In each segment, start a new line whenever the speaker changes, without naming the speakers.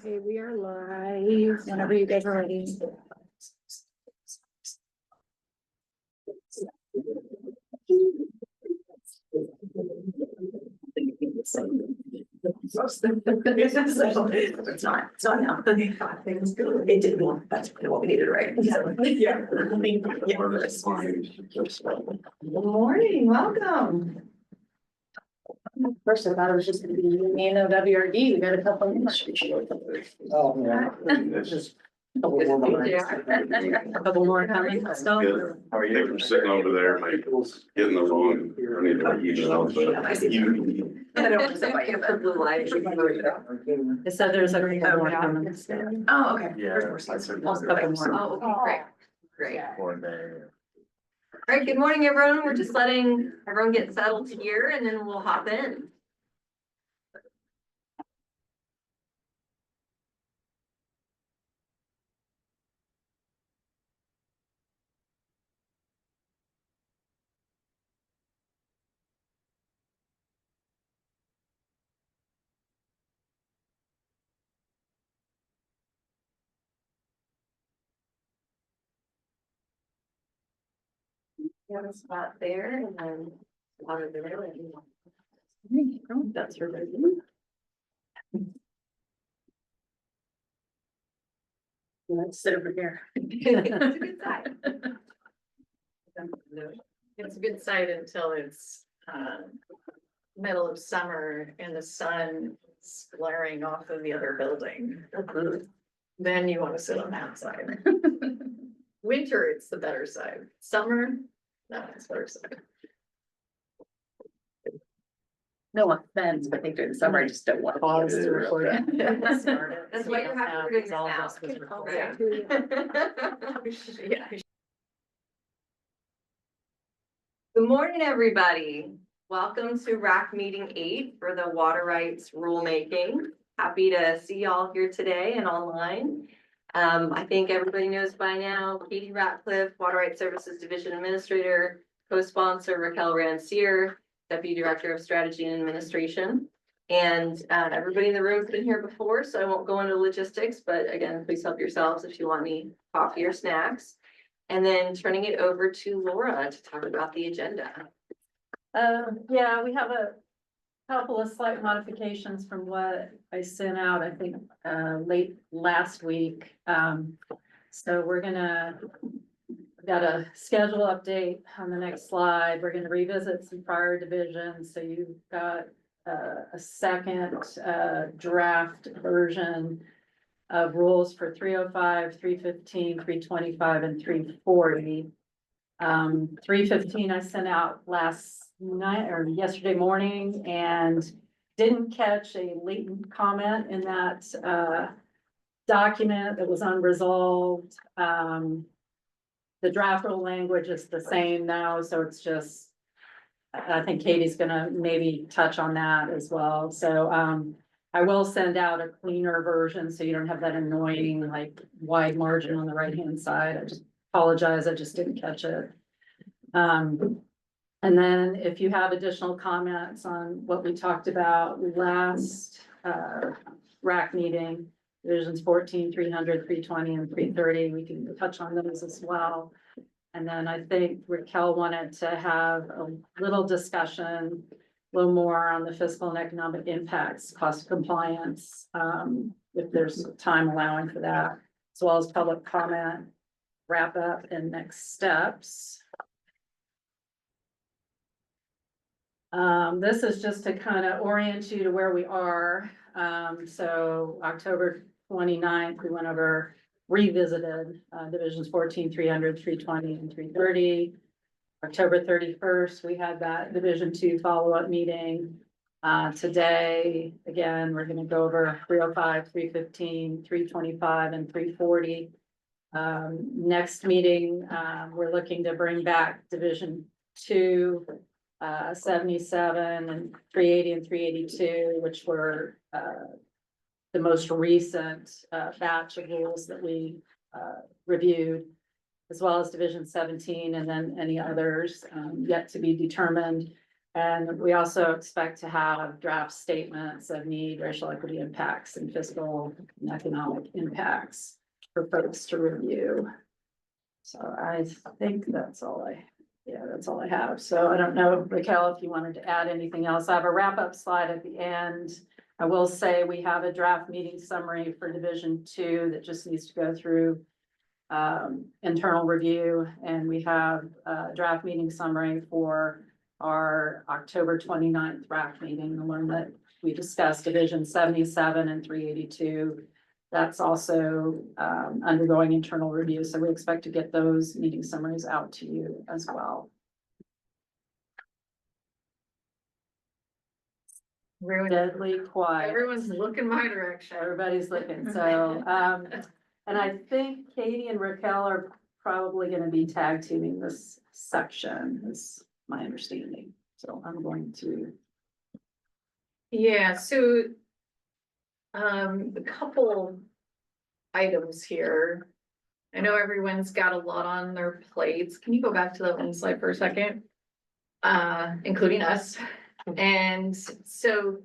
Okay, we are live whenever you guys are ready. It's not now. It didn't, that's what we needed, right? Yeah. Good morning, welcome. First, I thought it was just gonna be me and WRD. We got a couple of minutes.
Oh, yeah. It's just.
A couple more coming. So.
Good. How are you? They were sitting over there, like, getting the wrong, I need to let you know, but.
I don't want to say about you, but blue light. It said there's a couple more coming. Oh, okay.
Yeah.
A couple more.
Oh, okay, great, great.
One day.
All right, good morning, everyone. We're just letting everyone get settled here and then we'll hop in. We have a spot there and then water there.
That's her. Let's sit over here.
It's a good side.
It's a good site until it's middle of summer and the sun is glaring off of the other building. Then you want to sit on that side. Winter, it's the better side. Summer, no, it's better side.
No offense, but I think during the summer I just don't want to pause to record.
That's why you have to do this
All of
now.
us was recorded.
Yeah. Good morning, everybody. Welcome to RAC meeting 8 for the water rights rulemaking. Happy to see y'all here today and online. I think everybody knows by now, Katie Ratcliffe, Water Rights Services Division Administrator, co-sponsor Raquel Rancier, Deputy Director of Strategy and Administration. And everybody in the room has been here before, so I won't go into logistics, but again, please help yourselves if you want any coffee or snacks. And then turning it over to Laura to talk about the agenda.
Yeah, we have a couple of slight modifications from what I sent out, I think, late last week. So we're gonna, got a schedule update on the next slide. We're gonna revisit some prior divisions. So you've got a second draft version of rules for 305, 315, 325, and 340. 315 I sent out last night or yesterday morning and didn't catch a latent comment in that document that was unresolved. The draft rule language is the same now, so it's just, I think Katie's gonna maybe touch on that as well. So I will send out a cleaner version so you don't have that annoying like wide margin on the right-hand side. I just apologize, I just didn't catch it. And then if you have additional comments on what we talked about last RAC meeting, divisions 14, 300, 320, and 330, we can touch on those as well. And then I think Raquel wanted to have a little discussion, a little more on the fiscal and economic impacts, cost of compliance, if there's time allowing for that, as well as public comment, wrap up and next steps. This is just to kind of orient you to where we are. So October 29th, we went over, revisited divisions 14, 300, 320, and 330. October 31st, we had that Division 2 follow-up meeting. Today, again, we're gonna go over 305, 315, 325, and 340. Next meeting, we're looking to bring back Division 2, 77 and 380 and 382, which were the most recent batch of rules that we reviewed, as well as Division 17, and then any others yet to be determined. And we also expect to have draft statements of need, racial equity impacts and fiscal and economic impacts for folks to review. So I think that's all that's all I have. So I don't know, Raquel, if you wanted to add anything else. I have a wrap-up slide at the end. I will say we have a draft meeting summary for Division 2 that just needs to go through internal review, and we have a draft meeting summary for our October 29th RAC meeting, the one that we discussed, Division 77 and 382. That's also undergoing internal review, so we expect to get those meeting summaries out to you as well. Deadly quiet.
Everyone's looking my direction.
Everybody's looking, so, and I think Katie and Raquel are probably gonna be tag teaming this section, is my understanding. So I'm going to.
Yeah, so. A couple items here. I know everyone's got a lot on their plates. Can you go back to that one slide for a second? Including us. And so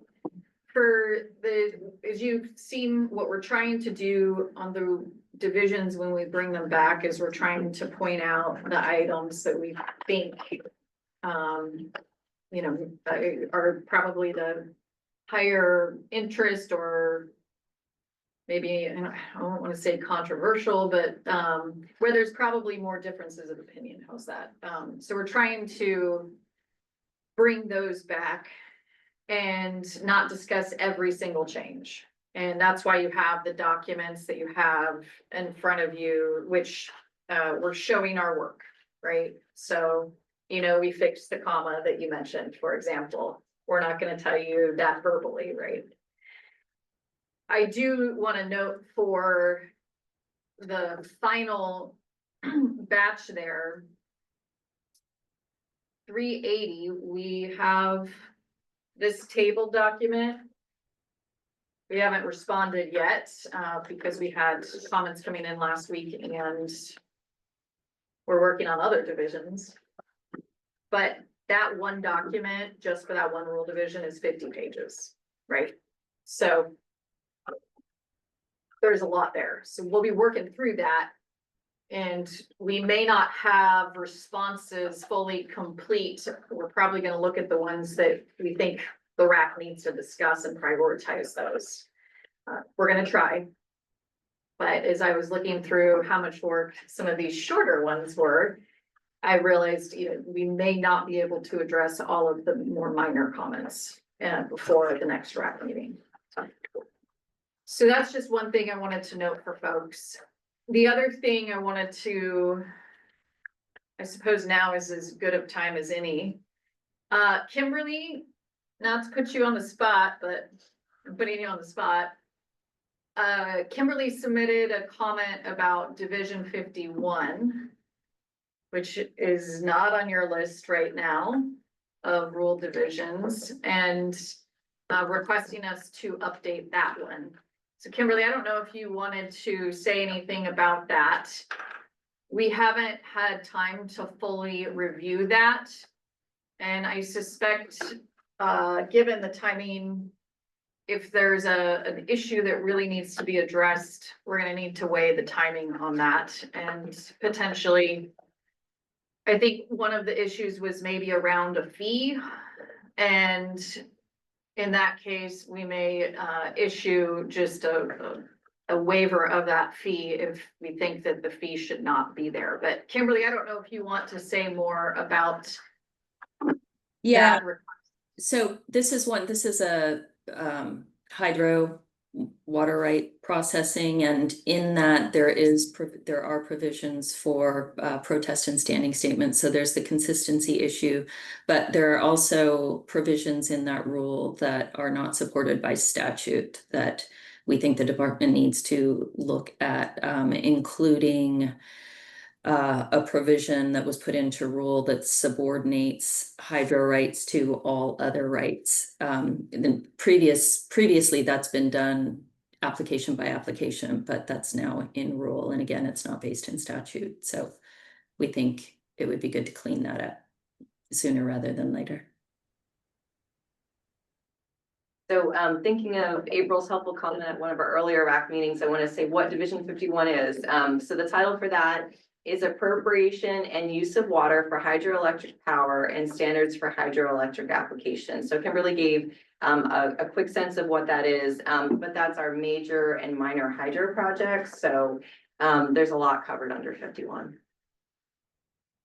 as you've seen, what we're trying to do on the divisions when we bring them back is we're trying to point out the items that we think, are probably the higher interest, or maybe, I don't want to say controversial, but where there's probably more differences of opinion. How's that? So we're trying to bring those back and not discuss every single change. And that's why you have the documents that you have in front of you, which we're showing our work, right? So, we fixed the comma that you mentioned, for example. We're not going to tell you that verbally, right? I do want to note for the final batch there, 380, we have this table document. We haven't responded yet because we had comments coming in last week and we're working on other divisions. But that one document, just for that one rule division, is 50 pages, right? So there's a lot there. So we'll be working through that. And we may not have responses fully complete. We're probably going to look at the ones that we think the RAC needs to discuss and prioritize those. We're going to try. But as I was looking through how much work some of these shorter ones were, I realized we may not be able to address all of the more minor comments before the next RAC meeting. So that's just one thing I wanted to note for folks. The other thing I wanted to, I suppose now is as good of time as any. Kimberly, not to put you on the spot, but I'm putting you on the spot. Kimberly submitted a comment about Division 51, which is not on your list right now of rule divisions, and requesting us to update that one. So Kimberly, I don't know if you wanted to say anything about that. We haven't had time to fully review that. And I suspect, given the timing, if there's an issue that really needs to be addressed, we're gonna need to weigh the timing on that. And potentially, I think one of the issues was maybe around a fee. And in that case, we may issue just a waiver of that fee if we think that the fee should not be there. But Kimberly, I don't know if you want to say more about.
Yeah, so this is a hydro water right processing, and in that there are provisions for protest and standing statements. So there's the consistency issue, but there are also provisions in that rule that are not supported by statute that we think the department needs to look at, including a provision that was put into rule that subordinates hydro rights to all other rights. Previously that's been done application by application, but that's now in rule. And again, it's not based in statute. So we think it would be good to clean that up sooner rather than later.
So thinking of April's helpful comment at one of our earlier RAC meetings, I want to say what Division 51 is. So the title for that is Appropriation and Use of Water for Hydroelectric Power and Standards for Hydroelectric Applications. So Kimberly gave a quick sense of what that is, but that's our major and minor hydro projects. So there's a lot covered under 51.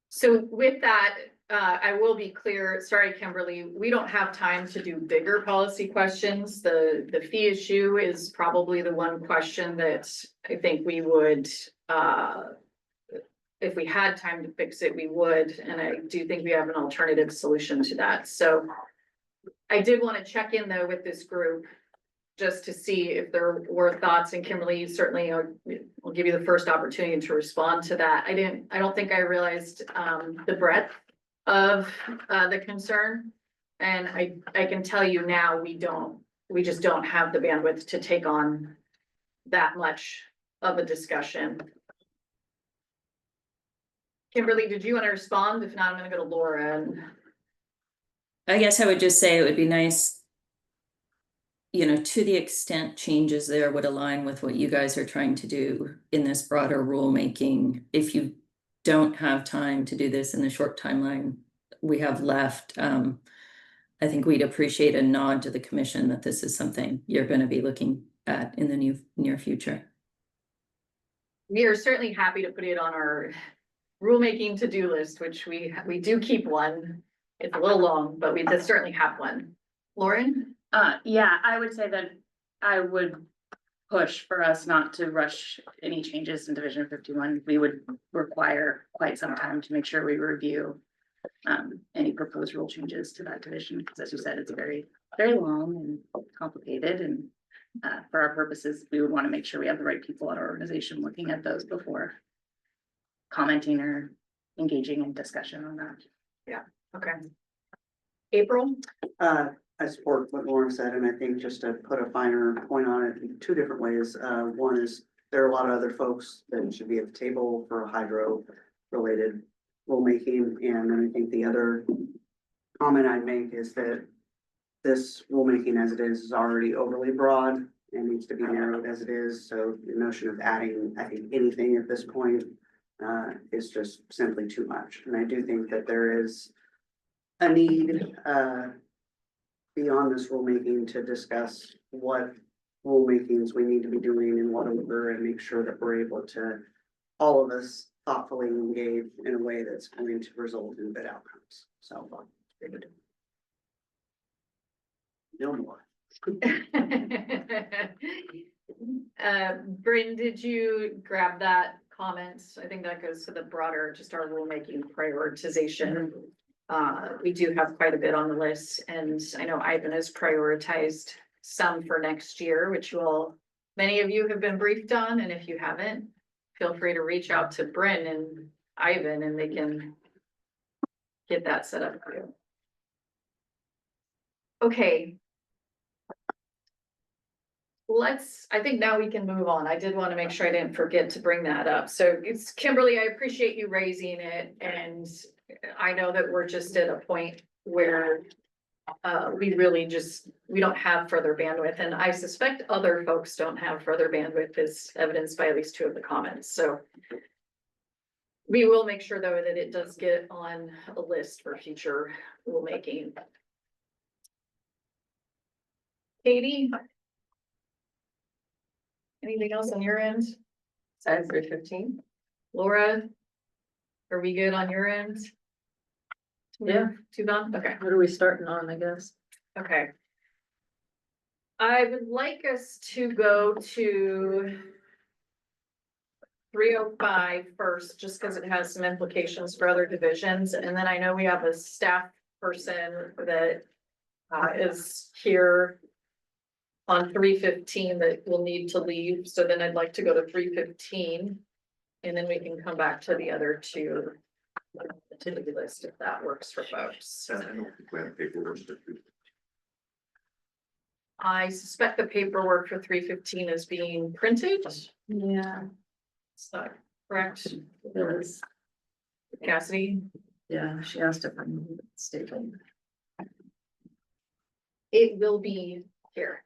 So with that, I will be clear, sorry, Kimberly, we don't have time to do bigger policy questions. The fee issue is probably the one question that I think we would, if we had time to fix it, we would, and I do think we have an alternative solution to that. So I did want to check in though with this group, just to see if there were thoughts, and Kimberly, you certainly will give you the first opportunity to respond to that. I don't think I realized the breadth of the concern. And I can tell you now, we just don't have the bandwidth to take on that much of a discussion. Kimberly, did you want to respond? If not, I'm gonna go to Laura. And
I guess I would just say it would be nice, you know, to the extent changes there would align with what you guys are trying to do in this broader rulemaking. If you don't have time to do this in the short timeline we have left, I think we'd appreciate a nod to the commission that this is something you're going to be looking at in the near future.
we are certainly happy to put it on our rulemaking to-do list, which we do keep one. It's a little long, but we just certainly have one. Lauren?
Yeah, I would say that I would push for us not to rush any changes in Division 51. We would require quite some time to make sure we review any proposed rule changes to that division, because as you said, it's very, very long and complicated. And for our purposes, we would want to make sure we have the right people at our organization looking at those before commenting or engaging in discussion on that.
Yeah, okay. April?
I support what Lauren said, and I think just to put a finer point on it in two different ways. One is there are a lot of other folks that should be at the table for hydro related rulemaking. And then I think the other comment I'd make is that this rulemaking as it is already overly broad and needs to be narrowed as it is. So the notion of adding, I think, anything at this point is just simply too much. And I do think that there is a need beyond this rulemaking to discuss what rulemakings we need to be doing in what order, and make sure that we're able to, all of us, thoughtfully engage in a way that's going to result in good outcomes. So. No more.
Bryn, did you grab that comment? I think that goes to the broader, just our rulemaking prioritization. We do have quite a bit on the list, and I know Ivan has prioritized some for next year, which many of you have been briefed on, and if you haven't, feel free to reach out to Bryn and Ivan and they can get that set up for you. Okay. I think now we can move on. I did want to make sure I didn't forget to bring that up. So it's Kimberly, I appreciate you raising it. And I know that we're just at a point where we don't have further bandwidth. And I suspect other folks don't have further bandwidth, as evidenced by at least two of the comments. So we will make sure though that it does get on a list for future rulemaking. Katie? Anything else on your end?
Size 315.
Laura? Are we good on your end?
Yeah.
Two gone? Okay,
What are we starting on, I guess?
okay. I would like us to go to 305 first, just because it has some implications for other divisions. And then I know we have a staff person that is here on 315 that will need to leave. So then I'd like to go to 315. And then we can come back to the other two to-do list if that works for folks. I suspect the paperwork for 315 is being printed.
Yeah,
Is that correct?
it was,
Cassidy?
yeah, she asked if I'm stable.
It will be here.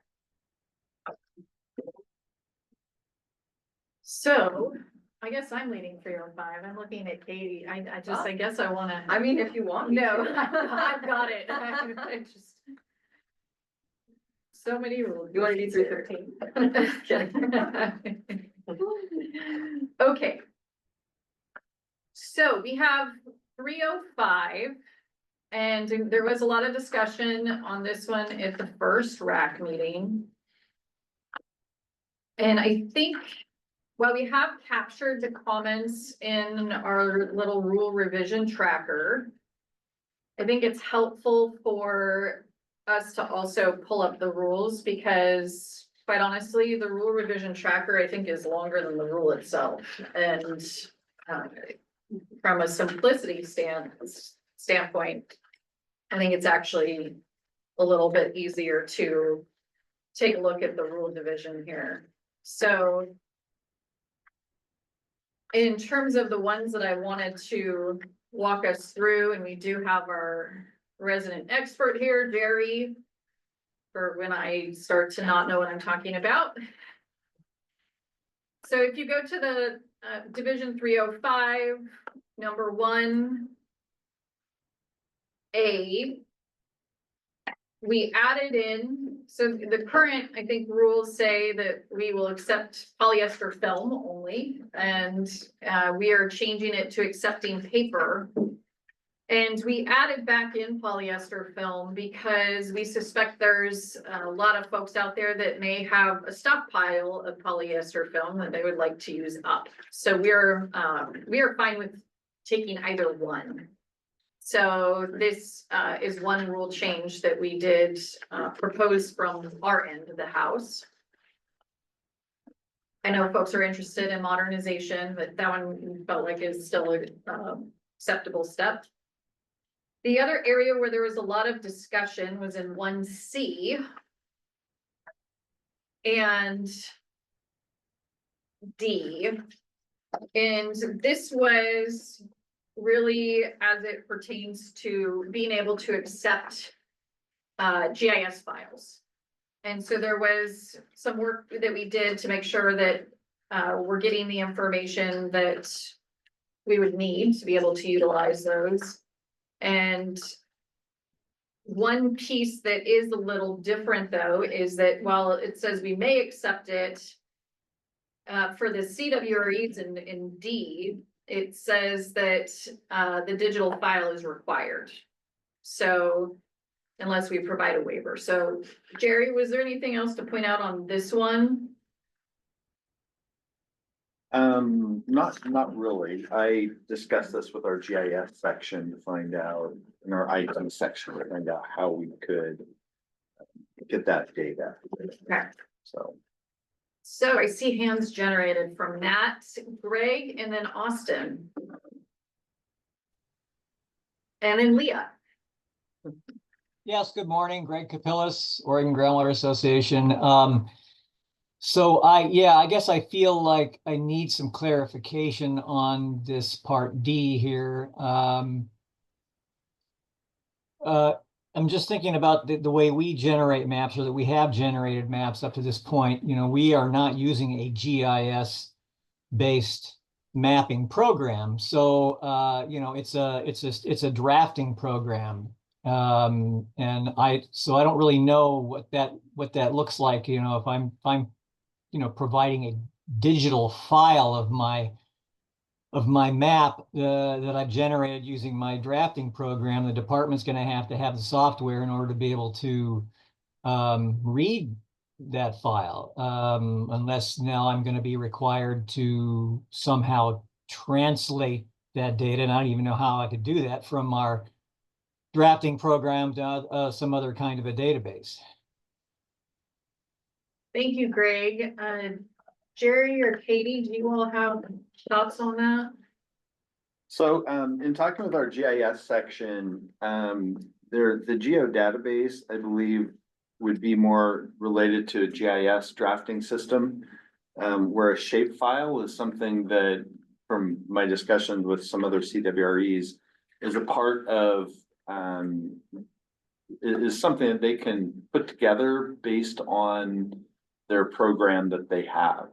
So, I guess I'm leading 305. I'm looking at Katie. I guess I wanna.
I mean, if you want. me
No,
to.
I've got it. I just. So many rules.
You wanna do 313?
Okay. So we have 305. And there was a lot of discussion on this one at the first RAC meeting. And I think, while we have captured the comments in our little rule revision tracker, I think it's helpful for us to also pull up the rules, because quite honestly, the rule revision tracker, I think, is longer than the rule itself. And from a simplicity standpoint, I think it's actually a little bit easier to take a look at the rule division here. So in terms of the ones that I wanted to walk us through, and we do have our resident expert here, Jerry, for when I start to not know what I'm talking about. So if you go to the Division 305, number 1A, we added in, so the current, I think, rules say that we will accept polyester film only, and we are changing it to accepting paper. And we added back in polyester film because we suspect there's a lot of folks out there that may have a stockpile of polyester film that they would like to use up. So we are fine with taking either one. So this is one rule change that we did propose from our end of the house. I know folks are interested in modernization, but that one felt like is still a acceptable step. The other area where there was a lot of discussion was in 1C and D. And this was really as it pertains to being able to accept GIS files. And so there was some work that we did to make sure that we're getting the information that we would need to be able to utilize those. And one piece that is a little different, though, is that while it says we may accept it for the CWREs in D, it says that the digital file is required. So unless we provide a waiver. So Jerry, was there anything else to point out on this one?
Not really. I discussed this with our GIS section to find out, in our item section, to find out how we could get that data.
Okay.
So
I see hands generated from Nat, Greg, and then Austin. And then Leah.
Yes, good morning, Greg Capillas, Oregon Groundwater Association. So I guess I feel like I need some clarification on this part D here. I'm just thinking about the way we generate maps, or that we have generated maps up to this point. You know, we are not using a GIS based mapping program. So, you know, it's a drafting program. And I don't really know what that looks like. You know, if I'm you know, providing a digital file of my map that I've generated using my drafting program, the department's going to have the software in order to be able to read that file, unless now I'm going to be required to somehow translate that data. And I don't even know how I could do that from our drafting program to some other kind of a database.
Thank you, Greg. Jerry or Katie, do you all have thoughts on that?
So in talking with our GIS section, the geo database, I believe, would be more related to a GIS drafting system, where a shapefile is something that, from my discussions with some other CWREs, is a part of is something that they can put together based on their program that they have.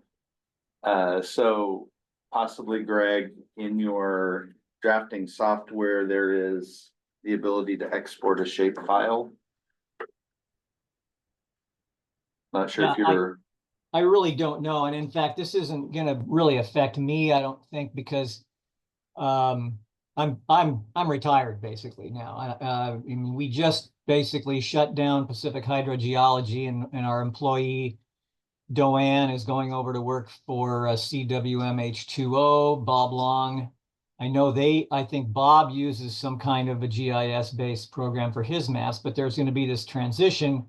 So possibly, Greg, in your drafting software, there is the ability to export a shape file. Not sure if
Yeah,
you're.
I really don't know. And in fact, this isn't gonna really affect me, I don't think, because I'm retired basically now. I mean, we just basically shut down Pacific Hydrogeology, and our employee Doanne is going over to work for CWMH2O, Bob Long. I think Bob uses some kind of a GIS based program for his maps, but there's going to be this transition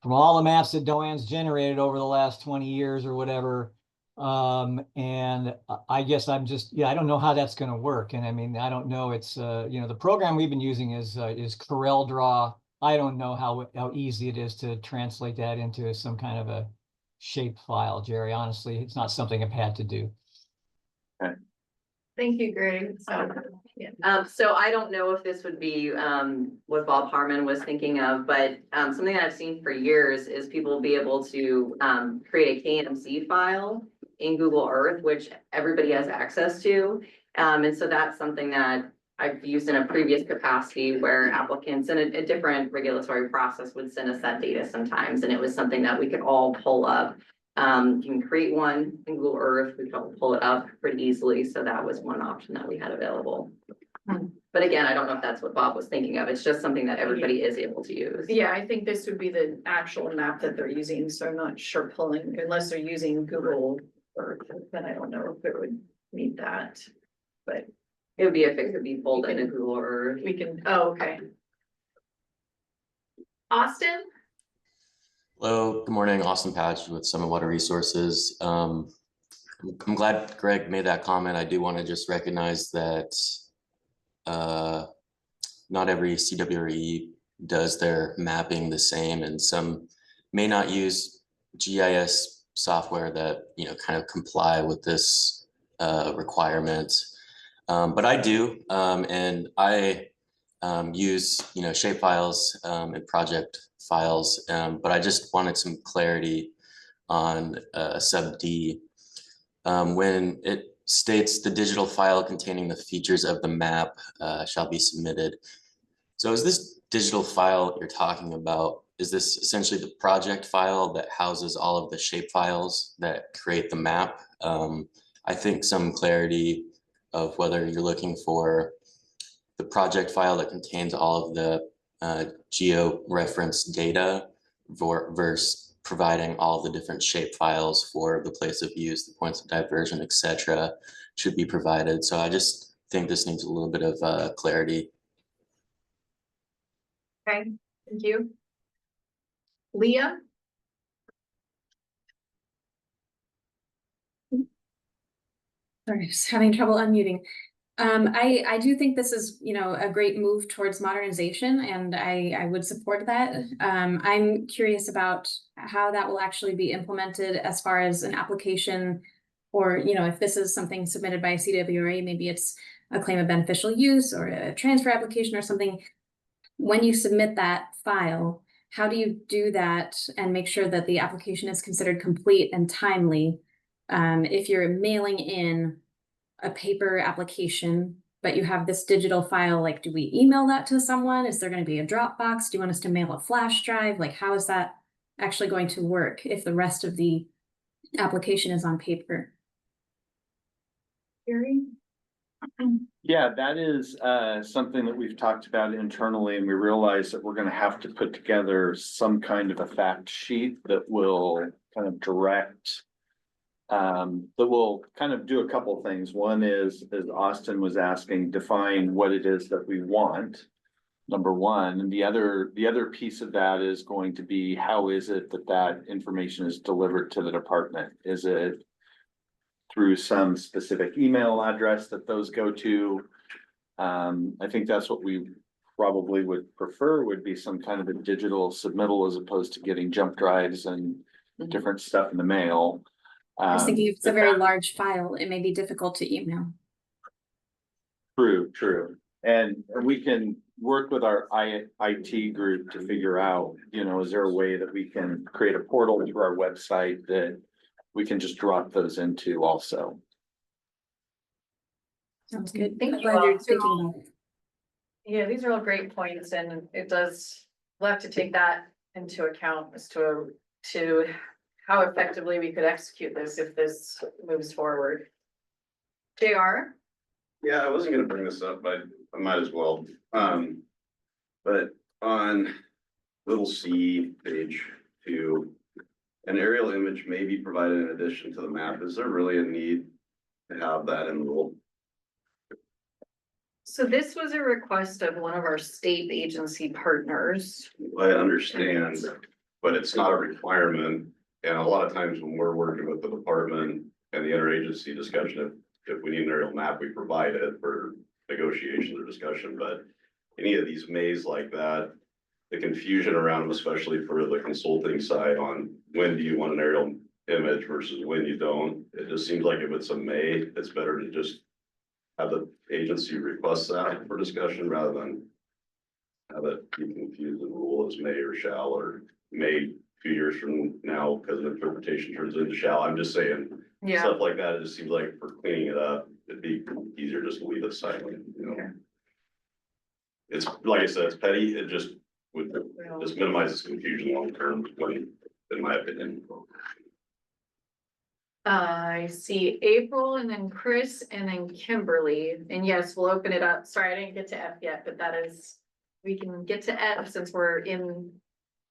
from all the maps that Doanne's generated over the last 20 years or whatever. And I guess I don't know how that's going to work. And I mean, I don't know. It's, the program we've been using is CorelDRAW. I don't know how easy it is to translate that into some kind of a shape file, Jerry. Honestly, it's not something I've had to do.
Thank you, Greg. So, yeah.
So I don't know if this would be, what Bob Harmon was thinking of, but, something that I've seen for years is people be able to, create a KMC file in Google Earth, which everybody has access to. And so that's something that I've used in a previous capacity where applicants in a different regulatory process would send us that data sometimes, and it was something that we could all pull up. You can create one in Google Earth, we can all pull it up pretty easily, so that was one option that we had available. But again, I don't know if that's what Bob was thinking of, it's just something that everybody is able to use.
Yeah, I think this would be the actual map that they're using, so I'm not sure pulling, unless they're using Google Earth, then I don't know if it would meet that. But
It would be if it could be pulled into Google Earth.
we can, oh, okay. Austin?
Hello, good morning, Austin Patch with Summit Water Resources. I'm glad Greg made that comment. I do want to just recognize that not every CWRE does their mapping the same, and some may not use GIS software that kind of comply with this requirement. But I do, and I use shape files and project files, but I just wanted some clarity on sub D. When it states the digital file containing the features of the map shall be submitted. So is this digital file you're talking about, is this essentially the project file that houses all of the shape files that create the map? I think some clarity of whether you're looking for the project file that contains all of the geo-reference data versus providing all the different shape files for the place of use, the points of diversion, etc., should be provided. So I just think this needs a little bit of clarity.
Okay, thank you. Leah?
Sorry, just having trouble unmuting. I do think this is, a great move towards modernization, and I would support that. I'm curious about how that will actually be implemented as far as an application, or, if this is something submitted by a CWRA, maybe it's a claim of beneficial use or a transfer application or something. When you submit that file, how do you do that and make sure that the application is considered complete and timely? If you're mailing in a paper application, but you have this digital file, like, do we email that to someone? Is there going to be a Dropbox? Do you want us to mail a flash drive? Like, how is that actually going to work if the rest of the application is on paper?
Gary?
Yeah, that is something that we've talked about internally, and we realize that we're going to have to put together some kind of a fact sheet that will kind of direct, that will kind of do a couple things. One is, as Austin was asking, define what it is that we want, number one. And the other piece of that is going to be, how is it that that information is delivered to the department? Is it through some specific email address that those go to? I think that's what we probably would prefer, would be some kind of a digital submittal as opposed to getting jump drives and different stuff in the mail.
I was thinking if it's a very large file, it may be difficult to email.
True. And we can worked with our IT group to figure out, is there a way that we can create a portal to our website that we can just drop those into also?
Sounds good.
Thank you
Glad
all.
you're thinking about it.
Yeah, these are all great points and it does, we'll have to take that into account as to how effectively we could execute this if this moves forward. JR?
Yeah, I wasn't gonna bring this up, but I might as well. But on little C, page 2, an aerial image may be provided in addition to the map. Is there really a need to have that in the rule?
So this was a request of one of our state agency partners.
I understand, but it's not a requirement. And a lot of times when we're working with the department and the interagency discussion, if we need an aerial map, we provide it for negotiations or discussion, but any of these mays like that, the confusion around them, especially for the consulting side on when do you want an aerial image versus when you don't, it just seems like if it's a may, it's better to just have the agency request that for discussion rather than have it be confused and rule as may or shall or may 2 years from now because the interpretation turns into shall. I'm just saying stuff like that. It just seems like for cleaning it up, it'd be easier just to leave it silent, It's like I said, it's petty. It just would just minimizes confusion long term, in my opinion.
I see April and then Chris and then Kimberly. And yes, we'll open it up. Sorry, I didn't get to F yet, but that is, we can get to F since we're in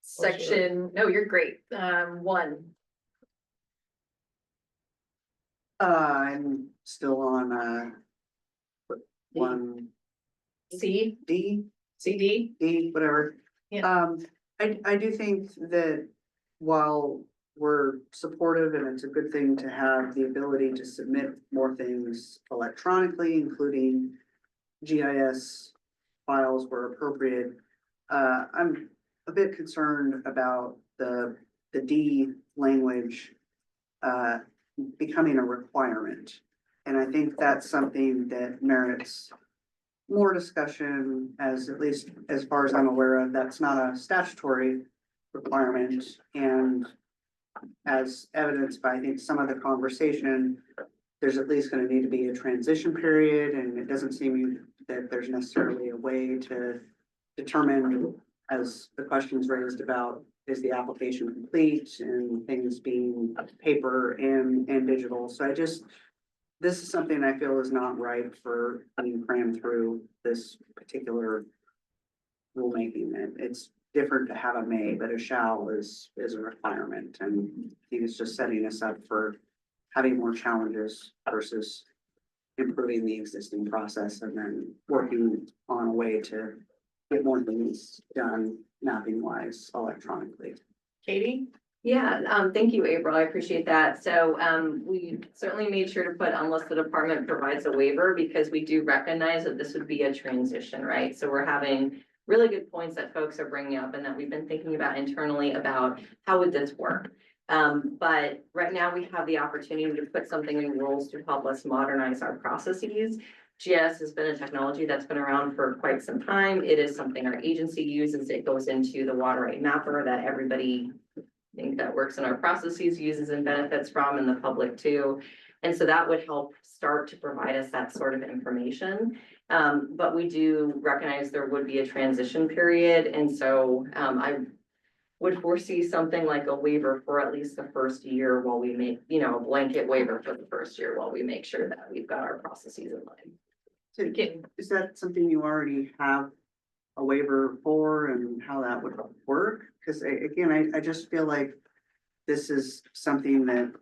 section. No, you're great. 1.
I'm still on, one
C,
D,
CD.
D, whatever.
Yeah.
I do think that while we're supportive and it's a good thing to have the ability to submit more things electronically, including GIS files where appropriate, I'm a bit concerned about the D language becoming a requirement. And I think that's something that merits more discussion, as at least as far as I'm aware of, that's not a statutory requirement. And as evidenced by, I think, some of the conversation, there's at least going to need to be a transition period, and it doesn't seem that there's necessarily a way to determine, as the questions raised about, is the application complete and things being paper and digital. So this is something I feel is not right for being crammed through this particular rulemaking. It's different to have a may, but a shall is a requirement. And I think it's just setting us up for having more challenges versus improving the existing process and then working on a way to get more things done mapping wise electronically.
Katie?
Yeah, thank you, April. I appreciate that. So, we certainly made sure to put unless the department provides a waiver because we do recognize that this would be a transition, right? So we're having really good points that folks are bringing up and that we've been thinking about internally about how would this work? But right now we have the opportunity to put something in rules to help us modernize our processes. GIS has been a technology that's been around for quite some time. It is something our agency uses. It goes into the water right mapper that everybody I think that works in our processes, uses and benefits from, and the public too. And so that would help start to provide us that sort of information. But we do recognize there would be a transition period. And so I would foresee something like a waiver for at least the first year while we make, a blanket waiver for the first year while we make sure that we've got our processes in line.
So is that something you already have a waiver for and how that would work? Because again, I just feel like this is something that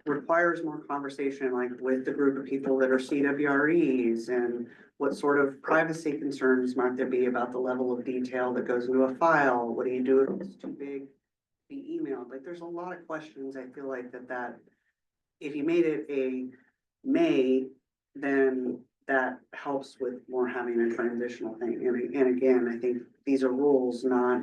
requires more conversation, like with the group of people that are CWREs and what sort of privacy concerns might there be about the level of detail that goes into a file? What do you do if it's too big to be emailed? Like there's a lot of questions. I feel like that if you made it a may, then that helps with more having a transitional thing. And again, I think these are rules not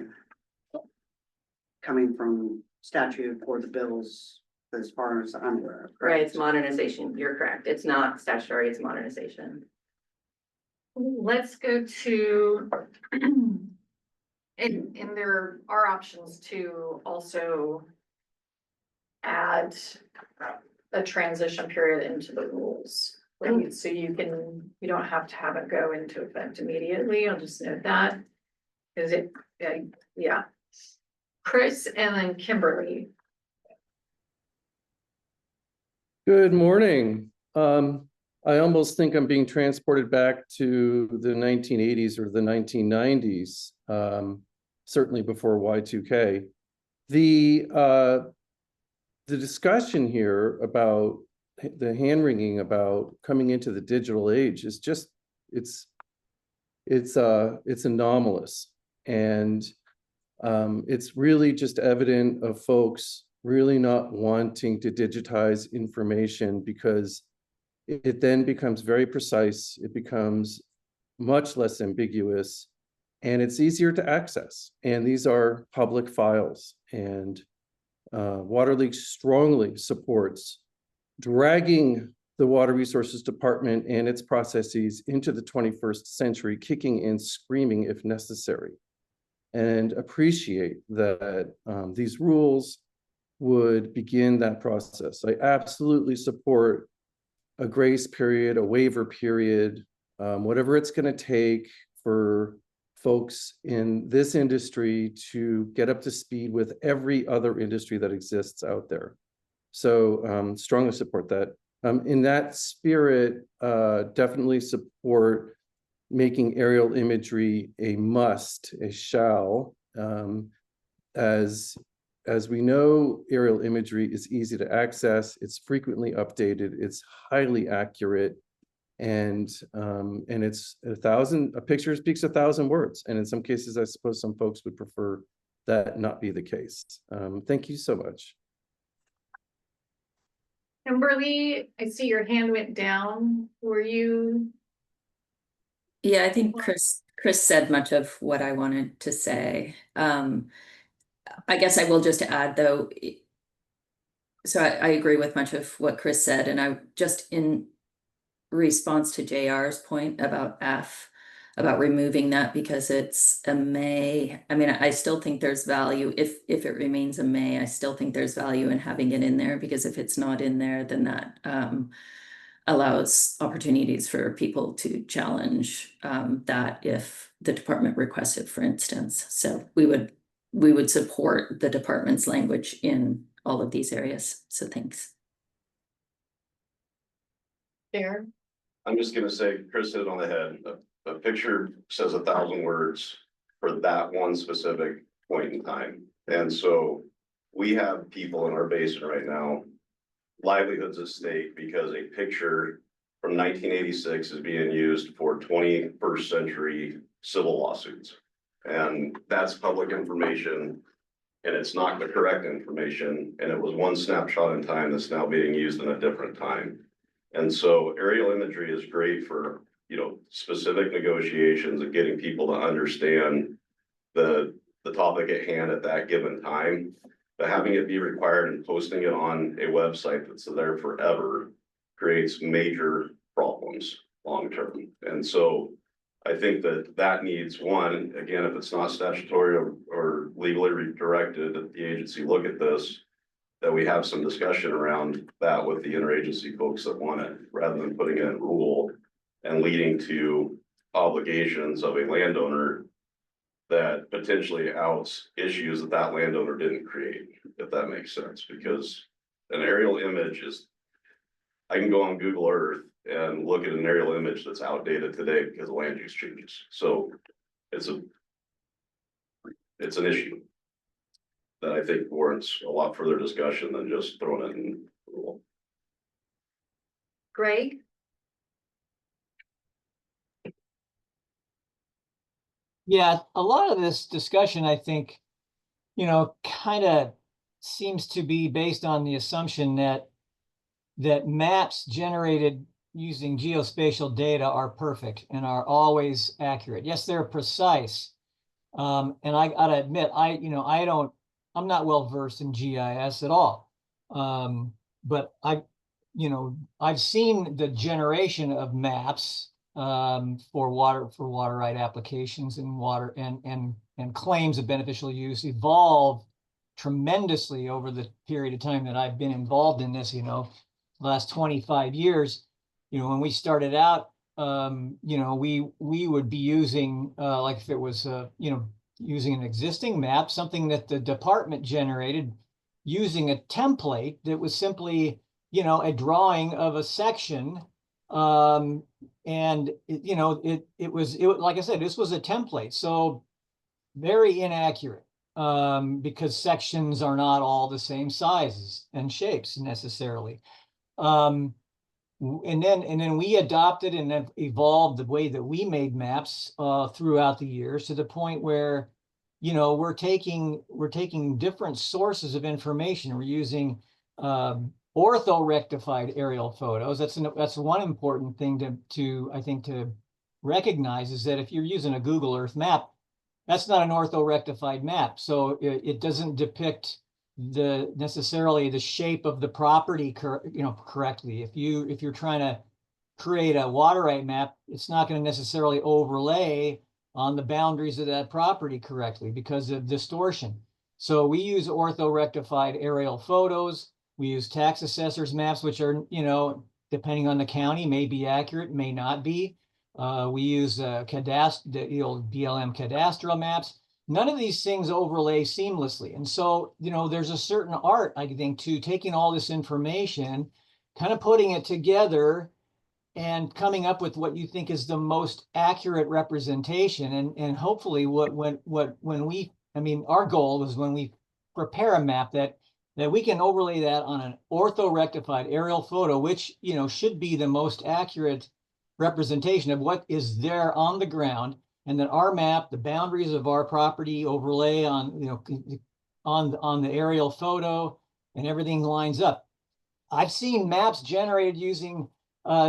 coming from statute or the bills as far as I'm aware of.
Right, it's modernization. You're correct. It's not statutory, it's modernization.
Let's go to. And there are options to also add a transition period into the rules. So you don't have to have it go into effect immediately. I'll just note that. Is it, yeah. Chris and then Kimberly.
Good morning. I almost think I'm being transported back to the 1980s or the 1990s, certainly before Y2K. The discussion here about the hand-wringing about coming into the digital age is just, it's anomalous. And it's really just evident of folks really not wanting to digitize information because it then becomes very precise, it becomes much less ambiguous, and it's easier to access. And these are public files. And WaterLeaks strongly supports dragging the Water Resources Department and its processes into the 21st century, kicking and screaming if necessary, and appreciate that these rules would begin that process. I absolutely support a grace period, a waiver period, whatever it's going to take for folks in this industry to get up to speed with every other industry that exists out there. So strongly support that. In that spirit, definitely support making aerial imagery a must, a shall. As we know, aerial imagery is easy to access, it's frequently updated, it's highly accurate, and it's a picture speaks 1,000 words. And in some cases, I suppose some folks would prefer that not be the case. Thank you so much.
Kimberly, I see your hand went down. Were you?
Yeah, I think Chris said much of what I wanted to say. I guess I will just add though, so I agree with much of what Chris said, and I just in response to JR's point about F, about removing that because it's a may. I mean, I still think there's value if it remains a may. I still think there's value in having it in there, because if it's not in there, then that allows opportunities for people to challenge that if the department requests it, for instance. So we would support the department's language in all of these areas. So thanks.
There.
I'm just gonna say, Chris hit it on the head. A picture says 1,000 words for that one specific point in time. And so we have people in our basin right now, livelihoods at stake because a picture from 1986 is being used for 21st century civil lawsuits. And that's public information, and it's not the correct information. And it was one snapshot in time that's now being used in a different time. And so aerial imagery is great for, specific negotiations and getting people to understand the topic at hand at that given time. But having it be required and posting it on a website that's there forever creates major problems long-term. And so I think that needs, one, again, if it's not statutory or legally directed, that the agency look at this, that we have some discussion around that with the interagency folks that want it, rather than putting it in rule and leading to obligations of a landowner that potentially outs issues that landowner didn't create, if that makes sense. Because an aerial image is, I can go on Google Earth and look at an aerial image that's outdated today because of land use changes. So it's an issue that I think warrants a lot further discussion than just throwing it in rule.
Greg?
Yeah, a lot of this discussion, I think, kind of seems to be based on the assumption that maps generated using geospatial data are perfect and are always accurate. Yes, they're precise. And I gotta admit, I'm not well versed in GIS at all. But I've seen the generation of maps for water right applications and water and claims of beneficial use evolved tremendously over the period of time that I've been involved in this, last 25 years. When we started out, we would be using, like if it was, using an existing map, something that the department generated, using a template that was simply, a drawing of a section. And it was like I said, this was a template, so very inaccurate, because sections are not all the same sizes and shapes necessarily. And then we adopted and have evolved the way that we made maps throughout the years, to the point where we're taking different sources of information. We're using orthorectified aerial photos. That's one important thing to I think to recognize, is that if you're using a Google Earth map, that's not an orthorectified map, so it doesn't depict necessarily the shape of the property correctly. If you're trying to create a water right map, it's not going to necessarily overlay on the boundaries of that property correctly because of distortion. So we use orthorectified aerial photos. We use tax assessors maps, which are, depending on the county, may be accurate, may not be. We use the old BLM cadastral maps. None of these things overlay seamlessly. And so, there's a certain art, I think, to taking all this information, kind of putting it together and coming up with what you think is the most accurate representation. And hopefully our goal is when we prepare a map that we can overlay that on an orthorectified aerial photo, which, should be the most accurate representation of what is there on the ground. And then our map, the boundaries of our property overlay on, on the aerial photo, and everything lines up. I've seen maps generated using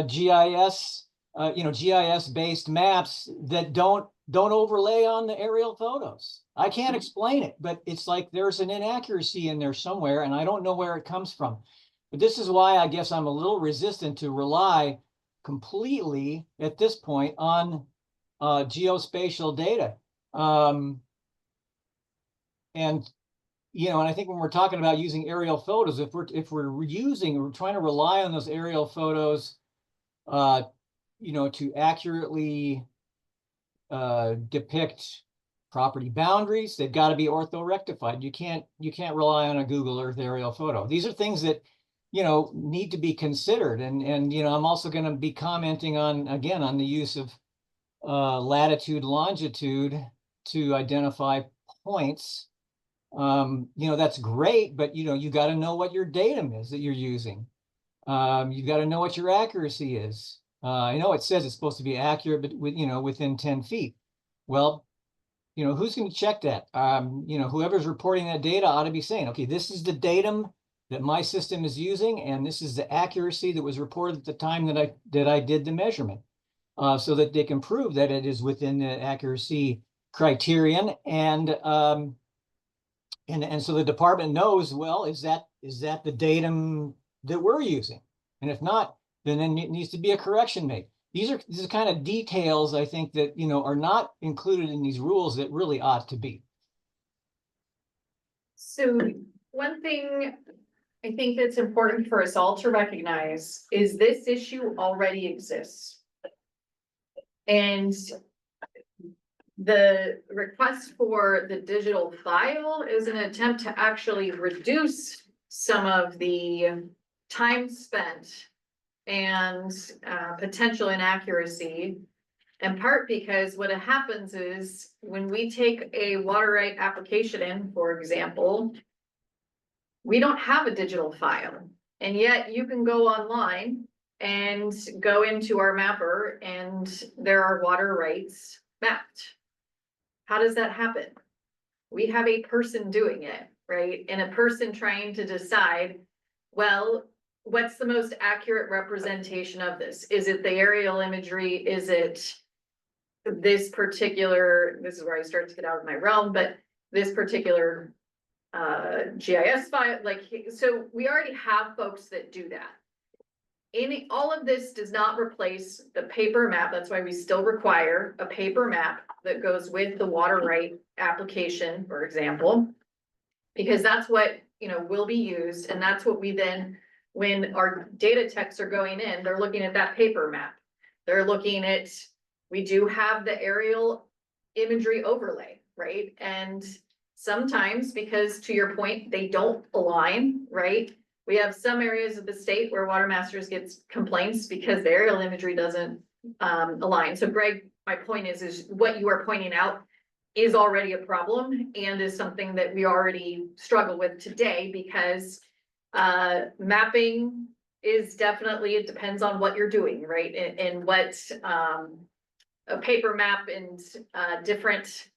GIS, GIS-based maps that don't overlay on the aerial photos. I can't explain it, but it's like there's an inaccuracy in there somewhere, and I don't know where it comes from. But this is why I guess I'm a little resistant to rely completely at this point on geospatial data. And I think when we're talking about using aerial photos, if we're trying to rely on those aerial photos, to accurately depict property boundaries, they've got to be orthorectified. You can't rely on a Google Earth aerial photo. These are things that need to be considered. And I'm also going to be commenting on the use of latitude, longitude to identify points. That's great, but you got to know what your datum is that you're using. You got to know what your accuracy is. I know it says it's supposed to be accurate, but within 10 feet. Well, who's going to check that? Whoever's reporting that data ought to be saying, okay, this is the datum that my system is using, and this is the accuracy that was reported at the time that I did the measurement, so that they can prove that it is within the accuracy criterion, and so the department knows, well, is that the datum that we're using? And if not, then it needs to be a correction made. These are kind of details, I think, that are not included in these rules that really ought to be.
So one thing I think that's important for us all to recognize is this issue already exists. And the request for the digital file is an attempt to actually reduce some of the time spent and potential inaccuracy, in part because what happens is when we take a water right application in, for example, we don't have a digital file, and yet you can go online and go into our mapper and there are water rights mapped. How does that happen? We have a person doing it, right? And a person trying to decide, well, what's the most accurate representation of this? Is it the aerial imagery? Is it this particular, this is where I start to get out of my realm, but this particular GIS file, so we already have folks that do that. all of this does not replace the paper map. That's why we still require a paper map that goes with the water right application, for example. Because that's what, will be used, and that's what we then, when our data techs are going in, they're looking at that paper map. They're looking at, we do have the aerial imagery overlay, right? And sometimes, because to your point, they don't align, right? We have some areas of the state where Water Masters gets complaints because the aerial imagery doesn't align. So Greg, my point is what you are pointing out is already a problem and is something that we already struggle with today, because mapping is definitely, it depends on what you're doing, right? And what a paper map and different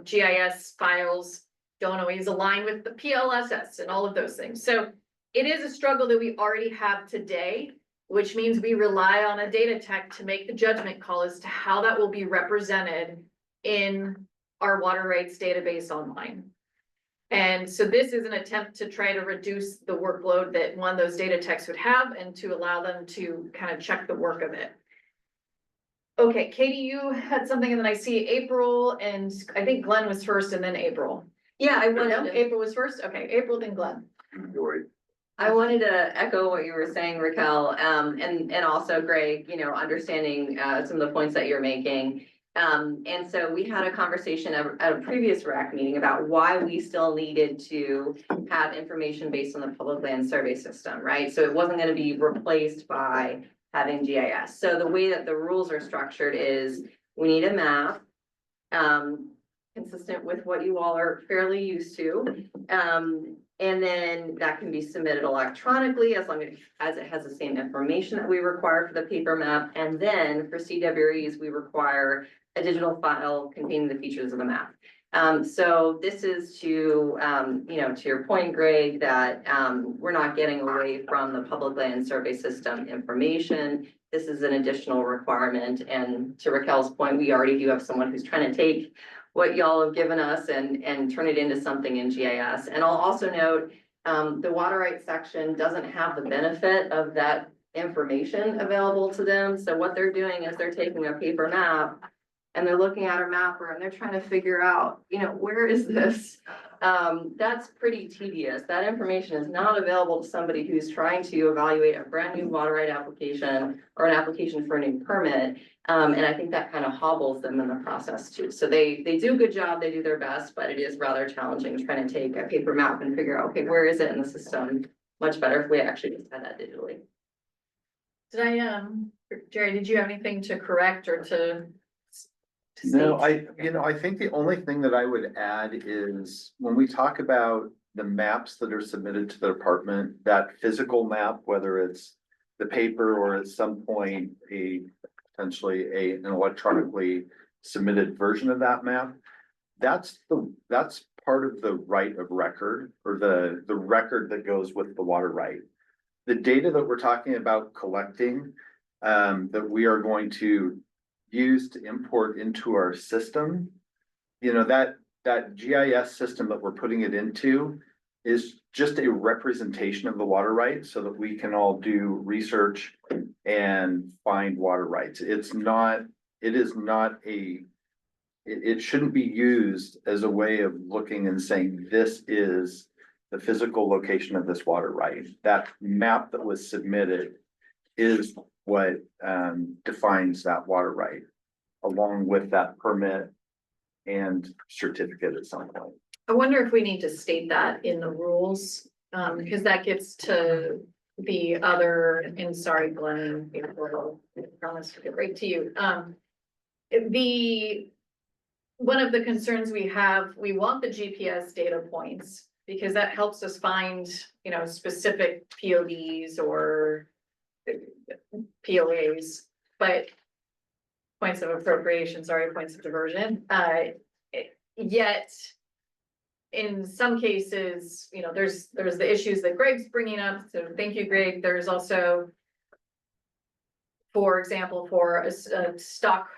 GIS files don't always align with the PLSS and all of those things. So it is a struggle that we already have today, which means we rely on a data tech to make the judgment call as to how that will be represented in our water rights database online. And so this is an attempt to try to reduce the workload that one of those data techs would have and to allow them to kind of check the work of it. Okay, Katie, you had something, and then I see April, and I think Glenn was first and then April.
Yeah, I
No,
wanted to,
April was first? Okay, April then Glenn.
I wanted to echo what you were saying, Raquel, and also Greg, understanding some of the points that you're making. And so we had a conversation at a previous RAC meeting about why we still needed to have information based on the public land survey system, right? So it wasn't going to be replaced by having GIS. So the way that the rules are structured is we need a map, consistent with what you all are fairly used to. And then that can be submitted electronically as long as it has the same information that we require for the paper map. And then for CWREs, we require a digital file containing the features of the map. So this is to your point, Greg, that we're not getting away from the public land survey system information. This is an additional requirement. And to Raquel's point, we already do have someone who's trying to take what y'all have given us and turn it into something in GIS. And I'll also note, the water rights section doesn't have the benefit of that information available to them. So what they're doing is they're taking a paper map and they're looking at our mapper and they're trying to figure out, where is this? That's pretty tedious. That information is not available to somebody who's trying to evaluate a brand new water right application or an application for a new permit. And I think that kind of hobbles them in the process too. So they do a good job, they do their best, but it is rather challenging trying to take a paper map and figure out, okay, where is it in the system? Much better if we actually just had that digitally.
Did I, Jerry, did you have anything to correct or to?
No,
state?
I think the only thing that I would add is when we talk about the maps that are submitted to the department, that physical map, whether it's the paper or at some point potentially an electronically submitted version of that map, that's part of the right of record, or the record that goes with the water right. The data that we're talking about collecting, that we are going to use to import into our system, that GIS system that we're putting it into is just a representation of the water rights so that we can all do research and find water rights. It shouldn't be used as a way of looking and saying, this is the physical location of this water right. That map that was submitted is what defines that water right, along with that permit and certificate at some point.
I wonder if we need to state that in the rules, because that gets to the other, and sorry, Glenn, I promise to get right to you. One of the concerns we have, we want the GPS data points because that helps us find, specific PODs or POAs, but points of appropriation, sorry, points of diversion. Yet in some cases, there's the issues that Greg's bringing up. So thank you, Greg. There's also, for example, for a stock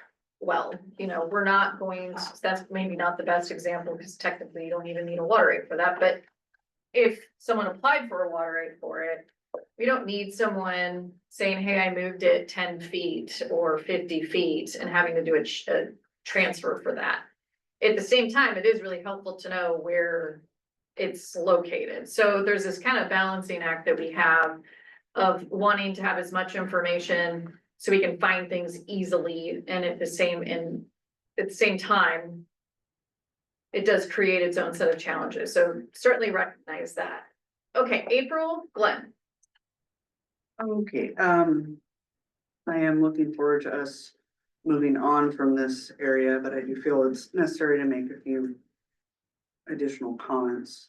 well, we're not going to, that's maybe not the best example because technically you don't even need a water rate for that. But if someone applied for a water rate for it, We don't need someone saying, hey, I moved it 10 feet or 50 feet and having to do a transfer for that. At the same time, it is really helpful to know where it's located. So there's this kind of balancing act that we have of wanting to have as much information so we can find things easily and at the same time, it does create its own set of challenges. So certainly recognize that. Okay, April, Glenn.
Okay, I am looking forward to us moving on from this area, but I do feel it's necessary to make a few additional comments.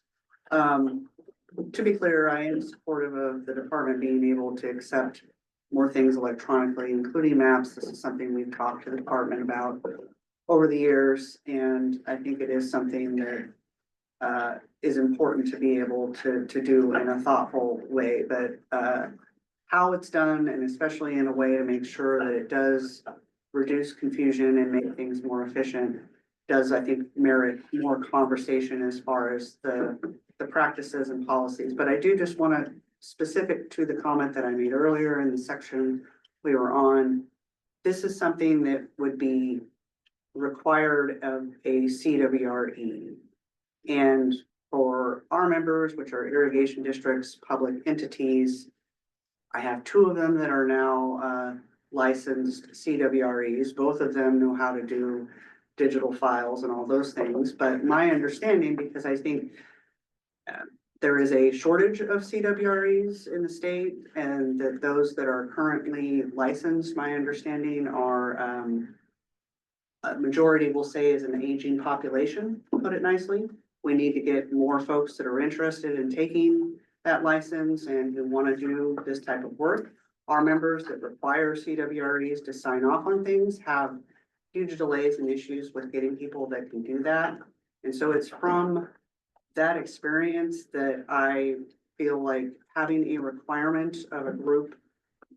To be clear, I am supportive of the department being able to accept more things electronically, including maps. This is something we've talked to the department about over the years, and I think it is something that is important to be able to do in a thoughtful way, but how it's done, and especially in a way to make sure that it does reduce confusion and make things more efficient, does, I think, merit more conversation as far as the practices and policies. But I do just want to, specific to the comment that I made earlier in the section we were on, this is something that would be required of a CWRE. And for our members, which are irrigation districts, public entities, I have two of them that are now licensed CWREs. Both of them know how to do digital files and all those things. But my understanding, because I think there is a shortage of CWREs in the state, and that those that are currently licensed, my understanding, are a majority will say is an aging population, to put it nicely. We need to get more folks that are interested in taking that license and who want to do this type of work. Our members that require CWREs to sign off on things have huge delays and issues with getting people that can do that. And so it's from that experience that I feel like having a requirement of a group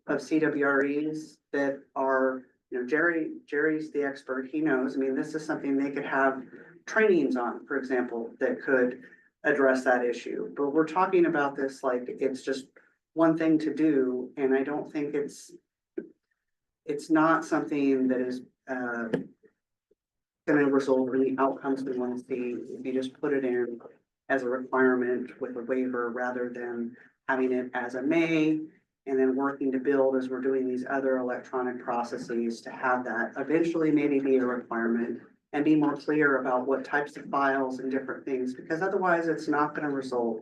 of CWREs that are, you know, Jerry's the expert, he knows. I mean, this is something they could have trainings on, for example, that could address that issue. But we're talking about this like it's just one thing to do, and I don't think it's not something that is going to result in the outcomes we want to see if you just put it in as a requirement with a waiver rather than having it as a may, and then working to build as we're doing these other electronic processes to have that eventually maybe be a requirement and be more clear about what types of files and different things, because otherwise it's not going to result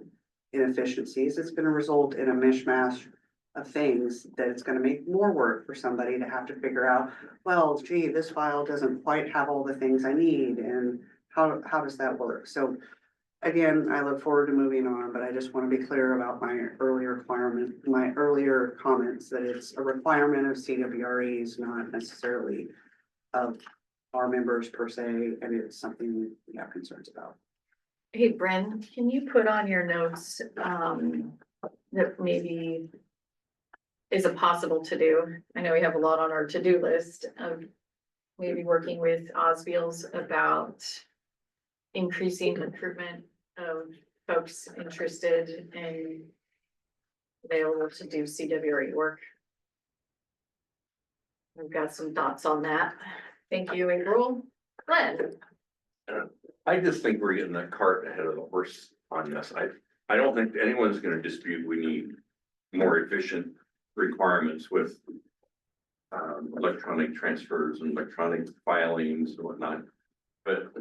in efficiencies. It's going to result in a mishmash of things that it's going to make more work for somebody to have to figure out, well, gee, this file doesn't quite have all the things I need, and how does that work? So again, I look forward to moving on, but I just want to be clear about my earlier comments that it's a requirement of CWREs, not necessarily of our members per se, and it's something we have concerns about.
Hey, Bren, can you put on your notes, that maybe is it possible to do? I know we have a lot on our to-do list of maybe working with Osbeals about increasing recruitment of folks interested and available to do CWRE work. We've got some thoughts on that. Thank you, April. Glenn?
I just think we're getting the cart ahead of the horse on this. I don't think anyone's gonna dispute we need more efficient requirements with electronic transfers and electronic filings and whatnot. But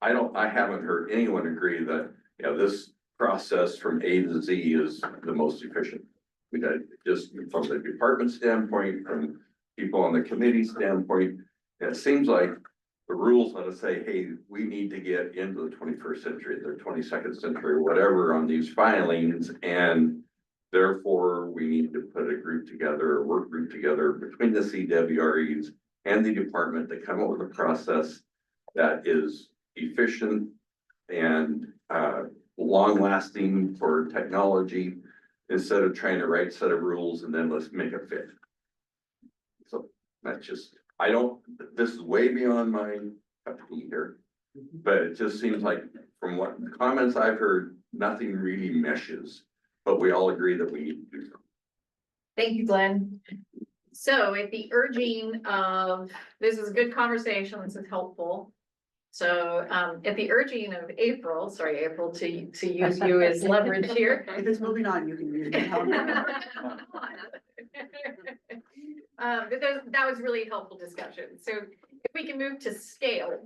I haven't heard anyone agree that, you know, this process from A to Z is the most efficient. We got just from the department standpoint, from people on the committee standpoint, it seems like the rules ought to say, hey, we need to get into the 21st century, the 22nd century, whatever, on these filings, and therefore we need to put a group together, a work group together between the CWREs and the department to come up with a process that is efficient and long lasting for technology, instead of trying to write a set of rules and then let's make it fit. So that's just, this is way beyond my cup of tea here, but it just seems like from what the comments I've heard, nothing really meshes but we all agree that we need to do something.
Thank you, Glenn. So at the urging of, this is a good conversation, this is helpful. So at the urging of April, sorry, April, to use you as leverage here.
If it's moving on, you can use it.
But that was really helpful discussion. So if we can move to scale.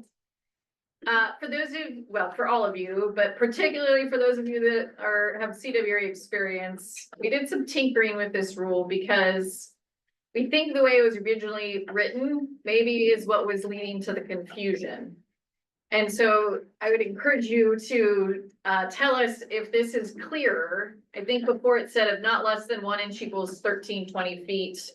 For those of, well, for all of you, but particularly for those of you that have CWRE experience, we did some tinkering with this rule because we think the way it was originally written maybe is what was leading to the confusion. And so I would encourage you to tell us if this is clearer. I think before it said of not less than 1 inch equals 1320 feet.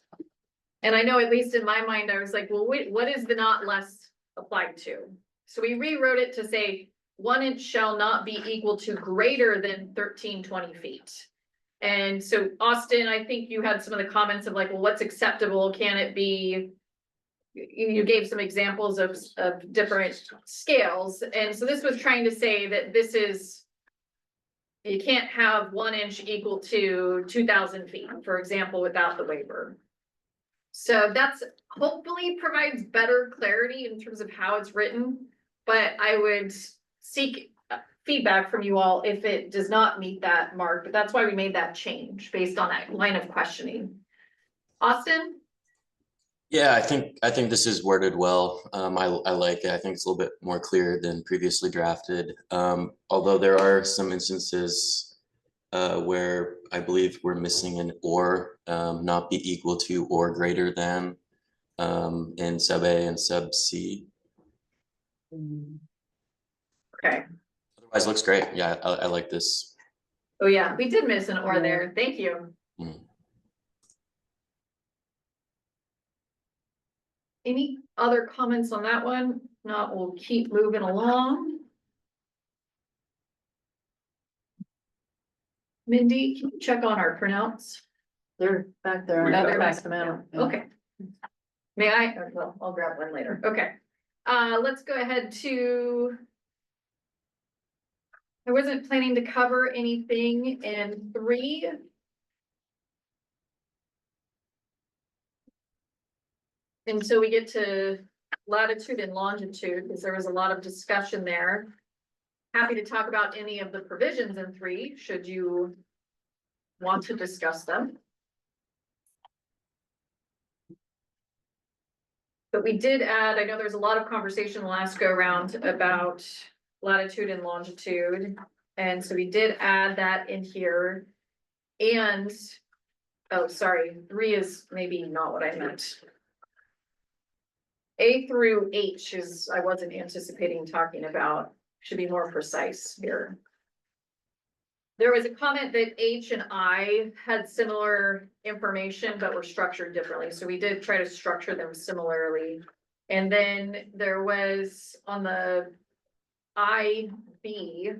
And I know at least in my mind, I was like, well, wait, what is the not less applied to? So we rewrote it to say 1 inch shall not be equal to greater than 1320 feet. And so Austin, I think you had some of the comments of like, well, what's acceptable? Can it be? You gave some examples of different scales. And so this was trying to say that this is, you can't have 1 inch equal to 2,000 feet, for example, without the waiver. So that's hopefully provides better clarity in terms of how it's written, but I would seek feedback from you all if it does not meet that mark, but that's why we made that change based on that line of questioning. Austin?
Yeah, I think this is worded well. I like it. I think it's a little bit more clear than previously drafted. Although there are some instances where I believe we're missing an or, not be equal to or greater than, in sub A and sub C.
Okay.
Otherwise, looks great. Yeah, I like this.
Oh yeah, we did miss an or there. Thank you.
Mm.
Any other comments on that one? Not, we'll keep moving along. Mindy, can you check on our printouts?
They're back there.
We got
They're
it.
back them out.
Okay. May I? Well, I'll grab one later. Okay. Let's go ahead to. I wasn't planning to cover anything in 3. And so we get to latitude and longitude, because there was a lot of discussion there. Happy to talk about any of the provisions in 3, should you want to discuss them. But we did add, I know there's a lot of conversation last go around about latitude and longitude. And so we did add that in here. And, oh, sorry, 3 is maybe not what I meant. A through H is, I wasn't anticipating talking about, should be more precise here. There was a comment that H and I had similar information, but were structured differently. So we did try to structure them similarly. And then there was on the IB,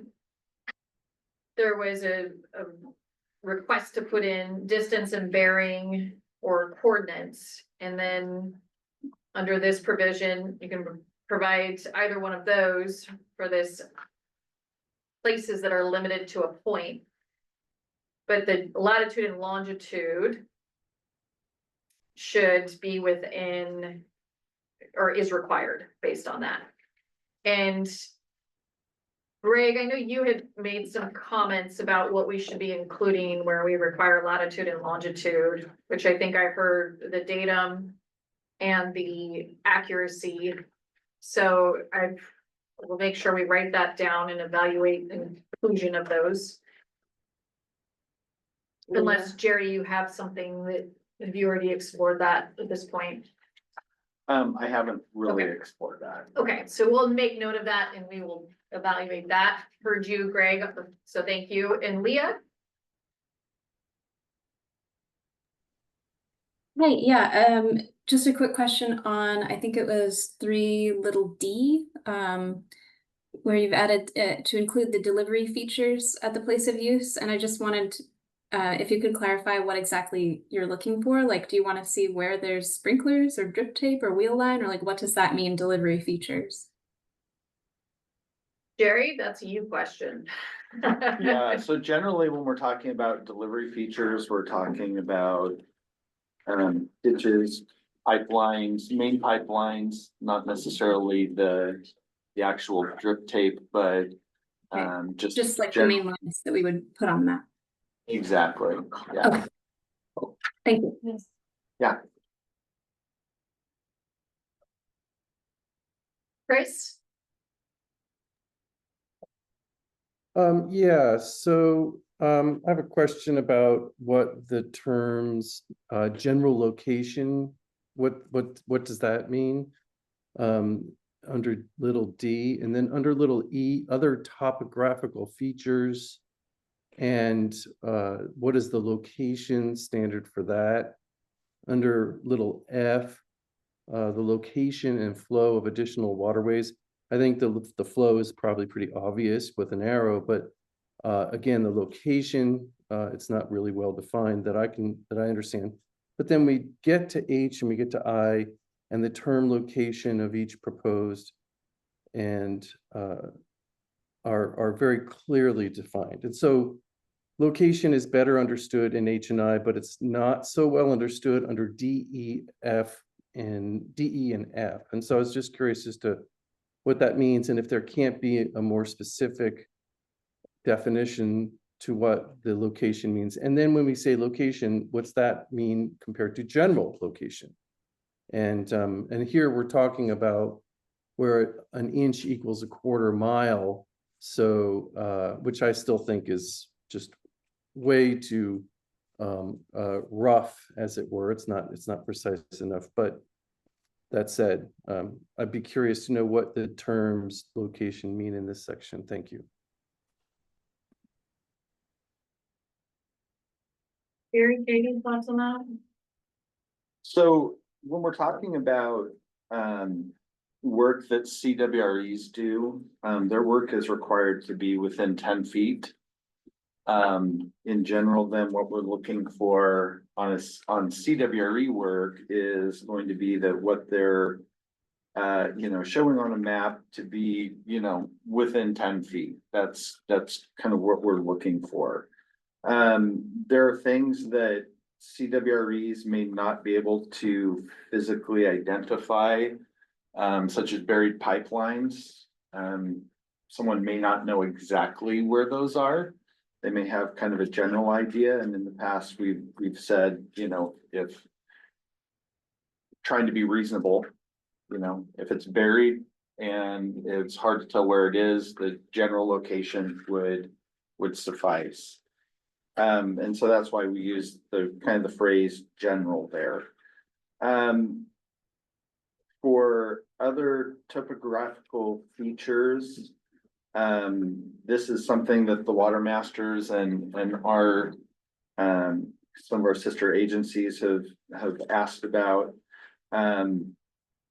there was a request to put in distance and bearing or coordinates. And then under this provision, you can provide either one of those for this places that are limited to a point. But the latitude and longitude should be within or is required based on that. And Greg, I know you had made some comments about what we should be including where we require latitude and longitude, which I think I heard the datum and the accuracy. So we'll make sure we write that down and evaluate the inclusion of those. Unless Jerry, you have something that, have you already explored that at this point?
I haven't really
Okay.
explored that.
Okay, so we'll make note of that and we will evaluate that. Heard you, Greg, so thank you. And Leah?
Hey, yeah, just a quick question on, I think it was 3d, where you've added to include the delivery features at the place of use. And I just wanted, if you could clarify what exactly you're looking for. Like, do you want to see where there's sprinklers or drip tape or wheel line, or like, what does that mean, delivery features?
Jerry, that's a you question.
Yeah, so generally when we're talking about delivery features, we're talking about ditches, pipelines, main pipelines, not necessarily the actual drip tape, but
Just like the main lines that we would put on the map.
Exactly, yeah.
Okay. Thank you.
Yeah.
Chris?
Yeah, so, I have a question about what the terms, general location, what does that mean? Under little d, and then under little e, other topographical features. And, what is the location standard for that? Under little f, the location and flow of additional waterways. I think the flow is probably pretty obvious with an arrow, but again, the location, it's not really well defined that I understand. But then we get to H and we get to I, and the term location of each proposed and are very clearly defined. And so location is better understood in H and I, but it's not so well understood under D, E, F, and D, E, and F. And so I was just curious as to what that means, and if there can't be a more specific definition to what the location means. And then when we say location, what's that mean compared to general location? And here we're talking about where an inch equals a quarter mile. So which I still think is just way too rough, as it were. It's not precise enough. But that said, I'd be curious to know what the terms location mean in this section. Thank you.
Jerry, Katie, thoughts on that?
So when we're talking about work that CWREs do, their work is required to be within 10 feet. In general, then what we're looking for on CWRE work is going to be that what they're showing on a map to be, within 10 feet. That's kind of what we're looking for. There are things that CWREs may not be able to physically identify, such as buried pipelines. Someone may not know exactly where those are. They may have kind of a general idea, and in the past, we've said, if trying to be reasonable, if it's buried and it's hard to tell where it is, the general location would suffice. And so that's why we use the phrase general there. For other topographical features, this is something that the water masters and our some of our sister agencies have asked about.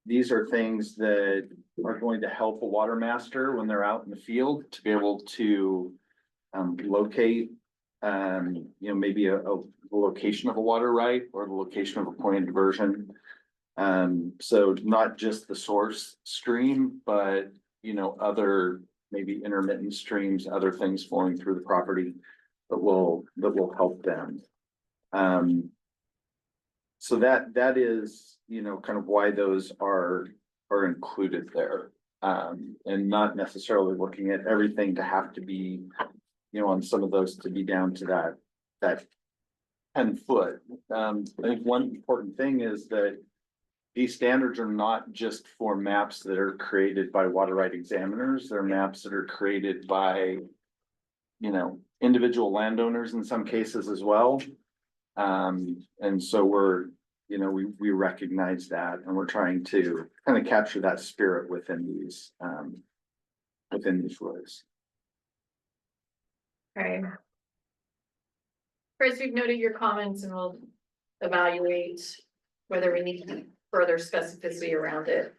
These are things that are going to help a water master when they're out in the field to be able to locate maybe a location of a water right or the location of a point of diversion. So not just the source stream, but other maybe intermittent streams, other things flowing through the property that will help them. So that is kind of why those are included there, and not necessarily looking at everything to have to be on some of those to be down to that 10 foot. I think one important thing is that these standards are not just for maps that are created by water right examiners. They're maps that are created by, individual landowners in some cases as well. And so we recognize that, and we're trying to kind of capture that spirit within these rules.
Okay. Chris, we've noted your comments and we'll evaluate whether we need further specificity around it.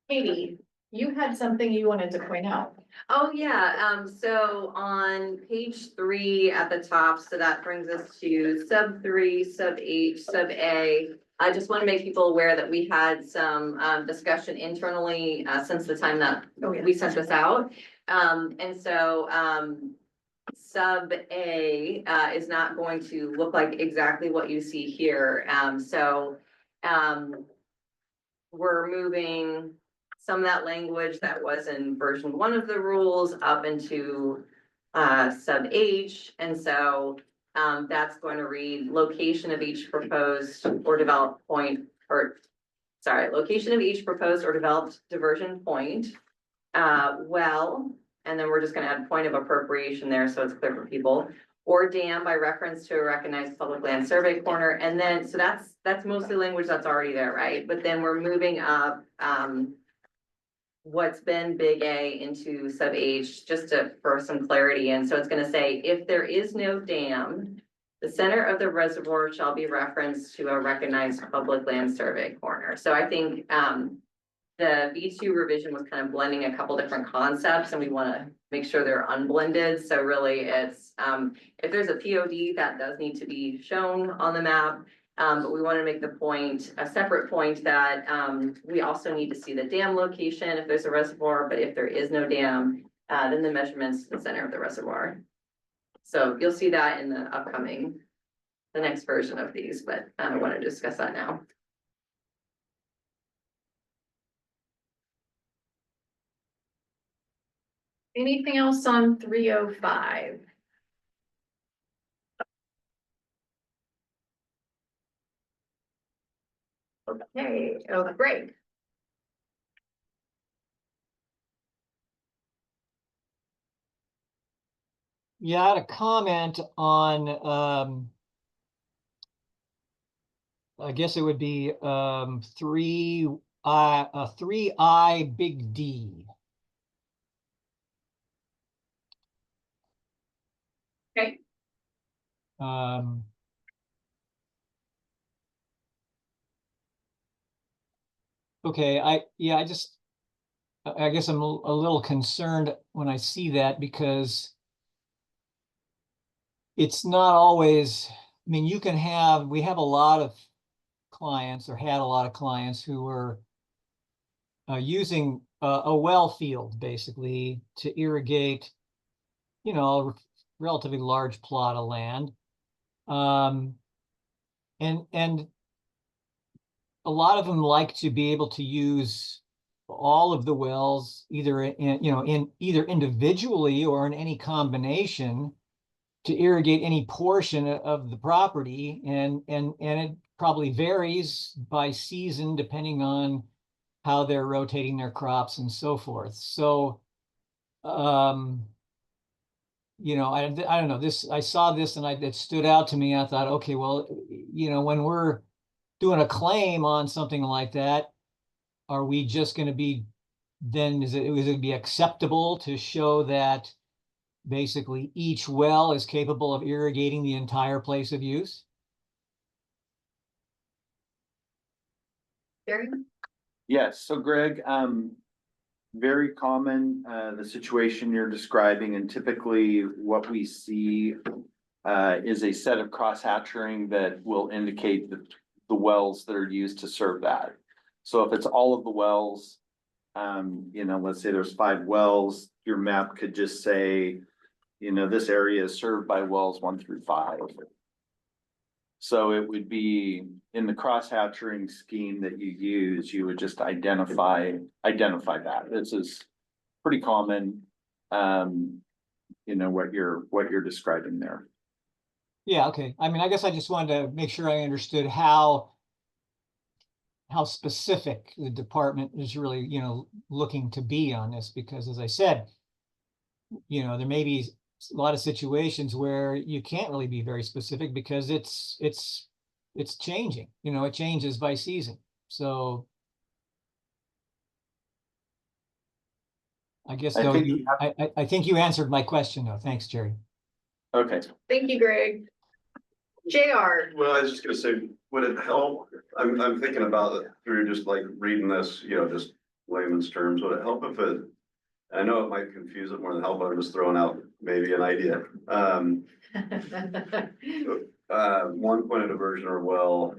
Katie, you had something you wanted to point out.
Oh, yeah, so on page 3 at the top, so that brings us to sub 3, sub H, sub A. I just want to make people aware that we had some discussion internally since the time that we sent this out. And so sub A is not going to look like exactly what you see here. We're moving some of that language that was in version 1 of the rules up into sub H. And so that's going to read location of each proposed or developed point, or sorry, location of each proposed or developed diversion point. Well, and then we're just gonna add point of appropriation there, so it's clear for people, or dam by reference to a recognized public land survey corner. And then, so that's mostly language that's already there, right? But then we're moving up, what's been big A into sub H, just for some clarity. And so it's gonna say, if there is no dam, the center of the reservoir shall be referenced to a recognized public land survey corner. So I think, the V2 revision was kind of blending a couple different concepts, and we want to make sure they're unblended. So really it's, if there's a POD, that does need to be shown on the map. But we want to make the point, a separate point, that we also need to see the dam location if there's a reservoir, but if there is no dam, then the measurements to the center of the reservoir. So you'll see that in the upcoming, the next version of these, but I want to discuss that now.
Anything else on 305? Okay, oh, great.
Yeah, I had a comment on, I guess it would be, 3I big D.
Okay.
Okay, I guess I'm a little concerned when I see that, because it's not always, I mean, we have a lot of clients, or had a lot of clients, who were using a well field basically to irrigate, a relatively large plot of land. And a lot of them like to be able to use all of the wells, either either individually or in any combination, to irrigate any portion of the property. And it probably varies by season depending on how they're rotating their crops and so forth. So, I don't know, I saw this and it stood out to me. I thought, okay, well, when we're doing a claim on something like that, are we just going to be, then is it be acceptable to show that basically each well is capable of irrigating the entire place of use?
Jerry?
Yes, so Greg, very common, the situation you're describing, and typically what we see is a set of cross-hatching that will indicate the wells that are used to serve that. So if it's all of the wells, let's say there's 5 wells, your map could just say, this area is served by wells 1 through 5. So it would be in the cross-hatching scheme that you use, you would just identify that. This is pretty common, what you're describing there.
Yeah, okay. I mean, I guess I just wanted to make sure I understood how specific the department is really, looking to be on this, because as I said, there may be a lot of situations where you can't really be very specific because it's changing, it changes by season. So I guess though, I think you answered my question though. Thanks, Jerry.
Okay.
Thank you, Greg. JR.
Well, I was just gonna say, would it help? I'm thinking about it through just like reading this, just layman's terms. Would it help if I know it might confuse it more than help, but I'm just throwing out maybe an idea. 1 point of diversion or well,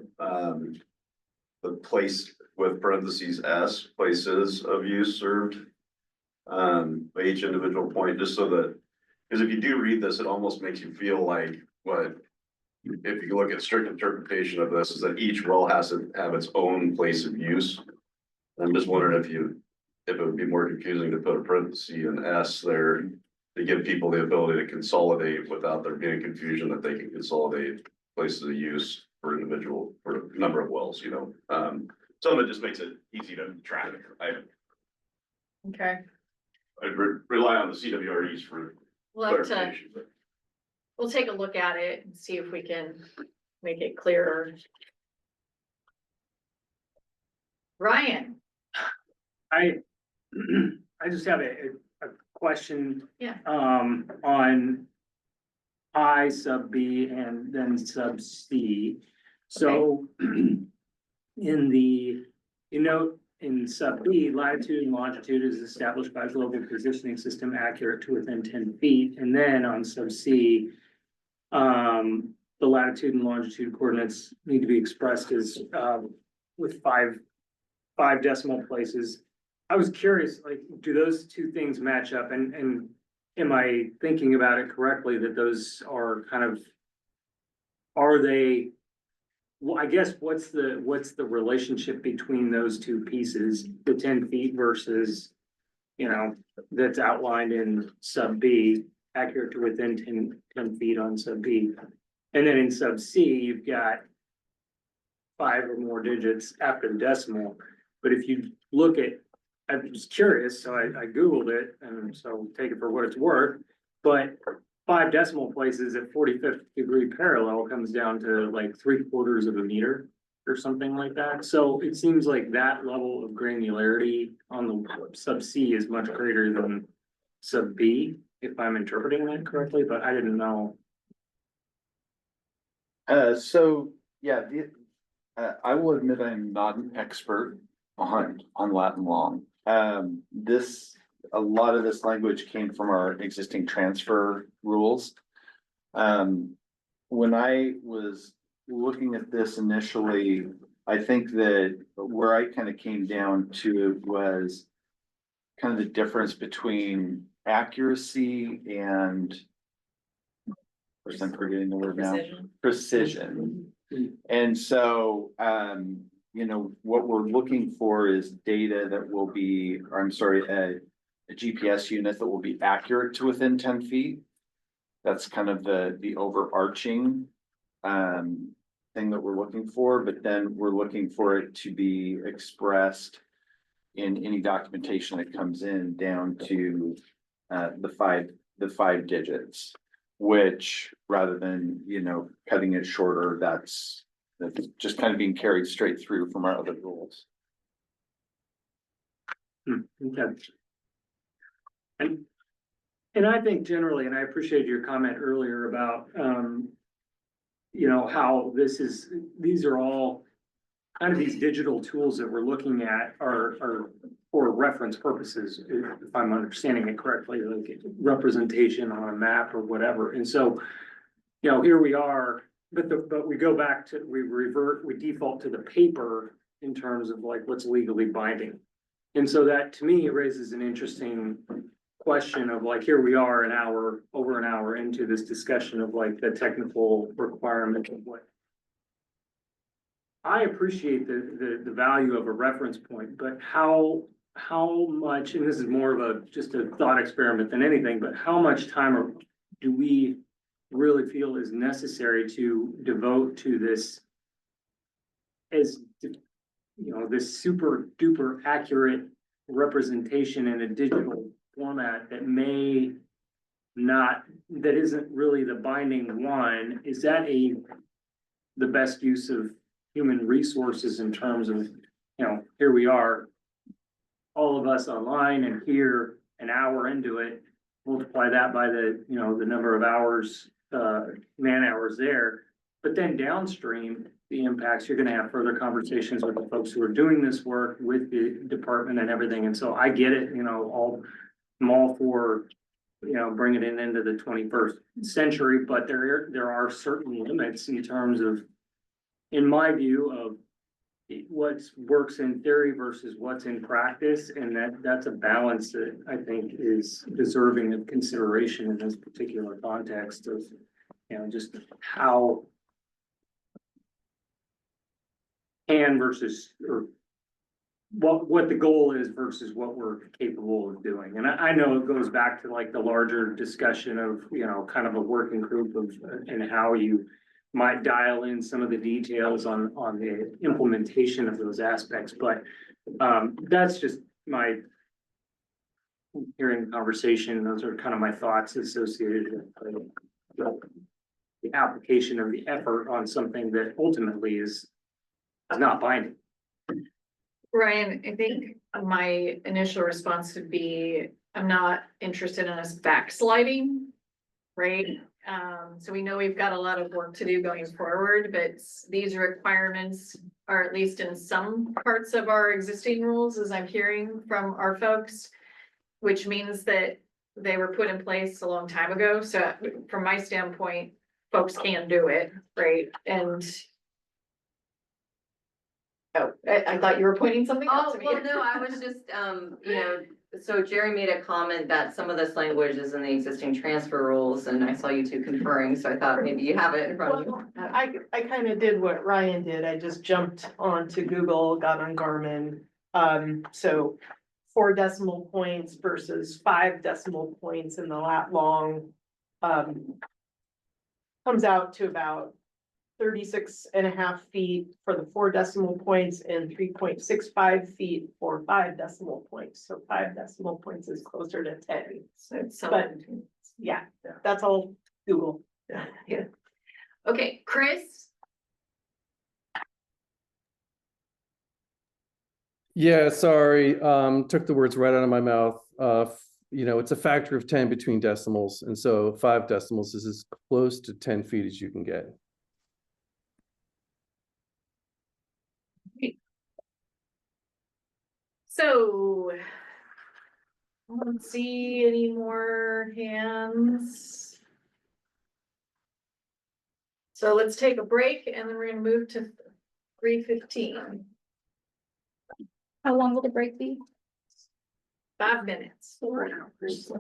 the place with parentheses S, places of use served. By each individual point, just so that, because if you do read this, it almost makes you feel like what. If you look at strict interpretation of this, is that each well has to have its own place of use. I'm just wondering if it would be more confusing to put a parenthesis and S there. To give people the ability to consolidate without there being confusion that they can consolidate places of use for individual, for a number of wells, you know. Some of it just makes it easy to track.
Okay,
I rely on the CWREs for
we'll have to,
clarification. but-
we'll take a look at it and see if we can make it clearer. Ryan,
I just have a question.
Yeah.
On I sub B and then sub C. So in the, in sub B, latitude and longitude is established by global positioning system accurate to within 10 feet. And then on sub C, the latitude and longitude coordinates need to be expressed as, with five decimal places. I was curious, like, do those two things match up, and am I thinking about it correctly that those are kind of, are they, well, I guess what's the relationship between those two pieces, the 10 feet versus, that's outlined in sub B, accurate to within 10 feet on sub B. And then in sub C, you've got 5 or more digits after the decimal. But if you look at, I was curious, so I Googled it, and so take it for what it's worth. But 5 decimal places at 45th degree parallel comes down to like 3/4 of a meter or something like that. So it seems like that level of granularity on the sub C is much greater than sub B, if I'm interpreting that correctly, but I didn't know.
So, yeah, I will admit I'm not an expert on Latin long. A lot of this language came from our existing transfer rules. When I was looking at this initially, I think that where I kind of came down to was kind of the difference between accuracy and, of course, I'm forgetting the word now, precision. And so, what we're looking for is data that will be, or I'm sorry, a GPS unit that will be accurate to within 10 feet. That's kind of the overarching thing that we're looking for, but then we're looking for it to be expressed in any documentation that comes in down to the five digits, which rather than, cutting it shorter, that's just kind of being carried straight through from our other rules.
Okay. And I think generally, and I appreciate your comment earlier about, how these are all kind of these digital tools that we're looking at are for reference purposes, if I'm understanding it correctly, like representation on a map or whatever. And so, here we are, but we go back to, we default to the paper in terms of like what's legally binding. And so that to me raises an interesting question of like, here we are over an hour into this discussion of like the technical requirement of what. I appreciate the value of a reference point, but how much, and this is more of just a thought experiment than anything, but how much time do we really feel is necessary to devote to this as, this super duper accurate representation in a digital format that that isn't really the binding one? Is that the best use of human resources in terms of, here we are, all of us online, and here an hour into it, multiply that by the number of hours, man hours there. But then downstream, the impacts, you're gonna have further conversations with the folks who are doing this work with the department and everything. And so I get it, I'm all for, bringing it into the 21st century, but there are certain limits in terms of, in my view of, what's works in theory versus what's in practice, and that's a balance that I think is deserving of consideration in this particular context of, you know, just how can versus, or what the goal is versus what we're capable of doing. And I know it goes back to like the larger discussion of, you know, kind of a working group of, and how you might dial in some of the details on the implementation of those aspects, but that's just my hearing the conversation. Those are kind of my thoughts associated with the application of the effort on something that ultimately is not binding.
Ryan, I think my initial response would be, I'm not interested in us backsliding, right? So we know we've got a lot of work to do going forward, but these requirements are at least in some parts of our existing rules, as I'm hearing from our folks, which means that they were put in place a long time ago. So from my standpoint, folks can do it, right? And oh, I thought you were pointing something out
Oh,
to me.
well, no, I was just, you know, so Jerry made a comment that some of this language is in the existing transfer rules, and I saw you two conferring, so I thought maybe you have it in front of you.
I kind of did what Ryan did. I just jumped onto Google, got on Garmin. So 4 decimal points versus 5 decimal points in the lat long, comes out to about 36.5 feet for the 4 decimal points and 3.65 feet for 5 decimal points. So 5 decimal points is closer to 10.
So it's
But
something.
yeah, that's all Google.
Yeah. Okay, Chris?
Yeah, sorry, took the words right out of my mouth. You know, it's a factor of 10 between decimals, and so 5 decimals is as close to 10 feet as you can get.
So. I don't see any more hands. So let's take a break and then we're gonna move to 3:15.
How long will the break be?
5 minutes.
4 hours.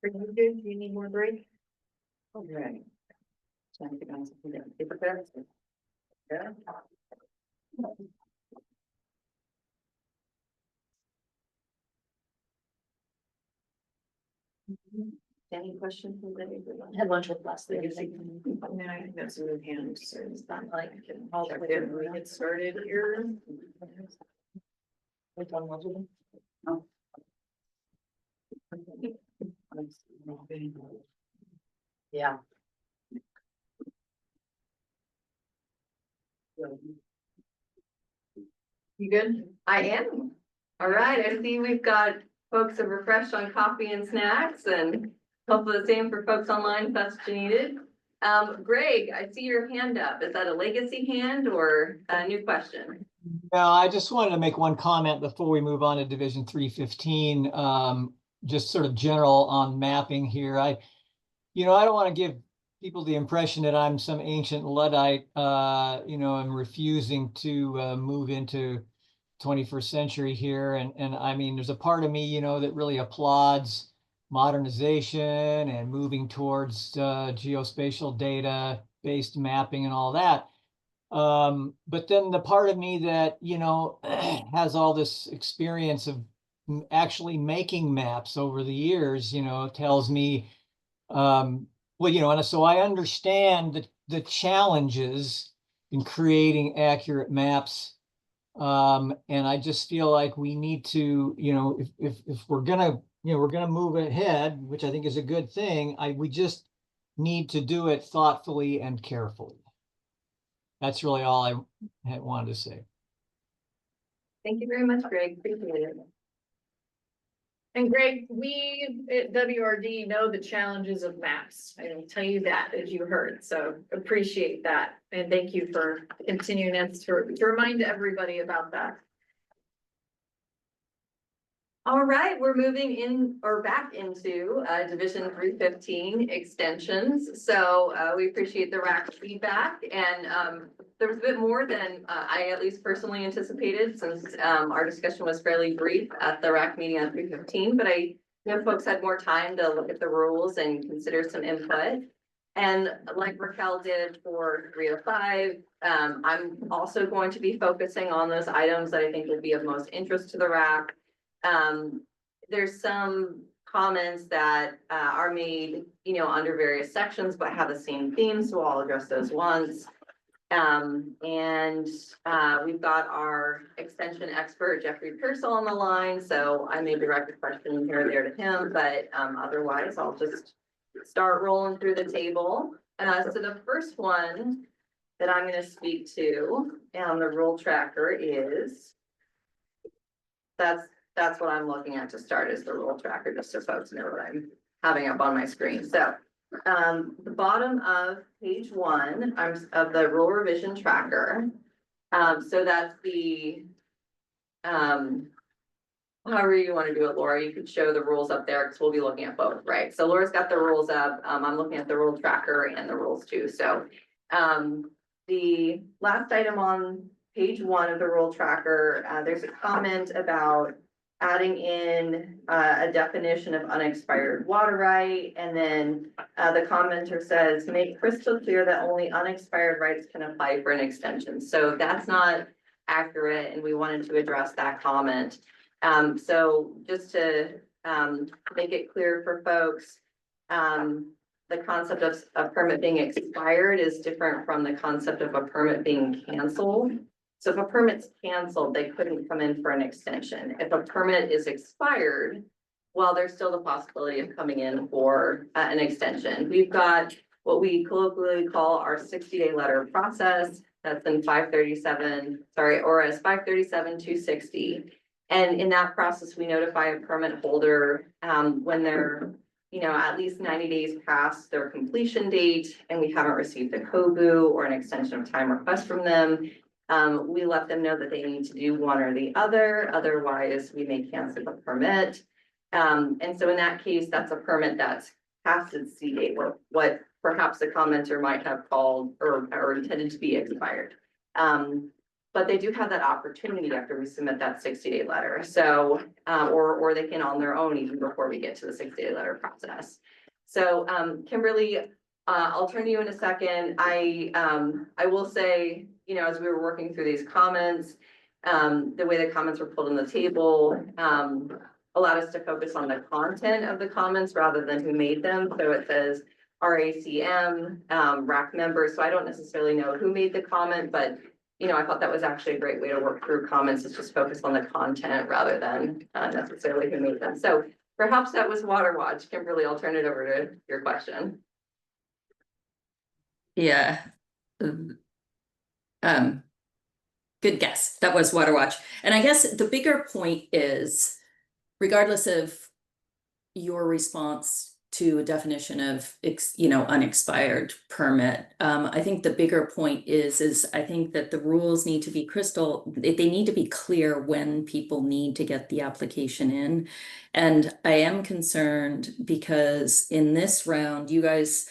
Are you good? Do you need more break? All right. Yeah. Any questions from anyone?
Had lunch with last thing. No, I think that's a new hand, so it's not like all that we did when we get started here. Oh. Yeah.
You good? I am. All right, I see we've got folks have refreshed on coffee and snacks and hopefully the same for folks online if that's what you needed. Greg, I see your hand up. Is that a legacy hand or a new question?
No, I just wanted to make one comment before we move on to Division 315. Just sort of general on mapping here. I don't want to give people the impression that I'm some ancient Luddite, I'm refusing to move into 21st century here. And I mean, there's a part of me, that really applauds modernization and moving towards geospatial data based mapping and all that. But then the part of me that, has all this experience of actually making maps over the years, tells me, and so I understand the challenges in creating accurate maps. And I just feel like we need to, if we're gonna, move ahead, which I think is a good thing, we just need to do it thoughtfully and carefully. That's really all I had wanted to say.
Thank you very much, Greg. Appreciate it.
And Greg, we at WRD know the challenges of maps. I will tell you that, as you heard, so appreciate that. And thank you for continuing to remind everybody about that.
All right, we're moving in or back into Division 315 extensions. So we appreciate the RAC feedback, and there was a bit more than I at least personally anticipated, since our discussion was fairly brief at the RAC meeting on 315, but I know folks had more time to look at the rules and consider some input. And like Raquel did for 305, I'm also going to be focusing on those items that I think will be of most interest to the RAC. There's some comments that are made, under various sections, but have the same theme, so I'll address those once. And we've got our extension expert, Jeffrey Pearsall, on the line, so I may direct a question here or there to him, but otherwise I'll just start rolling through the table. So the first one that I'm going to speak to on the rule tracker is, that's what I'm looking at to start, is the rule tracker, just so folks know what I'm having up on my screen. So the bottom of page 1 of the rule revision tracker. So that's the, however you want to do it, Laura, you could show the rules up there because we'll be looking at both, right? So Laura's got the rules up. I'm looking at the rule tracker and the rules too. So the last item on page 1 of the rule tracker, there's a comment about adding in a definition of unexpired water right. And then the commenter says, make crystal clear that only unexpired rights can apply for an extension. So that's not accurate, and we wanted to address that comment. So just to make it clear for folks, the concept of a permit being expired is different from the concept of a permit being canceled. So if a permit's canceled, they couldn't come in for an extension. If a permit is expired, well, there's still the possibility of coming in for an extension. We've got what we colloquially call our 60-day letter process. That's in 537, ORS 537-260. And in that process, we notify a permit holder when they're, at least 90 days past their completion date, and we haven't received a COBU or an extension of time request from them. We let them know that they need to do one or the other, otherwise we may cancel the permit. And so in that case, that's a permit that's past its C date, what perhaps the commenter might have called or intended to be expired. But they do have that opportunity after we submit that 60-day letter. So, or they can on their own even before we get to the 60-day letter process. So, Kimberly, I'll turn to you in a second. I will say, you know, as we were working through these comments, the way the comments were pulled on the table, allowed us to focus on the content of the comments rather than who made them. So it says RACM, RAC members. So I don't necessarily know who made the comment, but you know, I thought that was actually a great way to work through comments, is just focus on the content rather than necessarily who made them. So perhaps that was Water Watch. Kimberly, I'll turn it over to your question.
Yeah. Good guess. That was Water Watch. And I guess the bigger point is, regardless of your response to a definition of, unexpired permit, I think the bigger point is I think that the rules need to be they need to be clear when people need to get the application in. And I am concerned because in this round, you guys,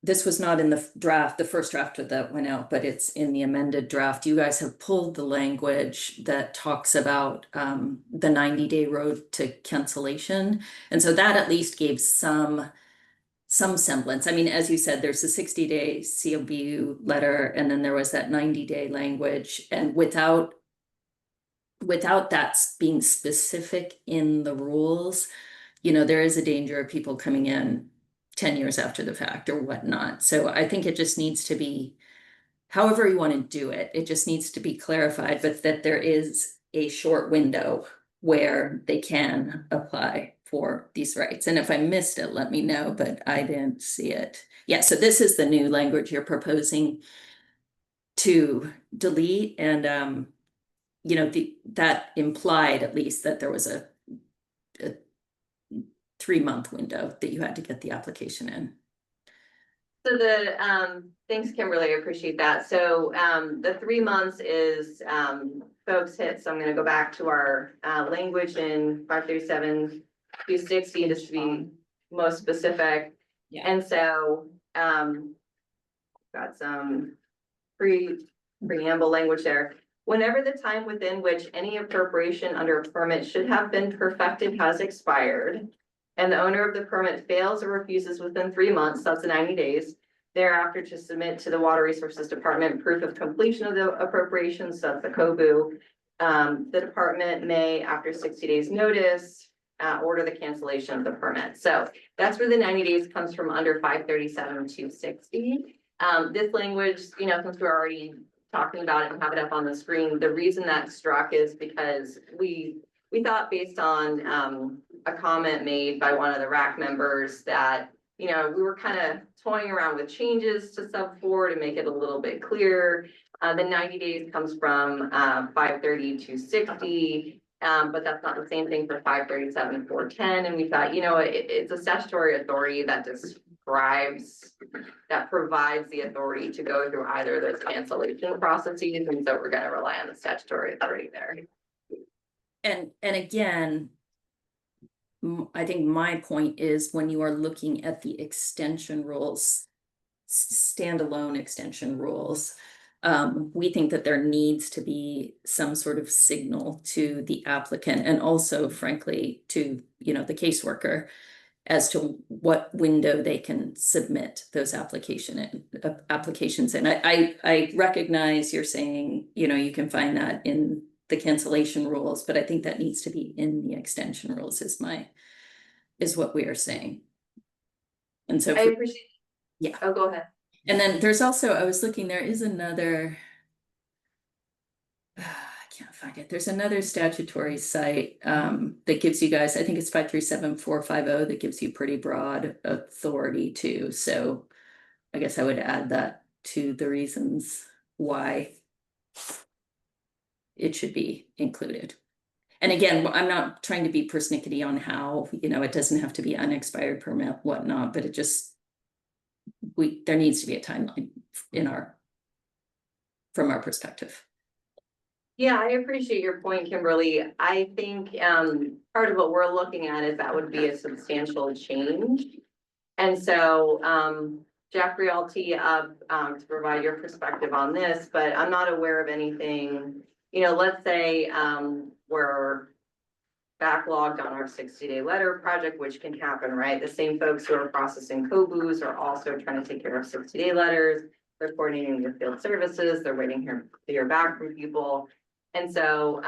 this was not in the draft, the first draft that went out, but it's in the amended draft. You guys have pulled the language that talks about the 90-day road to cancellation. And so that at least gave some semblance. I mean, as you said, there's a 60-day COBU letter, and then there was that 90-day language. And without that being specific in the rules, you know, there is a danger of people coming in 10 years after the fact or whatnot. So I think it just needs to be, however you want to do it, it just needs to be clarified, but that there is a short window where they can apply for these rights. And if I missed it, let me know, but I didn't see it. Yeah, so this is the new language you're proposing to delete. And, you know, that implied at least that there was a 3-month window that you had to get the application in.
So thanks, Kimberly, I appreciate that. So the 3 months is folks hit, so I'm gonna go back to our language in 537 260 just to be most specific.
Yeah.
And so got some preamble language there. Whenever the time within which any appropriation under a permit should have been perfected has expired, and the owner of the permit fails or refuses within 3 months, that's the 90 days, thereafter to submit to the Water Resources Department proof of completion of the appropriations, so that's the COBU. The department may, after 60 days notice, order the cancellation of the permit. So that's where the 90 days comes from under 537-260. This language, you know, since we're already talking about it and have it up on the screen, the reason that struck is because we thought, based on a comment made by one of the RAC members, that, you know, we were kind of toying around with changes to sub 4 to make it a little bit clearer. The 90 days comes from 530-260, but that's not the same thing for 537-410. And we thought, you know, it's a statutory authority that provides the authority to go through either of those cancellation processes, and so we're going to rely on the statutory authority there.
And again, I think my point is, when you are looking at the extension rules, standalone extension rules, we think that there needs to be some sort of signal to the applicant, and also, frankly, to, you know, the caseworker, as to what window they can submit those applications in. I recognize you're saying, you know, you can find that in the cancellation rules, but I think that needs to be in the extension rules is what we are saying. And so
I appreciate.
Yeah.
Oh, go ahead.
And then there's also, I was looking, there is another, I can't find it. There's another statutory site that gives you guys, I think it's 537-450, that gives you pretty broad authority too. So I guess I would add that to the reasons why it should be included. And again, I'm not trying to be persnickety on how, you know, it doesn't have to be unexpired permit, whatnot, but it just, there needs to be a timeline from our perspective.
Yeah, I appreciate your point, Kimberly. I think part of what we're looking at is that would be a substantial change. And so Jeffrey, I'll tee you up, to provide your perspective on this, but I'm not aware of anything, let's say, we're backlogged on our 60-day letter project, which can happen, right? The same folks who are processing COBUs are also trying to take care of 60-day letters. They're coordinating with field services. They're waiting to hear back from people. And so,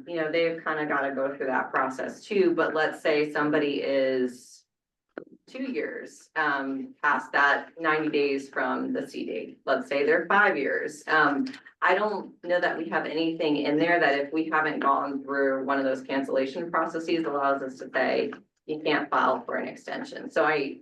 they've kind of got to go through that process too. But let's say somebody is 2 years past that 90 days from the C date. Let's say they're 5 years. I don't know that we have anything in there that if we haven't gone through one of those cancellation processes allows us to say you can't file for an extension. So I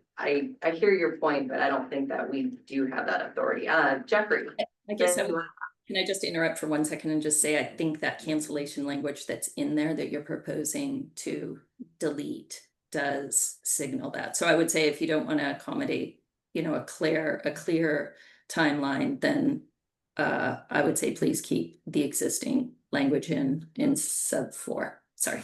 hear your point, but I don't think that we do have that authority. Jeffrey.
I guess can I just interrupt for 1 second and just say, I think that cancellation language that's in there that you're proposing to delete does signal that. So I would say if you don't want to accommodate, a clear timeline, then I would say please keep the existing language in sub 4. Sorry.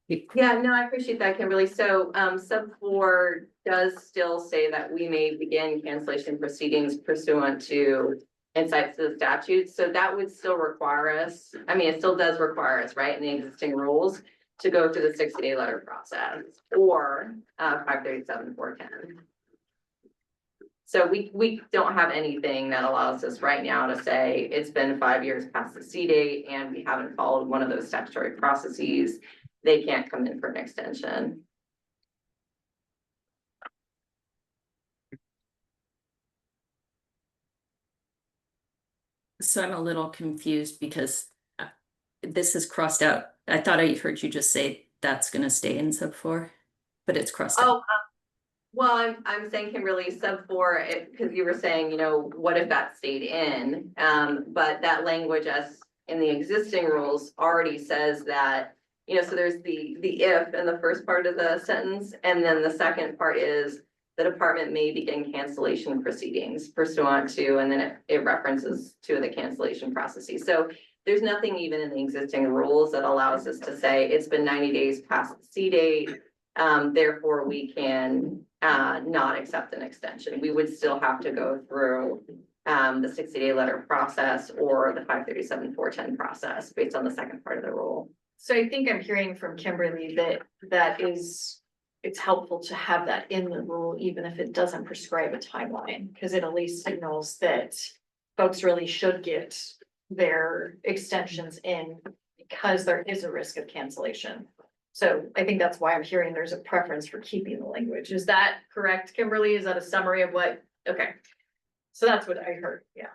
Yeah, no, I appreciate that, Kimberly. So sub 4 does still say that we may begin cancellation proceedings pursuant to insights to the statute. So that would still require us, it still does require us, right, in the existing rules to go through the 60-day letter process or 537-410. So we don't have anything that allows us right now to say it's been 5 years past the C date and we haven't followed one of those statutory processes. They can't come in for an extension.
So I'm a little confused because this is crossed out. I thought I heard you just say that's going to stay in sub 4, but it's crossed out.
Well, I'm saying Kimberly sub 4, because you were saying, what if that stayed in? But that language as in the existing rules already says that, so there's the if in the first part of the sentence, and then the second part is the department may begin cancellation proceedings pursuant to, and then it references to the cancellation processes. So there's nothing even in the existing rules that allows us to say it's been 90 days past the C date. Therefore, we can not accept an extension. We would still have to go through the 60-day letter process or the 537-410 process based on the second part of the rule.
So I think I'm hearing from Kimberly that it's helpful to have that in the rule, even if it doesn't prescribe a timeline, because it at least signals that folks really should get their extensions in because there is a risk of cancellation. So I think that's why I'm hearing there's a preference for keeping the language. Is that correct, Kimberly? Is that a summary of what? Okay. So that's what I heard. Yeah.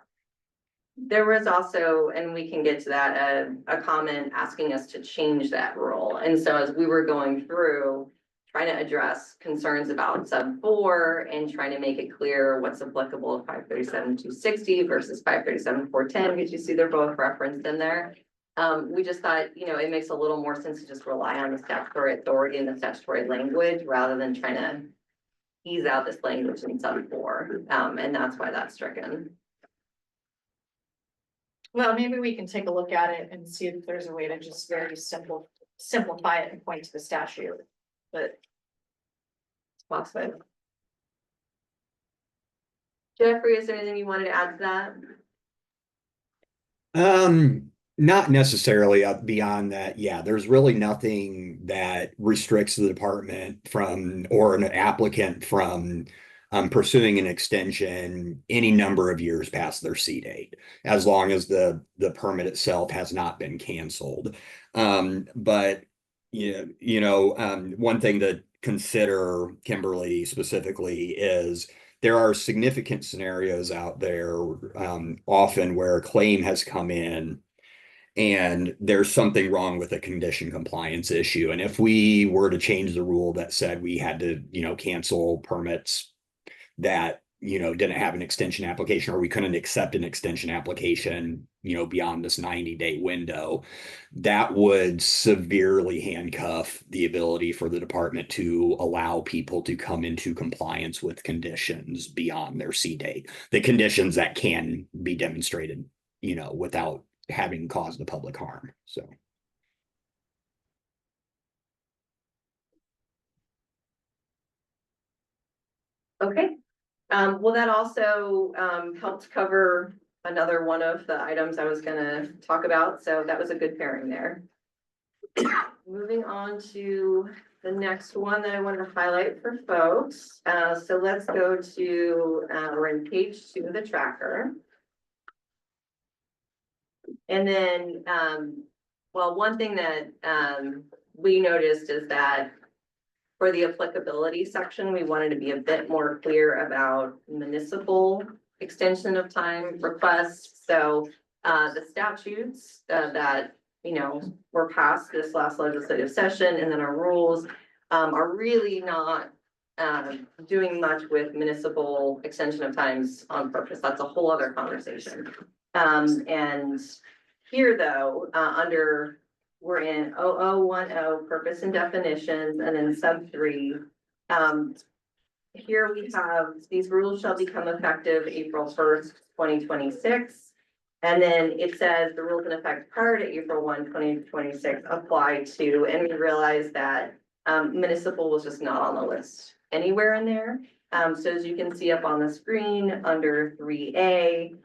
There was also, and we can get to that, a comment asking us to change that rule. And so as we were going through trying to address concerns about sub 4 and trying to make it clear what's applicable to 537-260 versus 537-410, because you see they're both referenced in there. We just thought, it makes a little more sense to just rely on the statutory authority and the statutory language rather than trying to ease out this language in sub 4. And that's why that's stricken.
Well, maybe we can take a look at it and see if there's a way to just very simplify it and point to the statute, but
it's possible. Jeffrey, is there anything you wanted to add to that?
Not necessarily beyond that. Yeah, there's really nothing that restricts the department from, or an applicant from pursuing an extension any number of years past their C date, as long as the permit itself has not been canceled. But one thing to consider, Kimberly, specifically is there are significant scenarios out there, often where a claim has come in and there's something wrong with a condition compliance issue. And if we were to change the rule that said we had to, cancel permits that, didn't have an extension application, or we couldn't accept an extension application, beyond this 90-day window, that would severely handcuff the ability for the department to allow people to come into compliance with conditions beyond their C date, the conditions that can be demonstrated, without having caused the public harm. So.
Okay. Well, that also helped cover another one of the items I was gonna talk about, so that was a good pairing there. Moving on to the next one that I wanted to highlight for folks. So let's go to, we're in page 2 of the tracker. And then, well, one thing that we noticed is that for the applicability section, we wanted to be a bit more clear about municipal extension of time requests. So the statutes that, you know, were passed this last legislative session, and then our rules are really not doing much with municipal extension of times on purpose. That's a whole other conversation. And here though, we're in 0010 purpose and definitions, and then sub 3. Here we have, these rules shall become effective April 1st, 2026. And then it says the rules in effect prior to April 1, 2026 apply to, and we realized that municipal was just not on the list anywhere in there. So as you can see up on the screen under 3A,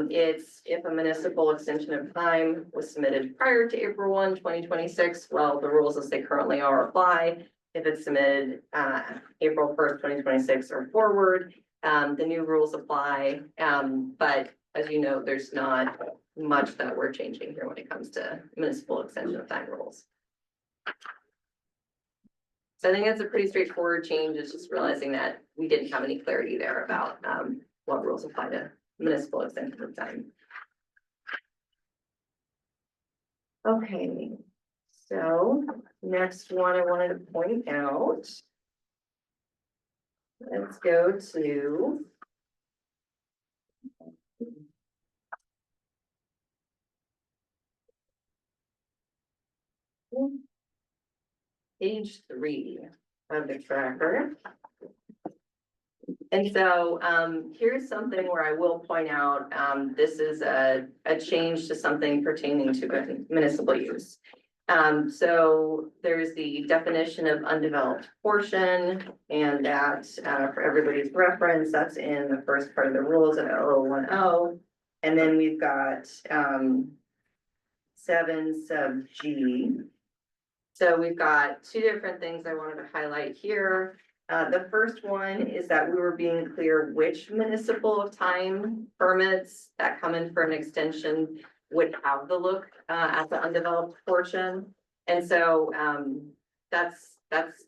it's if a municipal extension of time was submitted prior to April 1, 2026, well, the rules as they currently are apply. If it's submitted April 1st, 2026 or forward, the new rules apply. But as you know, there's not much that we're changing here when it comes to municipal extension of time rules. So I think that's a pretty straightforward change. It's just realizing that we didn't have any clarity there about what rules apply to municipal extension of time. Okay, so next one I wanted to point out. Let's go to page 3 of the tracker. And so here's something where I will point out, this is a change to something pertaining to municipal use. So there's the definition of undeveloped portion, and that for everybody's reference, that's in the first part of the rules at 0010. And then we've got 7 sub G. So we've got 2 different things I wanted to highlight here. The first one is that we were being clear which municipal time permits that come in for an extension would have the look at the undeveloped portion. And so that's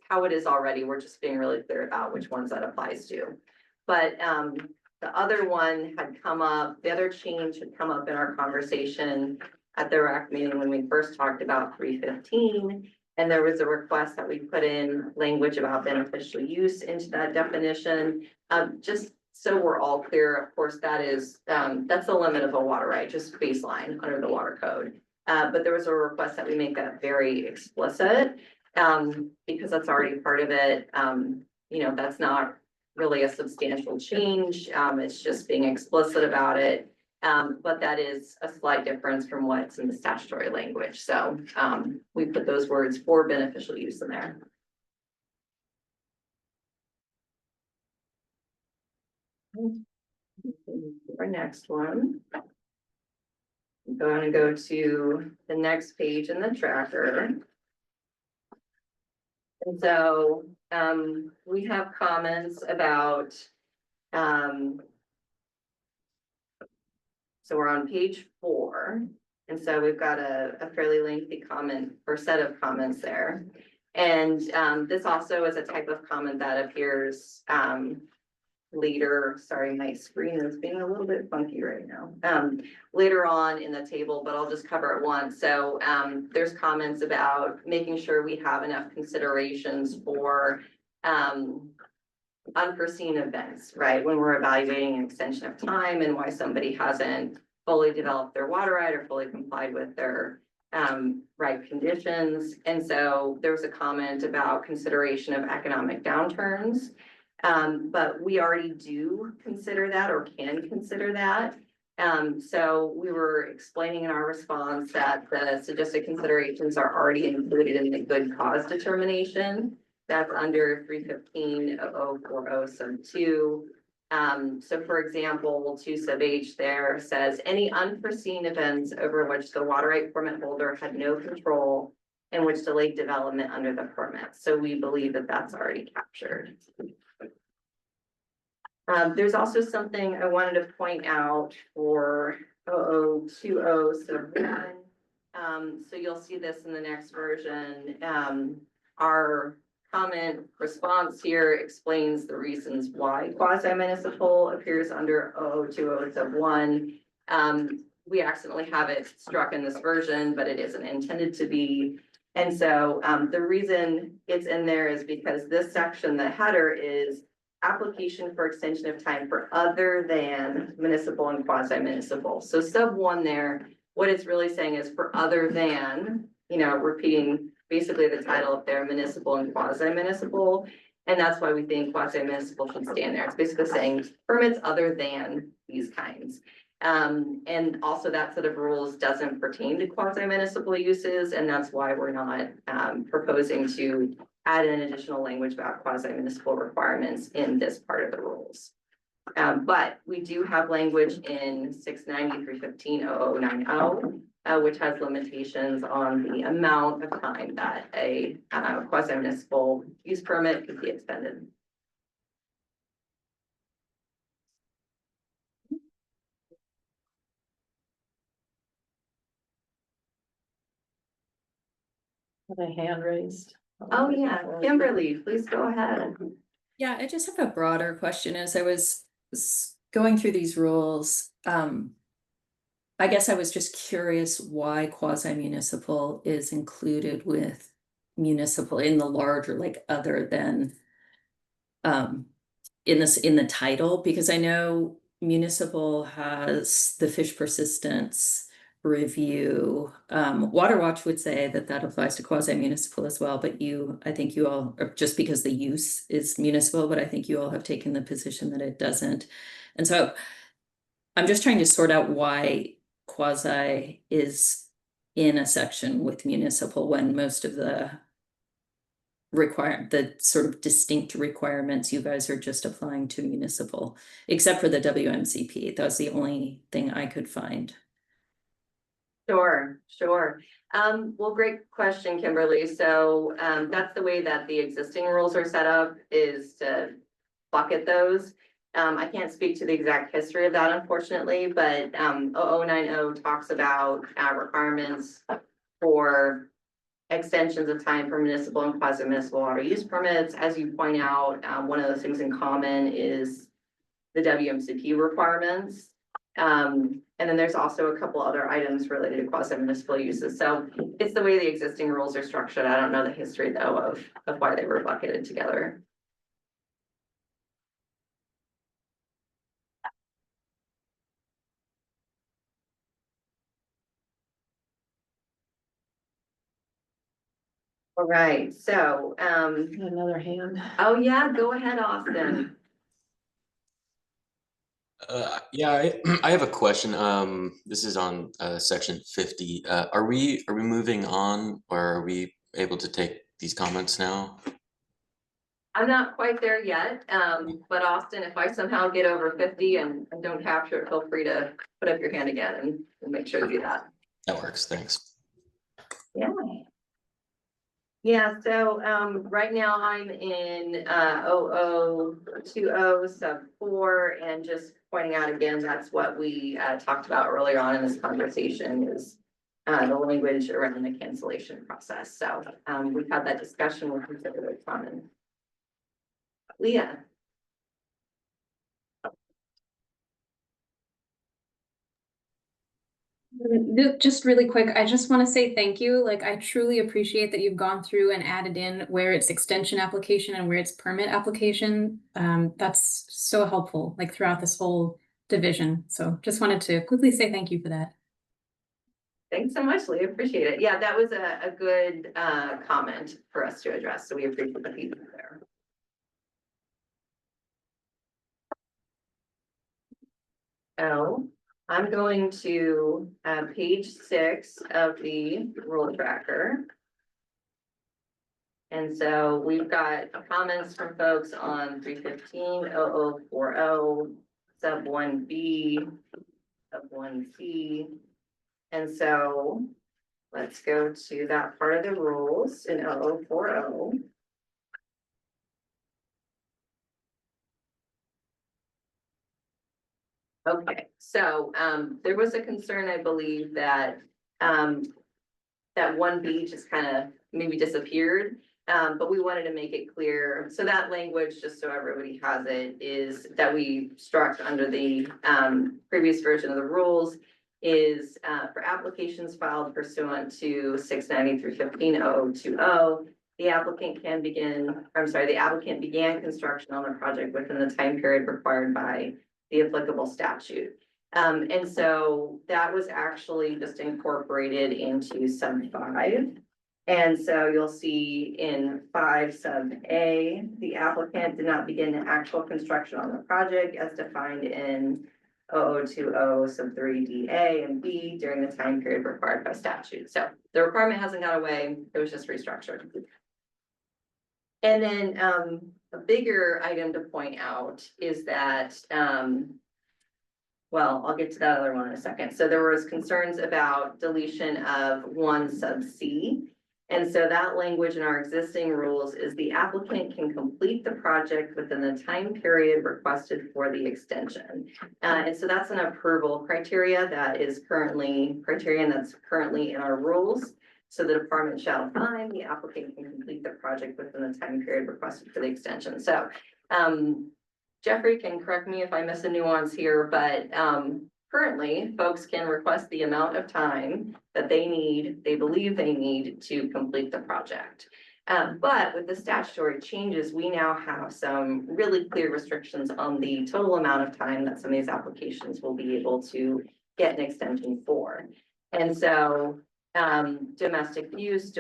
how it is already. We're just being really clear about which ones that applies to. But the other one had come up, the other change had come up in our conversation at the RAC meeting when we first talked about 315. And there was a request that we put in language about beneficial use into that definition. Just so we're all clear, of course, that is, that's the limit of a water right, just baseline under the water code. But there was a request that we make that very explicit, because that's already part of it. You know, that's not really a substantial change. It's just being explicit about it. But that is a slight difference from what's in the statutory language. So we put those words for beneficial use in there. Our next one. I'm going to go to the next page in the tracker. And so we have comments about so we're on page 4, and so we've got a fairly lengthy comment or set of comments there. And this also is a type of comment that appears later. Sorry, my screen is being a little bit funky right now. Later on in the table, but I'll just cover it once. So there's comments about making sure we have enough considerations for unforeseen events, right? When we're evaluating an extension of time and why somebody hasn't fully developed their water right or fully complied with their right conditions. And so there was a comment about consideration of economic downturns. But we already do consider that or can consider that. So we were explaining in our response that the suggested considerations are already included in the good cause determination. That's under 315.0040 sub 2. So for example, 2 sub H there says any unforeseen events over which the water right permit holder had no control and which delayed development under the permit. So we believe that that's already captured. There's also something I wanted to point out for 0020 sub 1. So you'll see this in the next version. Our comment response here explains the reasons why quasi-municipal appears under 0020 sub 1. We accidentally have it struck in this version, but it isn't intended to be. And so the reason it's in there is because this section, the header, is application for extension of time for other than municipal and quasi-municipal. So sub 1 there, what it's really saying is for other than, repeating basically the title up there, municipal and quasi-municipal. And that's why we think quasi-municipal should stand there. It's basically saying permits other than these kinds. And also that set of rules doesn't pertain to quasi-municipal uses, and that's why we're not proposing to add an additional language about quasi-municipal requirements in this part of the rules. But we do have language in 690-315-0090, which has limitations on the amount of time that a quasi-municipal use permit could be extended.
Have a hand raised.
Oh, yeah, Kimberly, please go ahead.
Yeah, I just have a broader question as I was going through these rules. I guess I was just curious why quasi-municipal is included with municipal in the larger, like other than in the title, because I know municipal has the fish persistence review. Water Watch would say that that applies to quasi-municipal as well, but I think you all, just because the use is municipal, but I think you all have taken the position that it doesn't. And so I'm just trying to sort out why quasi is in a section with municipal when most of the sort of distinct requirements you guys are just applying to municipal, except for the WMCP. That was the only thing I could find.
Sure. Well, great question, Kimberly. So that's the way that the existing rules are set up, is to bucket those. I can't speak to the exact history of that, unfortunately, but 0090 talks about requirements for extensions of time for municipal and quasi-municipal water use permits. As you point out, one of those things in common is the WMCP requirements. And then there's also a couple other items related to quasi-municipal uses. So it's the way the existing rules are structured. I don't know the history though of why they were bucketed together. All right, so
Another hand.
oh yeah, go ahead, Austin.
Yeah, I have a question. This is on section 50. Are we moving on, or are we able to take these comments now?
I'm not quite there yet, but Austin, if I somehow get over 50 and don't capture it, feel free to put up your hand again and we'll make sure to do that.
That works, thanks.
Yeah, so right now I'm in 0020 sub 4, and just pointing out again, that's what we talked about earlier on in this conversation, is the language around the cancellation process. So we've had that discussion, we'll consider it common. Leah.
Just really quick, I just want to say thank you. Like, I truly appreciate that you've gone through and added in where it's extension application and where it's permit application. That's so helpful, like throughout this whole division. So just wanted to quickly say thank you for that.
Thanks so much, Leah. Appreciate it. Yeah, that was a good comment for us to address. So we appreciate the feedback there. Oh. I'm going to page 6 of the rule tracker. And so we've got comments from folks on 315-0040, sub 1B, sub 1C. And so let's go to that part of the rules in 0040. Okay, so there was a concern, I believe, that that 1B just kind of maybe disappeared. But we wanted to make it clear. So that language, just so everybody has it, is that we struck under the previous version of the rules is for applications filed pursuant to 690 through 15-0020. The applicant began construction on the project within the time period required by the applicable statute. And so that was actually just incorporated into sub 5. And so you'll see in 5 sub A, the applicant did not begin actual construction on the project as defined in 0020 sub 3 D, A, and B during the time period required by statute. So the requirement hasn't gone away, it was just restructured. And then a bigger item to point out is that, well, I'll get to that other one in a second. So there was concerns about deletion of 1 sub C. And so that language in our existing rules is the applicant can complete the project within the time period requested for the extension. And so that's an approval criteria that is currently criterion that's currently in our rules. So the department shall find the applicant can complete the project within the time period requested for the extension. So Jeffrey can correct me if I miss a nuance here, but currently folks can request the amount of time that they believe they need to complete the project. But with the statutory changes, we now have some really clear restrictions on the total amount of time that some of these applications will be able to get an extension for. And so domestic use,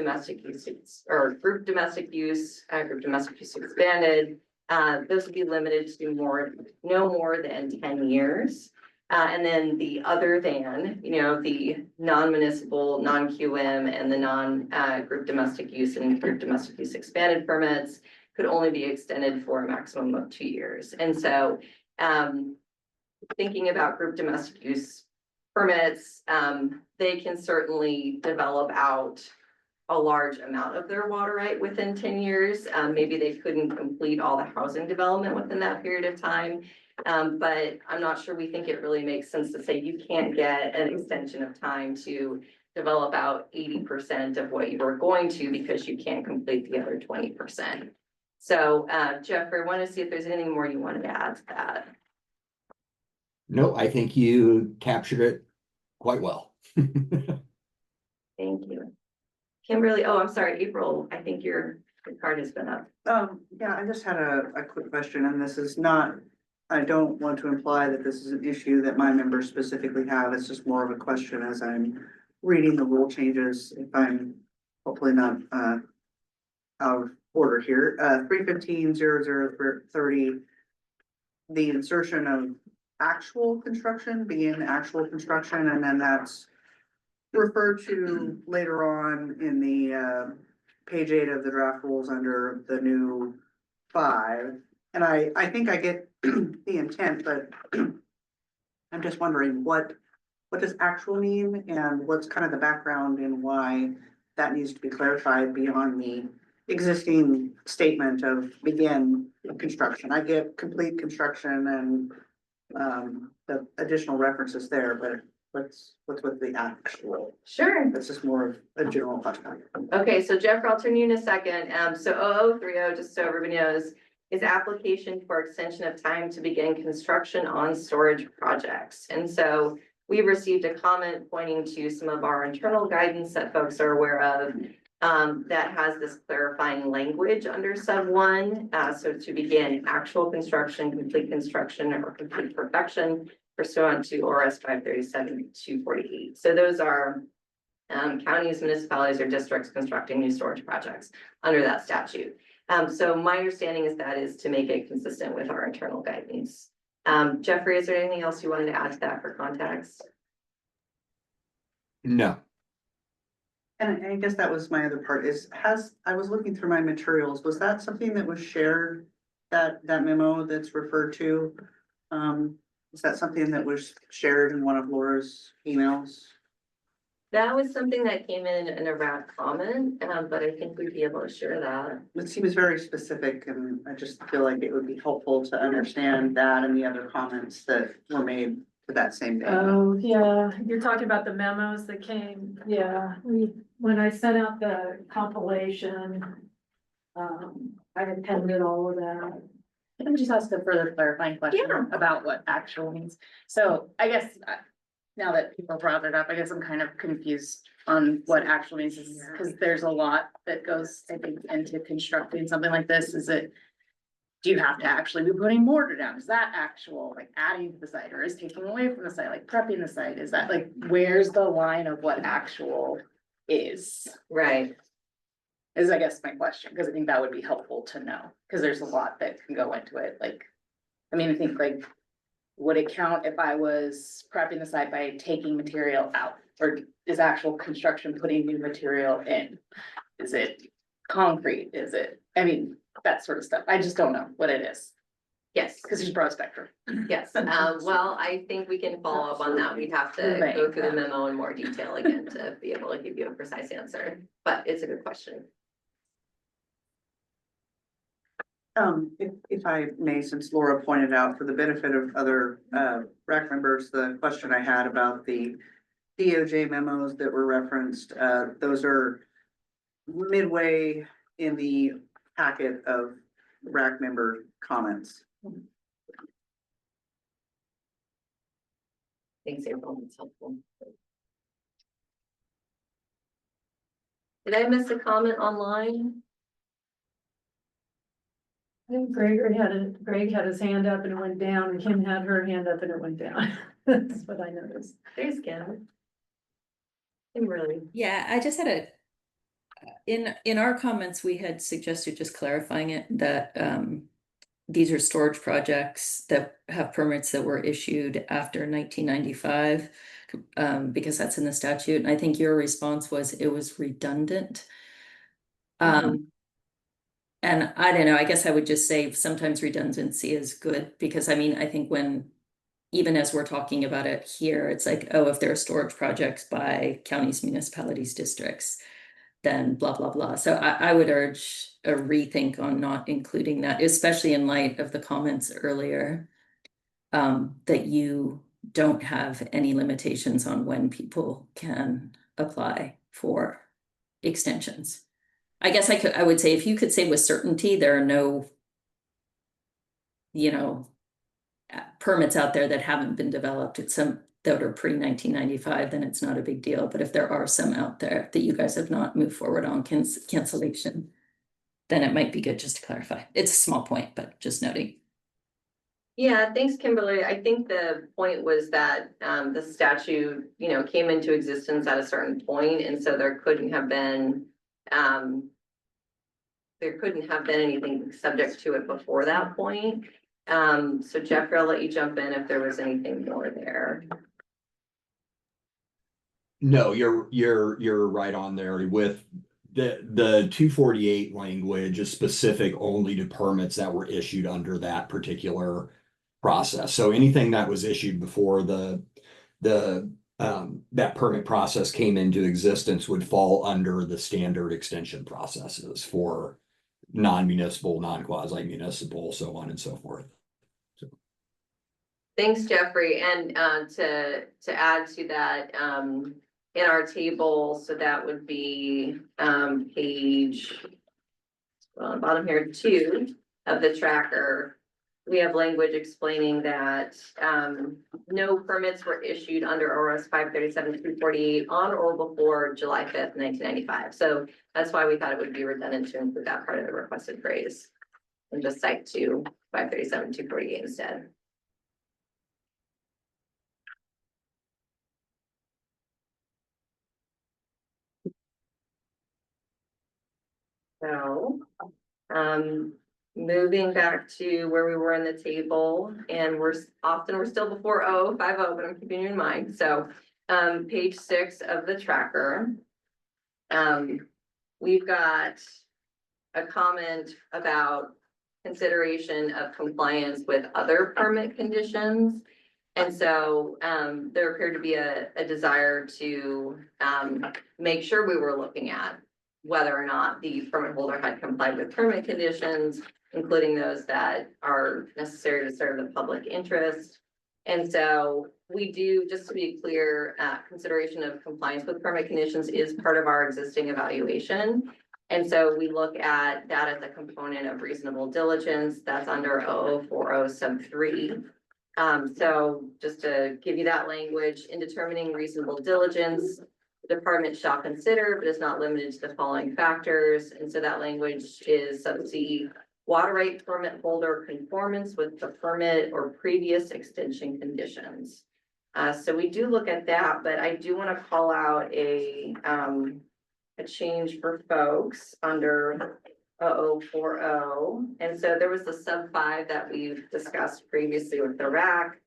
or group domestic use expanded, those would be limited to no more than 10 years. And then the other than, the non-municipal, non-QM and the non-group domestic use and group domestic use expanded permits could only be extended for a maximum of 2 years. And so thinking about group domestic use permits, they can certainly develop out a large amount of their water right within 10 years. Maybe they couldn't complete all the housing development within that period of time. But I'm not sure we think it really makes sense to say you can't get an extension of time to develop out 80% of what you were going to because you can't complete the other 20%. So Jeffrey, I want to see if there's anything more you wanted to add to that.
No, I think you captured it quite well.
Thank you. Kimberly, oh, I'm sorry, April, I think your card has been up.
Yeah, I just had a quick question, and this is not, I don't want to imply that this is an issue that my members specifically have. It's just more of a question as I'm reading the rule changes, if I'm hopefully not out of order here. 315-0030, the insertion of actual construction, begin actual construction, and then that's referred to later on in the page 8 of the draft rules under the new 5. And I think I get the intent, but I'm just wondering what does actual mean and what's kind of the background and why that needs to be clarified beyond the existing statement of begin construction. I get complete construction and the additional references there, but what's with the actual?
Sure.
That's just more of a general question.
Okay, so Jeff, I'll turn you in a second. So 0030, just so everybody knows, is application for extension of time to begin construction on storage projects. And so we received a comment pointing to some of our internal guidance that folks are aware of that has this clarifying language under sub 1. So to begin actual construction, complete construction, or complete perfection pursuant to ORS 537-248. So those are counties, municipalities, or districts constructing new storage projects under that statute. So my understanding is that is to make it consistent with our internal guidance. Jeffrey, is there anything else you wanted to add to that for context?
No.
And I guess that was my other part is, I was looking through my materials, was that something that was shared? That memo that's referred to? Is that something that was shared in one of Laura's emails?
That was something that came in a RAC comment, but I think we'd be able to share that.
It seems very specific and I just feel like it would be helpful to understand that and the other comments that were made to that same day.
Oh, yeah, you're talking about the memos that came, yeah, when I sent out the compilation. I attended all of that.
Let me just ask a further clarifying question
Yeah.
about what actual means. So I guess now that people brought it up, I guess I'm kind of confused on what actual means, because there's a lot that goes, I think, into constructing something like this. Is it, do you have to actually be putting mortar down? Is that actual, like adding to the site, or is taking away from the site, like prepping the site? Is that like, where's the line of what actual is?
Right.
Is I guess my question, because I think that would be helpful to know, because there's a lot that can go into it, like. I mean, I think like, would it count if I was prepping the site by taking material out? Or is actual construction putting new material in? Is it concrete? Is it, I mean, that sort of stuff. I just don't know what it is,
Yes.
because there's broad spectrum.
Yes, well, I think we can follow up on that. We'd have to go through the memo in more detail again to be able to give you a precise answer, but it's a good question.
If I may, since Laura pointed out for the benefit of other RAC members, the question I had about the DOJ memos that were referenced, those are midway in the packet of RAC member comments.
Thanks, April, it's helpful. Did I miss a comment online?
I think Greg had his hand up and it went down, and Kim had her hand up and it went down. That's what I noticed.
There's Kim. Kimberly.
Yeah, I just had in our comments, we had suggested just clarifying it that these are storage projects that have permits that were issued after 1995, because that's in the statute. And I think your response was it was redundant. And I don't know, I guess I would just say sometimes redundancy is good, because I mean, I think when, even as we're talking about it here, it's like, oh, if there are storage projects by counties, municipalities, districts, then blah, blah, blah. So I would urge a rethink on not including that, especially in light of the comments earlier, that you don't have any limitations on when people can apply for extensions. I guess I would say if you could say with certainty, there are no, permits out there that haven't been developed. It's some that are pre-1995, then it's not a big deal. But if there are some out there that you guys have not moved forward on cancellation, then it might be good just to clarify. It's a small point, but just noting.
Yeah, thanks, Kimberly. I think the point was that the statute, came into existence at a certain point, and so there couldn't have been anything subject to it before that point. So Jeffrey, I'll let you jump in if there was anything more there.
No, you're right on there with the 248 language is specific only to permits that were issued under that particular process. So anything that was issued before that permit process came into existence would fall under the standard extension processes for non-municipal, non-quasi-municipal, so on and so forth.
Thanks, Jeffrey. And to add to that, in our table, so that would be page bottom here 2 of the tracker. We have language explaining that no permits were issued under ORS 537-248 on or before July 5th, 1995. So that's why we thought it would be redundant to include that part of the requested phrase and just cite to 537-248 instead. So, moving back to where we were in the table, and we're still before 50, but I'm keeping you in mind. So, page 6 of the tracker. We've got a comment about consideration of compliance with other permit conditions. And so, there appeared to be a desire to, make sure we were looking at whether or not the permit holder had complied with permit conditions, including those that are necessary to serve the public interest. And so we do, just to be clear, consideration of compliance with permit conditions is part of our existing evaluation. And so we look at that as a component of reasonable diligence. That's under 0040 sub 3. So just to give you that language, in determining reasonable diligence, the department shall consider, but is not limited to the following factors. And so that language is sub C, water right permit holder conformance with the permit or previous extension conditions. So we do look at that, but I do want to call out a change for folks under 0040. And so there was the sub 5 that we've discussed previously with the RAC.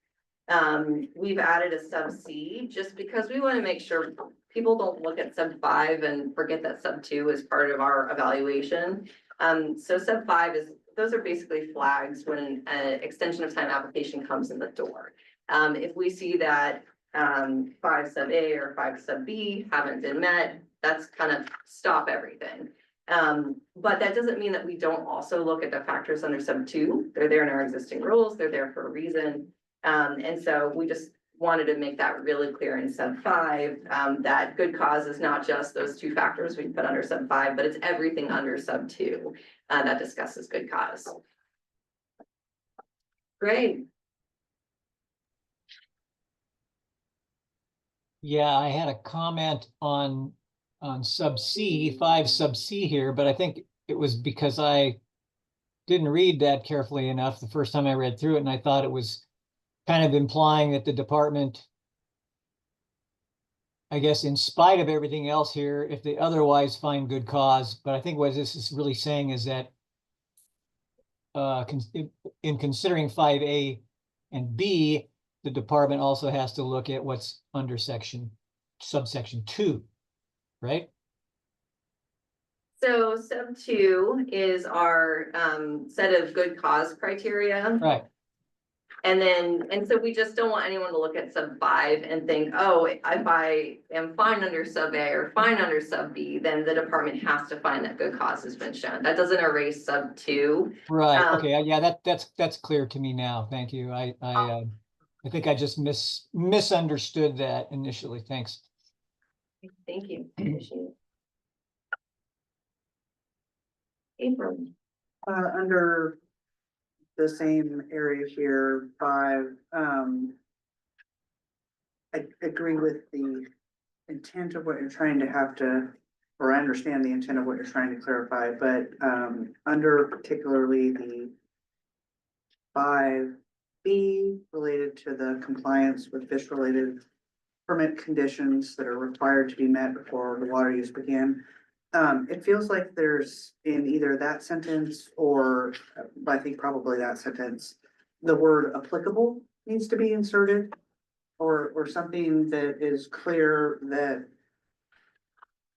We've added a sub C just because we want to make sure people don't look at sub 5 and forget that sub 2 is part of our evaluation. So sub 5 is, those are basically flags when an extension of time application comes in the door. If we see that 5 sub A or 5 sub B haven't been met, that's kind of stop everything. But that doesn't mean that we don't also look at the factors under sub 2. They're there in our existing rules. They're there for a reason. And so we just wanted to make that really clear in sub 5, that good cause is not just those 2 factors we put under sub 5, but it's everything under sub 2 that discusses good cause. Great.
Yeah, I had a comment on sub C, 5 sub C here, but I think it was because I didn't read that carefully enough the first time I read through it, and I thought it was kind of implying that the department, I guess, in spite of everything else here, if they otherwise find good cause, but I think what this is really saying is that in considering 5A and B, the department also has to look at what's under subsection 2, right?
So sub 2 is our set of good cause criteria.
Right.
And so we just don't want anyone to look at sub 5 and think, oh, if I am fine under sub A or fine under sub B, then the department has to find that good cause has been shown. That doesn't erase sub 2.
Right. Okay. Yeah, that's clear to me now. Thank you. I think I just misunderstood that initially. Thanks.
Thank you. Appreciate it. April.
Under the same area here, 5, I agree with the intent of what you're trying to have to, or I understand the intent of what you're trying to clarify, but under particularly the 5B related to the compliance with fish-related permit conditions that are required to be met before the water use began. It feels like there's in either that sentence or I think probably that sentence, the word applicable needs to be inserted or something that is clear that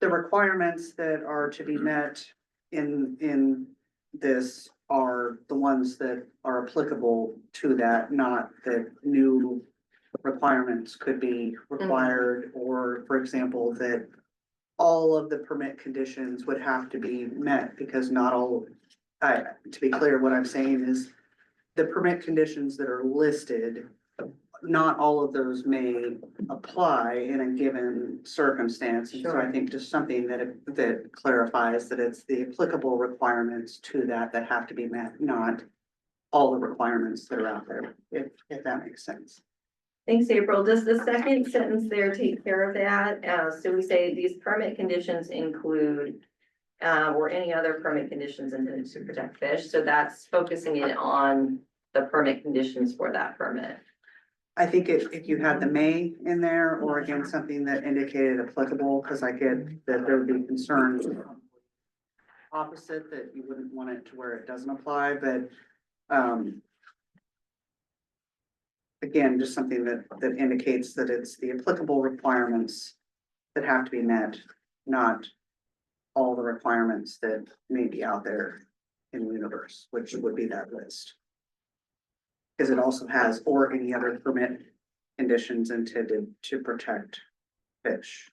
the requirements that are to be met in this are the ones that are applicable to that, not that new requirements could be required, or for example, that all of the permit conditions would have to be met because not all, to be clear, what I'm saying is the permit conditions that are listed, not all of those may apply in a given circumstance. And so I think just something that clarifies that it's the applicable requirements to that have to be met, not all the requirements that are out there, if that makes sense.
Thanks, April. Does the second sentence there take care of that? So we say these permit conditions include or any other permit conditions intended to protect fish. So that's focusing in on the permit conditions for that permit.
I think if you had the may in there, or again, something that indicated applicable, because I get that there would be concerns opposite that you wouldn't want it to where it doesn't apply, but again, just something that indicates that it's the applicable requirements that have to be met, not all the requirements that may be out there in the universe, which would be that list. Because it also has, or any other permit conditions intended to protect fish.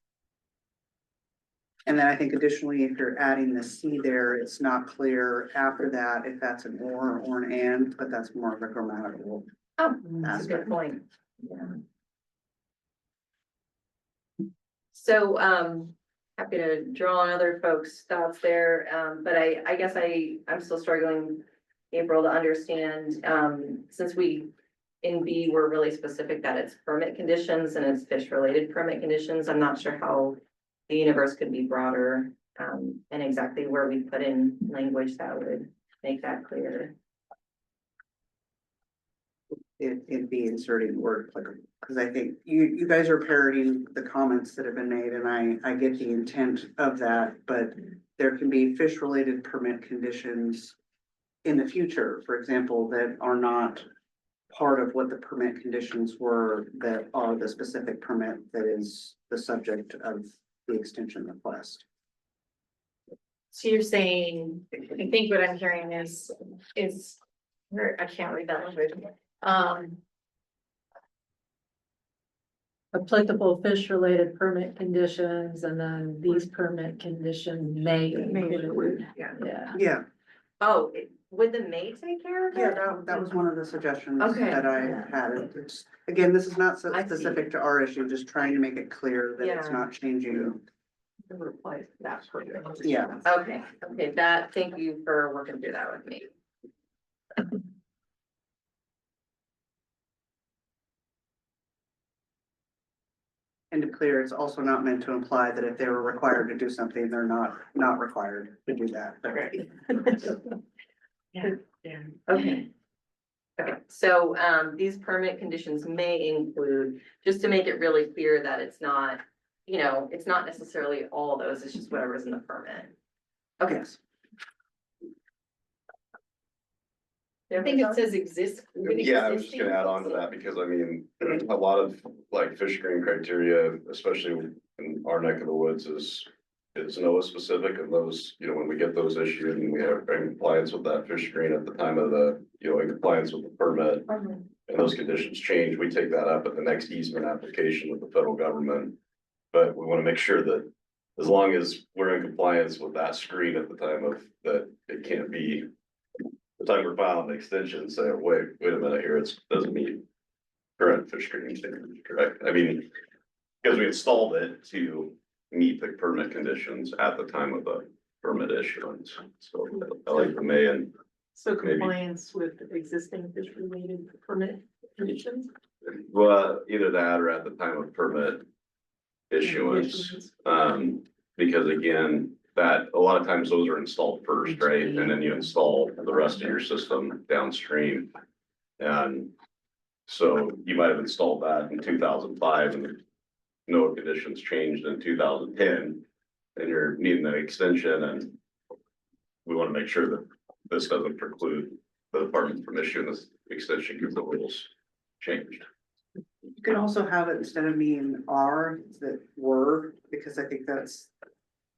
And then I think additionally, if you're adding the C there, it's not clear after that if that's an or an and, but that's more of a grammatical.
Oh, that's a good point. Yeah. So, happy to draw on other folks' thoughts there, but I guess I'm still struggling, April, to understand, since we in B, we're really specific that it's permit conditions and it's fish-related permit conditions. I'm not sure how the universe could be broader, and exactly where we put in language that would make that clear.
It'd be inserting the word applicable, because I think you guys are parroting the comments that have been made, and I get the intent of that, but there can be fish-related permit conditions in the future, for example, that are not part of what the permit conditions were, that are the specific permit that is the subject of the extension request.
So you're saying, I think what I'm hearing is, I can't read that language.
Applicable fish-related permit conditions, and then these permit conditions may include. Yeah.
Yeah,
Oh, would the may take care of
yeah,
it?
that was one of the suggestions
Okay.
that I had. It's, again, this is not so
I see.
specific to our issue, just trying to make it clear that it's
Yeah.
not changing.
Replace that permit.
Yeah.
Okay, thank you for working through that with me.
And to clear, it's also not meant to imply that if they were required to do something, they're not required to do that.
Right.
Yeah.
Okay. Okay, so, these permit conditions may include, just to make it really clear that it's not, it's not necessarily all those, it's just whatever's in the permit. Okay.
I think it says exist.
Yeah, I was just gonna add on to that, because I mean, a lot of like fish screen criteria, especially in our neck of the woods, is NOAA specific, and those, when we get those issued and we are in compliance with that fish screen at the time of the, in compliance with the permit, and those conditions change, we take that up at the next easement application with the federal government. But we wanna make sure that as long as we're in compliance with that screen at the time of that, it can't be the time we're filing the extension, say, wait a minute here, it doesn't meet current fish screening standards, correct? I mean, because we installed it to meet the permit conditions at the time of the permit issuance. So I like the may and
So compliance with existing fish related permit conditions?
well, either that or at the time of permit issuance. Because again, that a lot of times those are installed first, right? And then you install the rest of your system downstream. And so you might have installed that in 2005 and no conditions changed in 2010. And you're needing an extension, and we want to make sure that this doesn't preclude the department from issuing this extension because the rules changed.
You can also have it instead of being are, that were, because I think that's,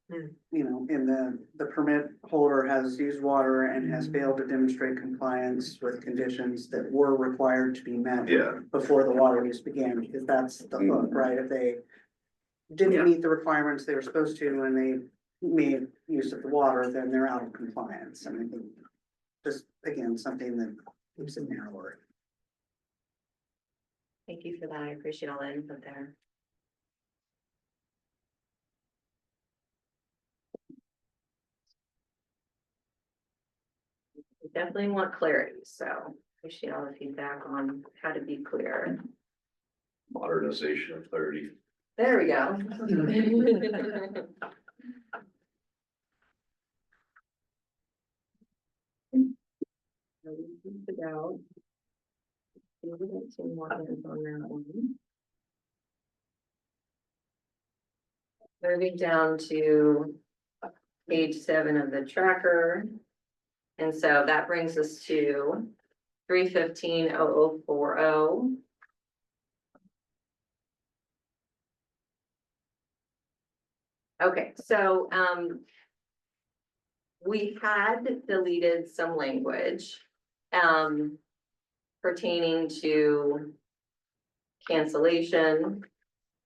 in the permit holder has used water and has failed to demonstrate compliance with conditions that were required to be met
Yeah.
before the water use began, because that's the hook, right? If they didn't meet the requirements they were supposed to and they made use of the water, then they're out of compliance. And I think just, again, something that keeps it narrower.
Thank you for that, I appreciate all the input there. We definitely want clarity, so appreciate all the feedback on how to be clear.
Modernization of 30.
There we go. Moving down to page 7 of the tracker. And so that brings us to 315-0040. Okay, so we had deleted some language pertaining to cancellation.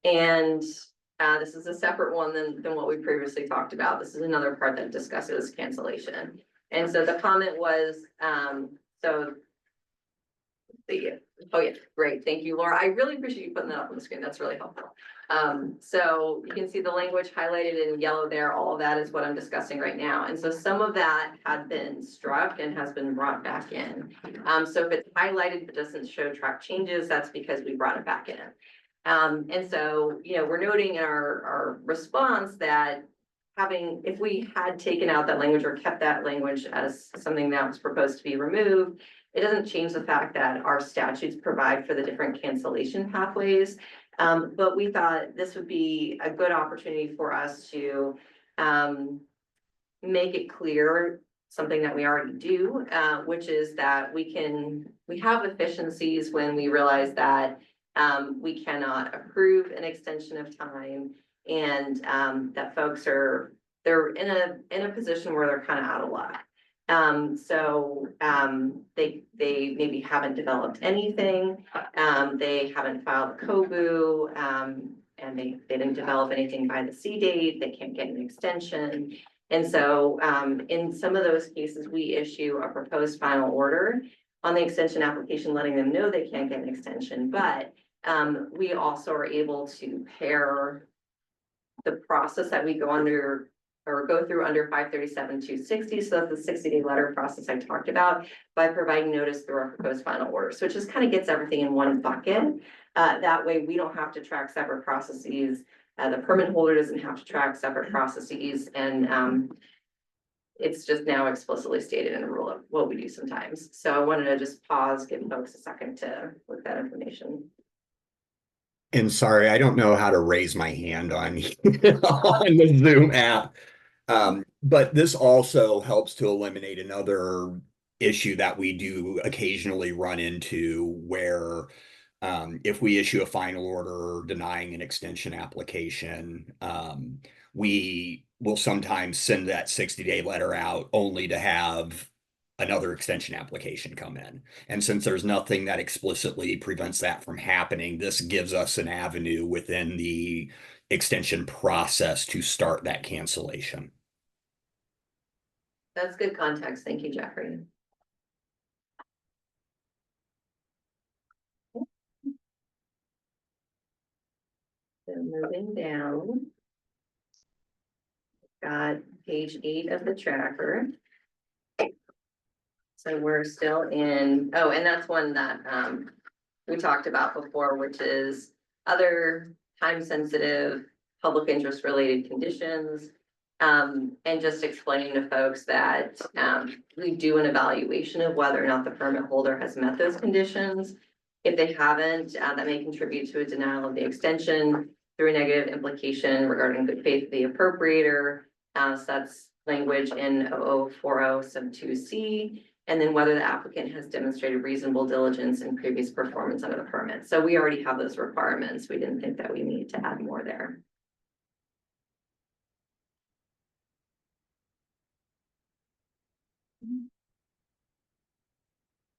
And this is a separate one than what we previously talked about. This is another part that discusses cancellation. And so the comment was, oh yeah, great. Thank you, Laura. I really appreciate you putting that up on the screen. That's really helpful. So you can see the language highlighted in yellow there. All of that is what I'm discussing right now. And so some of that had been struck and has been brought back in. So if it's highlighted but doesn't show track changes, that's because we brought it back in. And so, you know, we're noting in our response that if we had taken out that language or kept that language as something that was proposed to be removed, it doesn't change the fact that our statutes provide for the different cancellation pathways. But we thought this would be a good opportunity for us to make it clear something that we already do, which is that we have efficiencies when we realize that we cannot approve an extension of time, and that folks they're in a position where they're kind of out of luck. So they maybe haven't developed anything, they haven't filed a COBU, and they didn't develop anything by the C date, they can't get an extension. And so in some of those cases, we issue a proposed final order on the extension application, letting them know they can't get an extension, but we also are able to pair the process that we go through under 537-260, so that's the 60-day letter process I talked about, by providing notice through our proposed final order. So it just kind of gets everything in one bucket. That way we don't have to track separate processes. The permit holder doesn't have to track separate processes, and it's just now explicitly stated in the rule of what we do sometimes. So I wanted to just pause, give folks a second to look that information.
And sorry, I don't know how to raise my hand on, on the Zoom app. But this also helps to eliminate another issue that we do occasionally run into, where if we issue a final order denying an extension application, we will sometimes send that 60-day letter out only to have another extension application come in. And since there's nothing that explicitly prevents that from happening, this gives us an avenue within the extension process to start that cancellation.
That's good context. Thank you, Jeffrey. So moving down, got page 8 of the tracker. So we're still in, oh, and that's one that we talked about before, which is other time-sensitive, public interest-related conditions. And just explaining to folks that we do an evaluation of whether or not the permit holder has met those conditions. If they haven't, that may contribute to a denial of the extension through a negative implication regarding good faith of the appropriator. So that's language in 0040 sub 2C. And then whether the applicant has demonstrated reasonable diligence in previous performance under the permit. So we already have those requirements. We didn't think that we needed to add more there.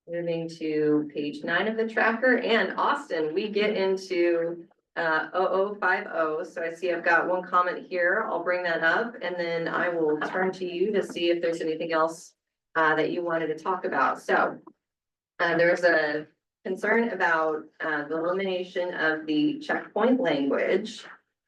Moving to page 9 of the tracker, and Austin, we get into 0050. So I see I've got one comment here. I'll bring that up, and then I will turn to you to see if there's anything else that you wanted to talk about. So there's a concern about the elimination of the checkpoint language.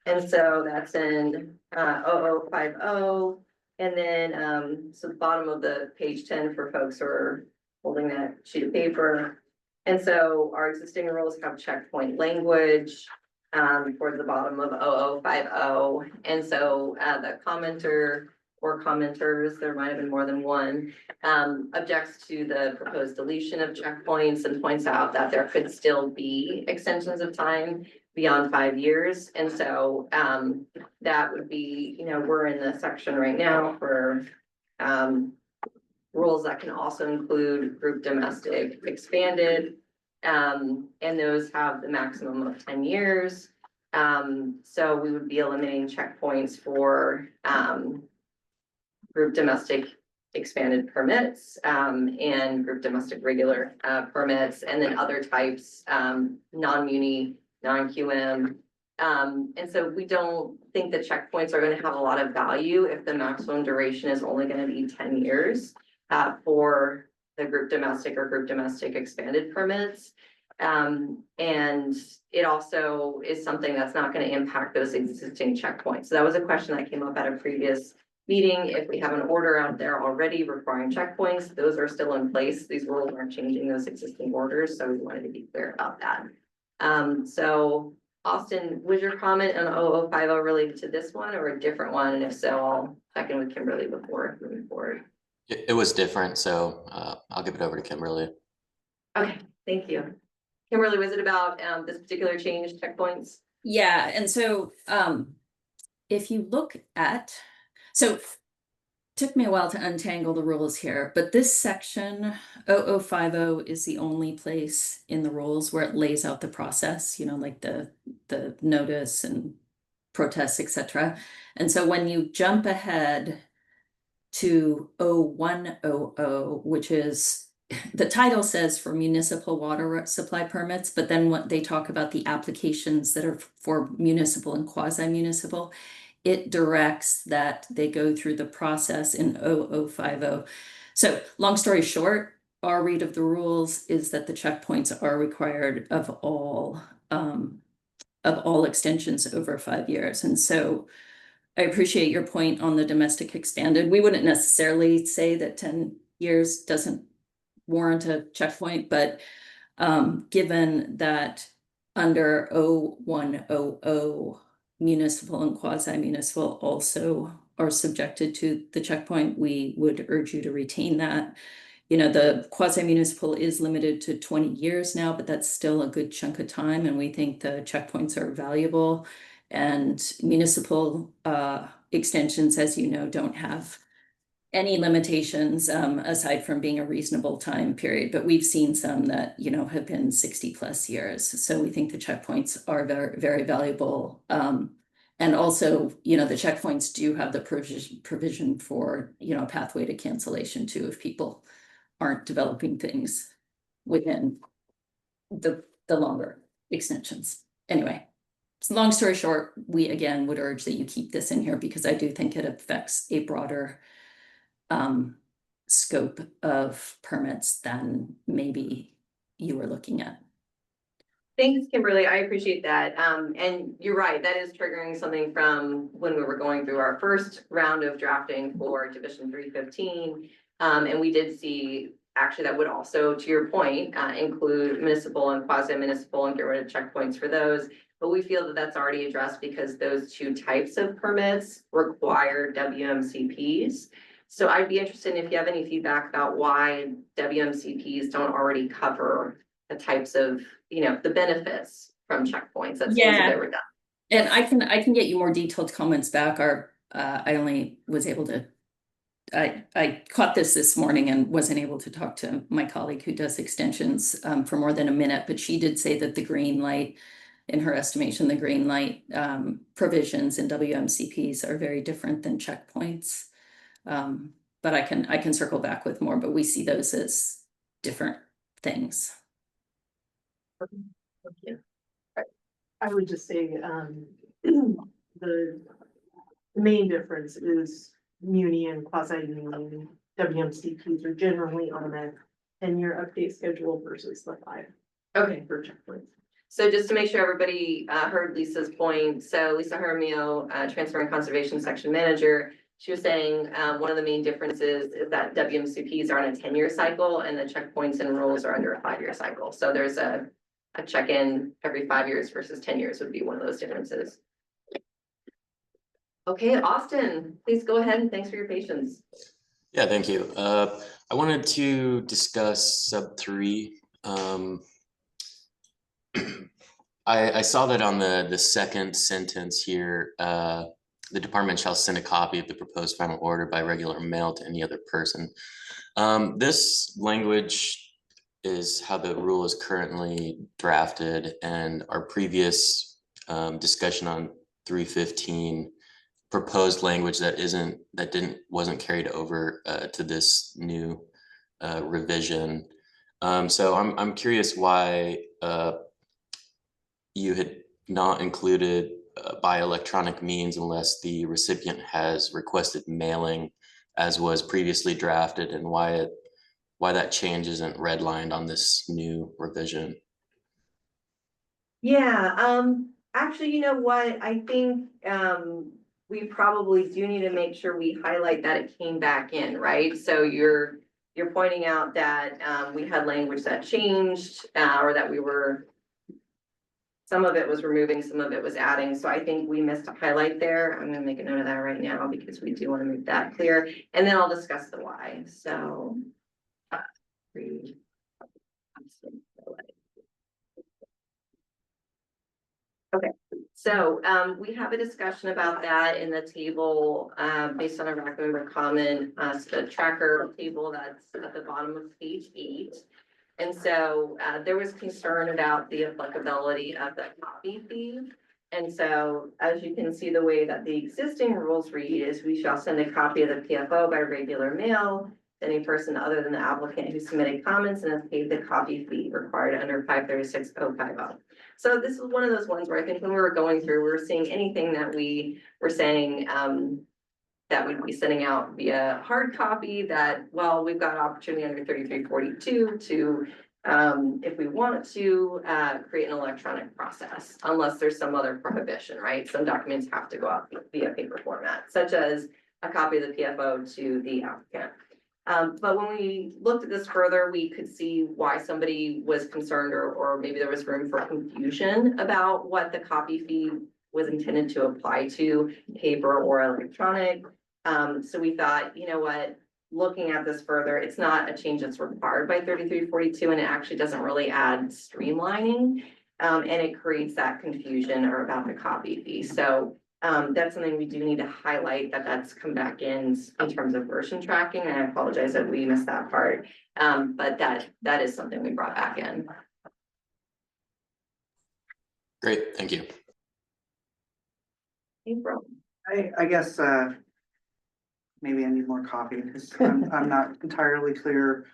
And so that's in 0050. And then so the bottom of the page 10 for folks who are holding that sheet of paper. And so our existing rules have checkpoint language towards the bottom of 0050. And so the commenter or commenters, there might have been more than one, objects to the proposed deletion of checkpoints and points out that there could still be extensions of time beyond 5 years. And so that would be, you know, we're in the section right now for rules that can also include group domestic expanded, and those have the maximum of 10 years. So we would be eliminating checkpoints for group domestic expanded permits, and group domestic regular, permits, and then other types, non-muni, non-QM. And so we don't think that checkpoints are gonna have a lot of value if the maximum duration is only gonna be 10 years, for the group domestic or group domestic expanded permits. And it also is something that's not gonna impact those existing checkpoints. So that was a question that came up at a previous meeting. If we have an order out there already requiring checkpoints, those are still in place. These rules aren't changing those existing orders, so we wanted to be clear about that. So Austin, was your comment on 0050 related to this one or a different one? And if so, I'll check in with Kimberly before moving forward.
It was different, so I'll give it over to Kimberly.
Okay, thank you. Kimberly, was it about this particular change, checkpoints?
Yeah, and so if you look at, so took me a while to untangle the rules here, but this section 0050 is the only place in the rules where it lays out the process, you know, like the notice and protests, etc. And so when you jump ahead to 0100, which is, the title says for municipal water supply permits, but then what they talk about the applications that are for municipal and quasi-municipal, it directs that they go through the process in 0050. So long story short, our read of the rules is that the checkpoints are required of all extensions over 5 years. And so I appreciate your point on the domestic expanded. We wouldn't necessarily say that 10 years doesn't warrant a checkpoint, but given that under 0100, municipal and quasi-municipal also are subjected to the checkpoint, we would urge you to retain that. You know, the quasi-municipal is limited to 20 years now, but that's still a good chunk of time, and we think the checkpoints are valuable. And municipal extensions, as you know, don't have any limitations aside from being a reasonable time period, but we've seen some that, you know, have been 60+ years. So we think the checkpoints are very, very valuable. And also, you know, the checkpoints do have the provision for, you know, a pathway to cancellation too, if people aren't developing things within the longer extensions. Anyway, so long story short, we again would urge that you keep this in here because I do think it affects a broader scope of permits than maybe you were looking at.
Thanks, Kimberly. I appreciate that. And you're right, that is triggering something from when we were going through our first round of drafting for Division 315. And we did see actually that would also, to your point, include municipal and quasi-municipal and get rid of checkpoints for those. But we feel that that's already addressed because those two types of permits require WMCPs. So I'd be interested if you have any feedback about why WMCPs don't already cover the types of, you know, the benefits from checkpoints. That seems a bit redundant.
And I can get you more detailed comments back. I only was able to, I caught this morning and wasn't able to talk to my colleague who does extensions for more than a minute, but she did say that the green light, in her estimation, the green light provisions in WMCPs are very different than checkpoints. But I can circle back with more, but we see those as different things.
Thank you. I would just say, the main difference is muni and quasi-muni WMCPs are generally on a 10-year update schedule versus the 5.
Okay.
For checkpoints.
So just to make sure everybody heard Lisa's point, so Lisa Hermio, Transfer and Conservation Section Manager, she was saying one of the main differences is that WMCPs are on a 10-year cycle and the checkpoints and rules are under a 5-year cycle. So there's a check-in every 5 years versus 10 years would be one of those differences. Okay, Austin, please go ahead and thanks for your patience.
Yeah, thank you. I wanted to discuss sub 3. I saw that on the second sentence here, the department shall send a copy of the proposed final order by regular mail to any other person. This language is how the rule is currently drafted, and our previous discussion on 315 proposed language that wasn't carried over to this new revision. So I'm curious why you had not included by electronic means unless the recipient has requested mailing as was previously drafted, and why that change isn't redlined on this new revision.
Yeah, actually, you know what, I think, we probably do need to make sure we highlight that it came back in, right? So you're pointing out that, we had language that changed, or that some of it was removing, some of it was adding, so I think we missed a highlight there. I'm gonna make a note of that right now because we do wanna make that clear, and then I'll discuss the why, so. Okay, so we have a discussion about that in the table based on a RAC member comment, the tracker table that's at the bottom of page 8. And so there was concern about the applicability of the copy fee. And so as you can see, the way that the existing rules read is we shall send a copy of the PFO by regular mail to any person other than the applicant who submitted comments and has paid the copy fee required under 536.050. So this is one of those ones where I think when we were going through, we were seeing anything that we were saying that we'd be sending out via hard copy that, well, we've got opportunity under 3342 to, if we want to, create an electronic process, unless there's some other prohibition, right? Some documents have to go out via paper format, such as a copy of the PFO to the applicant. But when we looked at this further, we could see why somebody was concerned, or maybe there was room for confusion about what the copy fee was intended to apply to, paper or electronic. So we thought, you know what, looking at this further, it's not a change that's required by 3342, and it actually doesn't really add streamlining. And it creates that confusion or about the copy fee. So that's something we do need to highlight, that's come back in terms of version tracking. And I apologize that we missed that part. But that is something we brought back in.
Great, thank you.
April.
I guess, maybe I need more coffee because I'm not entirely clear.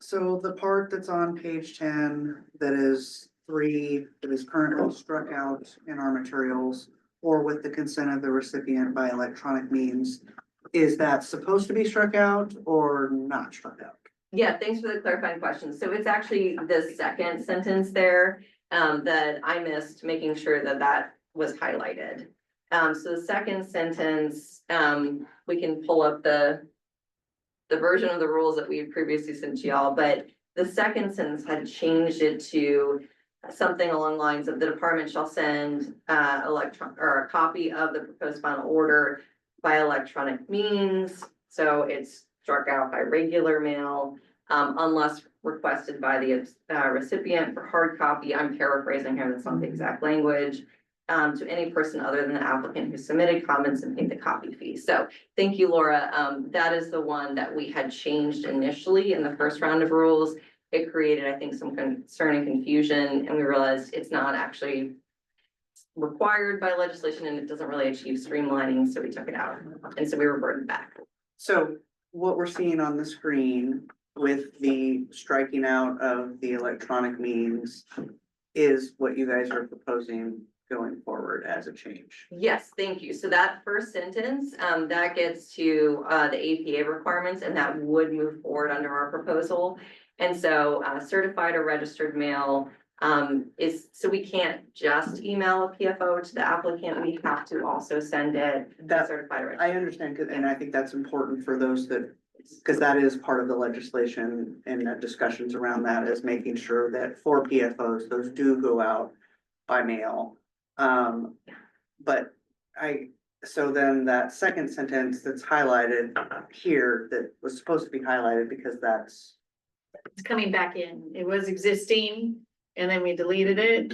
So the part that's on page 10, that is 3, that is currently struck out in our materials, or with the consent of the recipient by electronic means, is that supposed to be struck out or not struck out?
Yeah, thanks for the clarifying question. So it's actually the second sentence there that I missed, making sure that was highlighted. So the second sentence, we can pull up the version of the rules that we had previously sent to y'all, but the second sentence had changed it to something along the lines of the department shall send a copy of the proposed final order by electronic means. So it's struck out by regular mail, unless requested by the recipient for hard copy. I'm paraphrasing here, that's not the exact language. To any person other than the applicant who submitted comments and paid the copy fee. So thank you, Laura. That is the one that we had changed initially in the first round of rules. It created, I think, some concern and confusion, and we realized it's not actually required by legislation and it doesn't really achieve streamlining, so we took it out. And so we reverted back.
So what we're seeing on the screen with the striking out of the electronic means is what you guys are proposing going forward as a change.
Yes, thank you. So that first sentence, that gets to the APA requirements, and that would move forward under our proposal. And so certified or registered mail is, so we can't just email a PFO to the applicant, we have to also send it certified or registered.
I understand, and I think that's important for those that, because that is part of the legislation and the discussions around that is making sure that for PFOs, those do go out by mail. But so then that second sentence that's highlighted here that was supposed to be highlighted because that's.
It's coming back in. It was existing and then we deleted it.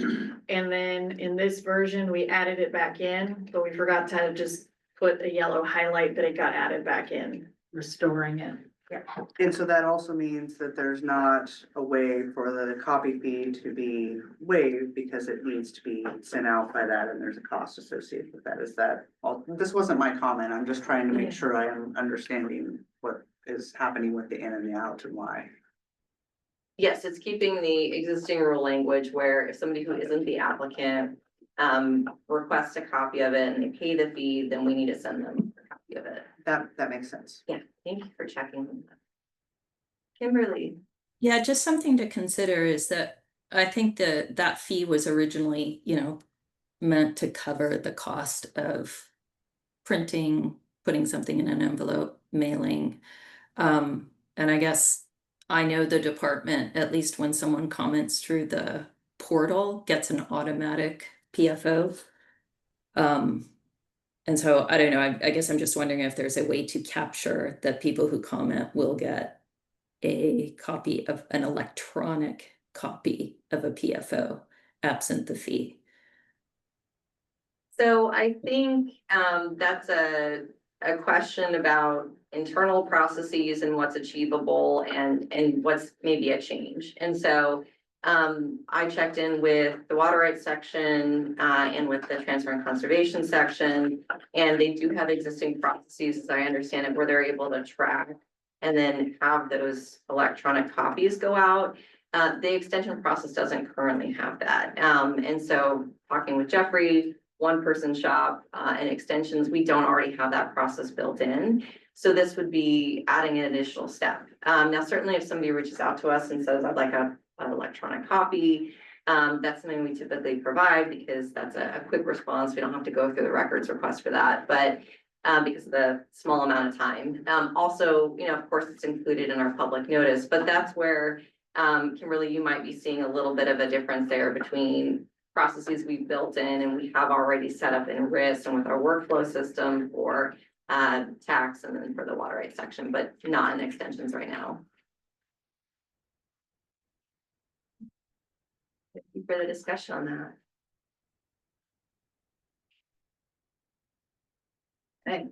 And then in this version, we added it back in, but we forgot to just put a yellow highlight that it got added back in, restoring it.
And so that also means that there's not a way for the copy fee to be waived because it needs to be sent out by that and there's a cost associated with that. Is that all? This wasn't my comment. I'm just trying to make sure I am understanding what is happening with the in and the out and why.
Yes, it's keeping the existing rule language where if somebody who isn't the applicant requests a copy of it and they pay the fee, then we need to send them a copy of it.
That makes sense.
Yeah, thank you for checking. Kimberly.
Yeah, just something to consider is that I think that fee was originally, meant to cover the cost of printing, putting something in an envelope, mailing. And I guess I know the department, at least when someone comments through the portal, gets an automatic PFO. And so I don't know, I guess I'm just wondering if there's a way to capture that people who comment will get a copy of an electronic copy of a PFO absent the fee.
So I think that's a question about internal processes and what's achievable and what's maybe a change. And so I checked in with the water rights section and with the transfer and conservation section, and they do have existing processes, as I understand it, where they're able to track and then have those electronic copies go out. The extension process doesn't currently have that. And so talking with Jeffrey, one person shop and extensions, we don't already have that process built in. So this would be adding an additional step. Now, certainly if somebody reaches out to us and says, I'd like an electronic copy, that's something we typically provide because that's a quick response. We don't have to go through the records request for that, but because of the small amount of time. Also, of course, it's included in our public notice, but that's where Kimberly, you might be seeing a little bit of a difference there between processes we've built in and we have already set up in RIS and with our workflow system for tax and then for the water rights section, but not in extensions right now. Thank you for the discussion on that. Okay.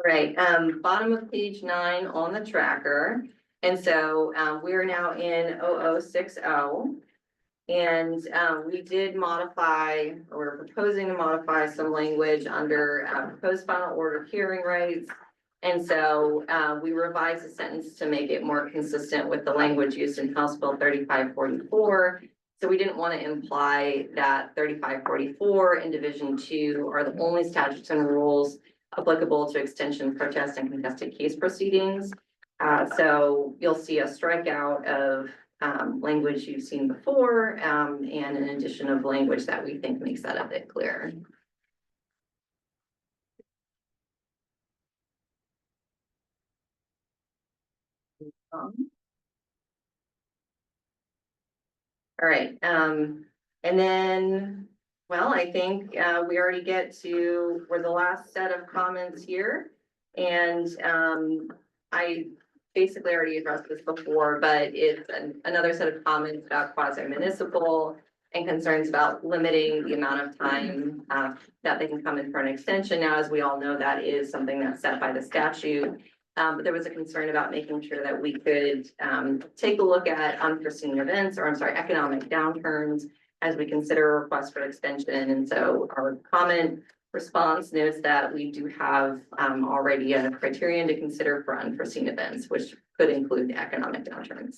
Right, bottom of page 9 on the tracker. And so we are now in 0060. And we did modify, or we're proposing to modify some language under proposed final order of hearing rights. And so we revised the sentence to make it more consistent with the language used in House Bill 3544. So we didn't want to imply that 3544 and Division 2 are the only statutes and rules applicable to extension, protest, and contested case proceedings. So you'll see a strikeout of language you've seen before, and an addition of language that we think makes that a bit clearer. All right, and then, well, I think we already get to, we're the last set of comments here. And I basically already addressed this before, but it's another set of comments about quasi-municipal and concerns about limiting the amount of time that they can come in for an extension. Now, as we all know, that is something that's set by the statute. But there was a concern about making sure that we could take a look at unforeseen events, or I'm sorry, economic downturns as we consider a request for extension. And so our comment response notes that we do have already a criterion to consider for unforeseen events, which could include economic downturns.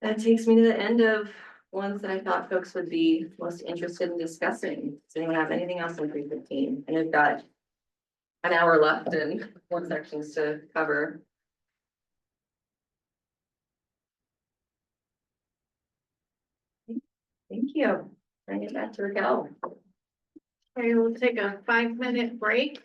That takes me to the end of ones that I thought folks would be most interested in discussing. Does anyone have anything else on 315? And we've got an hour left and 4 sections to cover. Thank you. Bring it back to Raquel.
Okay, we'll take a 5-minute break.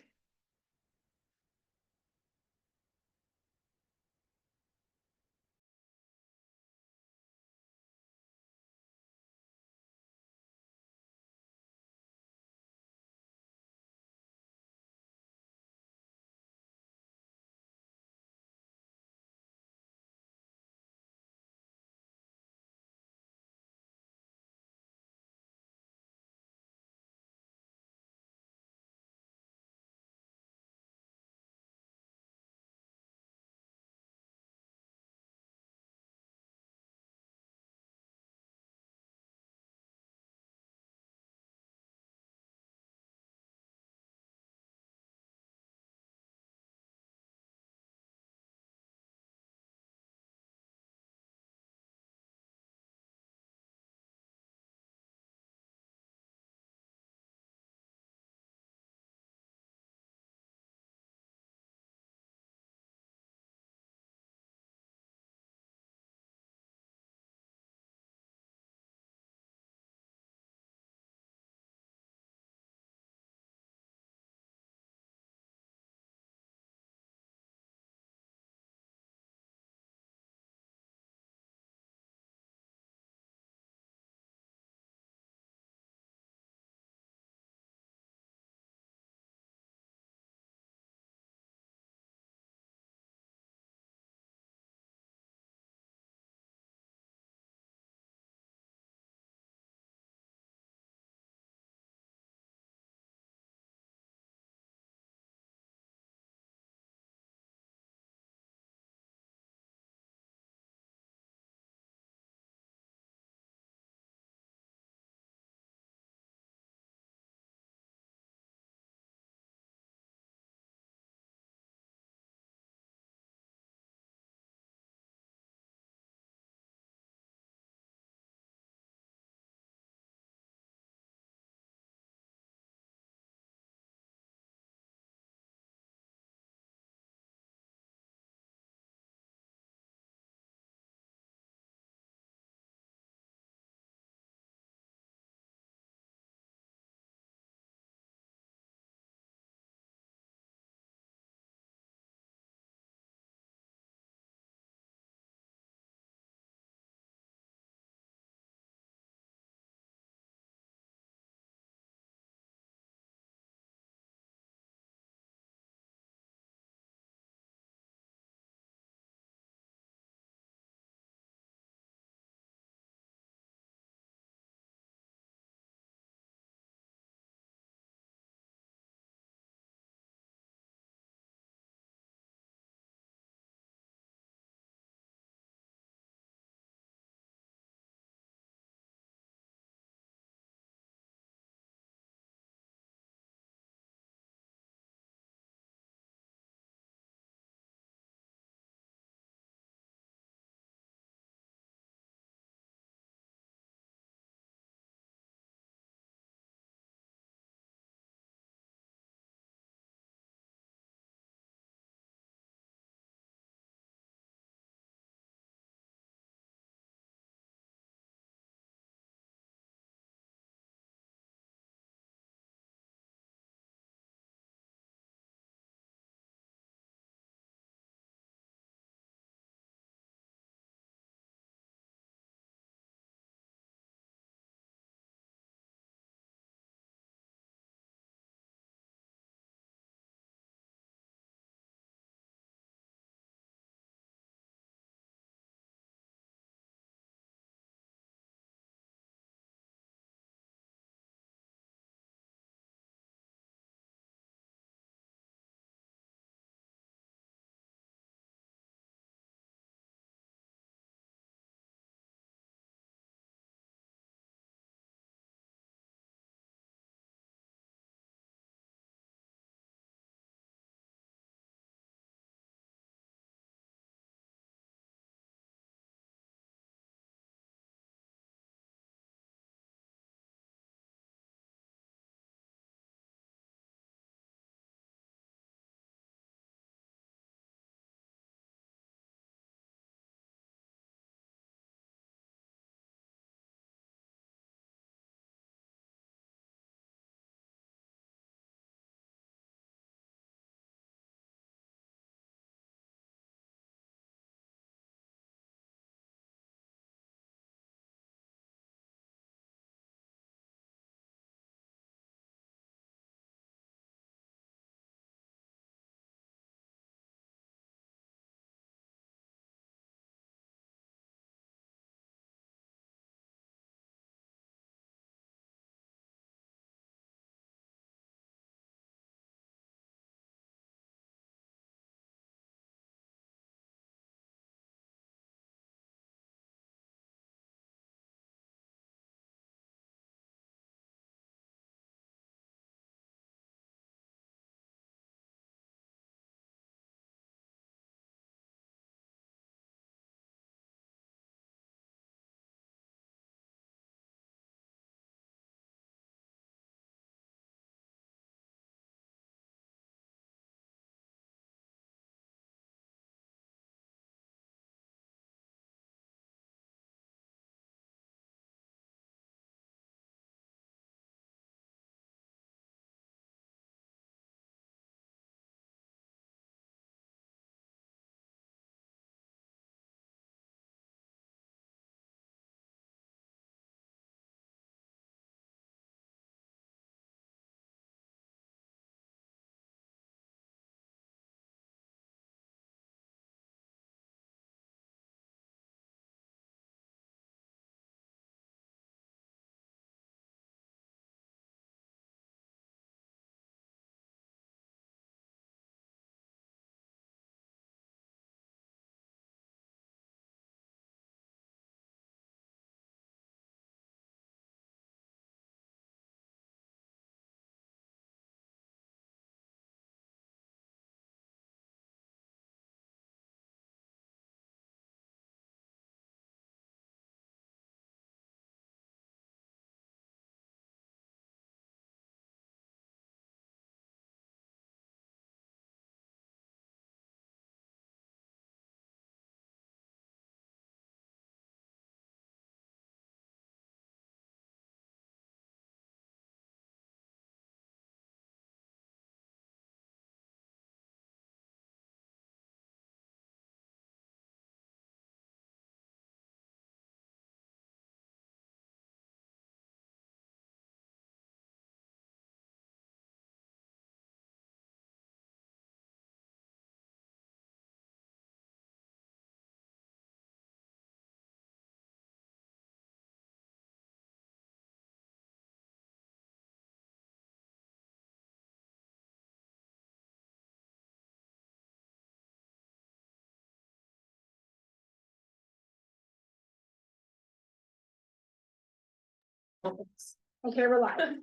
Okay, we're live.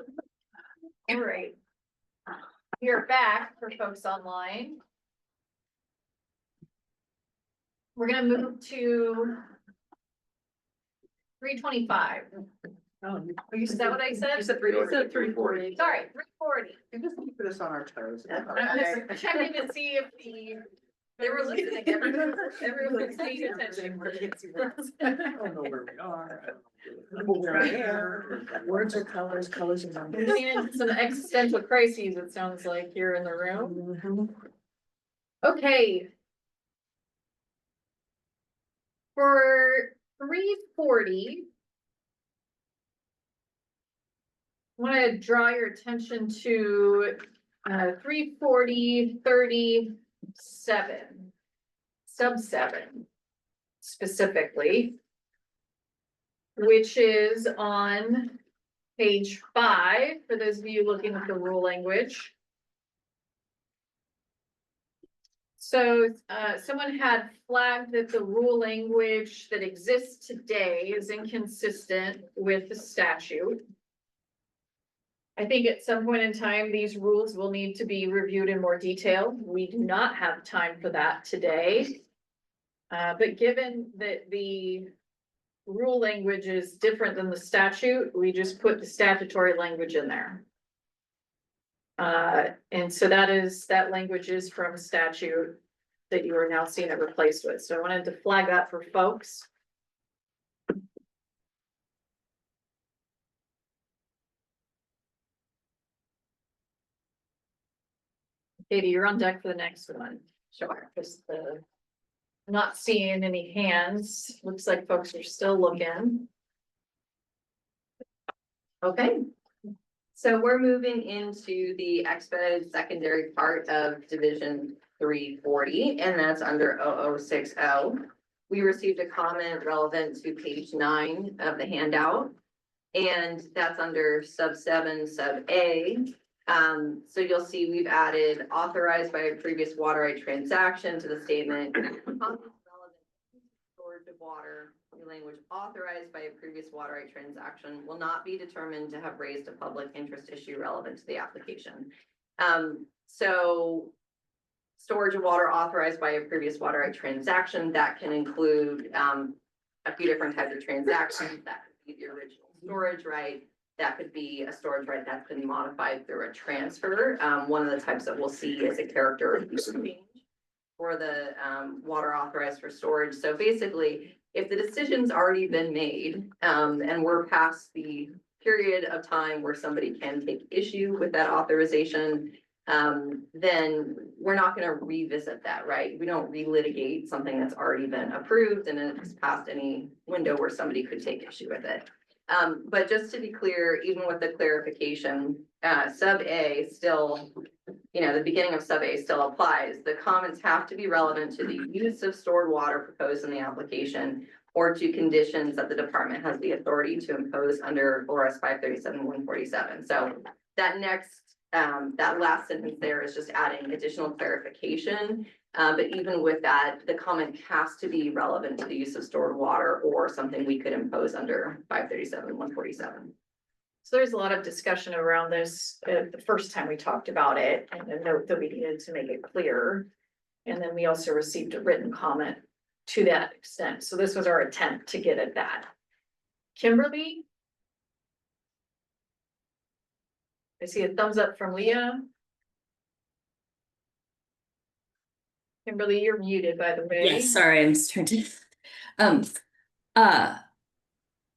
All right. We are back for folks online. We're gonna move to 325.
Oh,
Is that what I said?
You said 340.
Sorry, 340.
You just put us on our toes.
I'm just checking to see if they were listening. Everyone's paying attention.
I don't know where we are. I don't know where I am. Words are colors, colors are numbers.
And some existential crises, it sounds like, here in the room. Okay. For 340. I want to draw your attention to 340-37, sub 7 specifically, which is on page 5 for those of you looking at the rule language. So someone had flagged that the rule language that exists today is inconsistent with the statute. I think at some point in time, these rules will need to be reviewed in more detail. We do not have time for that today. But given that the rule language is different than the statute, we just put the statutory language in there. And so that language is from statute that you are now seeing it replaced with. So I wanted to flag that for folks. Katie, you're on deck for the next one. Sure. Just not seeing any hands. Looks like folks are still looking.
Okay. So we're moving into the expedited secondary part of Division 340, and that's under 0060. We received a comment relevant to page 9 of the handout, and that's under sub 7, sub A. So you'll see we've added authorized by a previous water right transaction to the statement. Storage of water, new language authorized by a previous water right transaction will not be determined to have raised a public interest issue relevant to the application. So storage of water authorized by a previous water right transaction, that can include a few different types of transactions. That could be the original storage right. That could be a storage right that's been modified through a transfer. One of the types that we'll see is a character of use change for the water authorized for storage. So basically, if the decision's already been made and we're past the period of time where somebody can take issue with that authorization, then we're not going to revisit that, right? We don't relitigate something that's already been approved and it's past any window where somebody could take issue with it. But just to be clear, even with the clarification, sub A still, the beginning of sub A still applies. The comments have to be relevant to the use of stored water proposed in the application or to conditions that the department has the authority to impose under ORS 537-147. So that that last sentence there is just adding additional clarification. But even with that, the comment has to be relevant to the use of stored water or something we could impose under 537-147.
So there's a lot of discussion around this the first time we talked about it, and a note that we needed to make it clear. And then we also received a written comment to that extent. So this was our attempt to get at that. Kimberly? I see a thumbs up from Leah. Kimberly, you're muted, by the way.
Yes, sorry, I'm just trying to.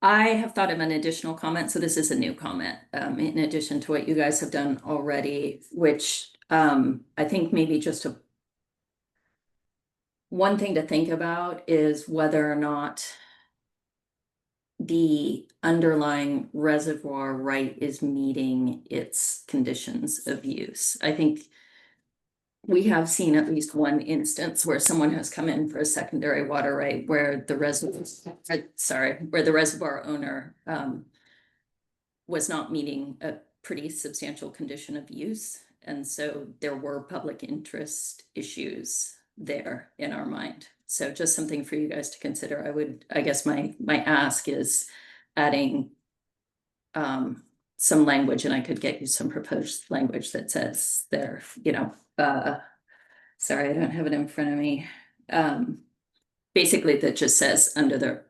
I have thought of an additional comment, so this is a new comment, in addition to what you guys have done already, which I think maybe just one thing to think about is whether or not the underlying reservoir right is meeting its conditions of use. I think we have seen at least one instance where someone has come in for a secondary water right where the reservoir owner was not meeting a pretty substantial condition of use. And so there were public interest issues there in our mind. So just something for you guys to consider. I guess my ask is adding some language, and I could get you some proposed language that says there, you know, sorry, I don't have it in front of me. Basically, that just says under the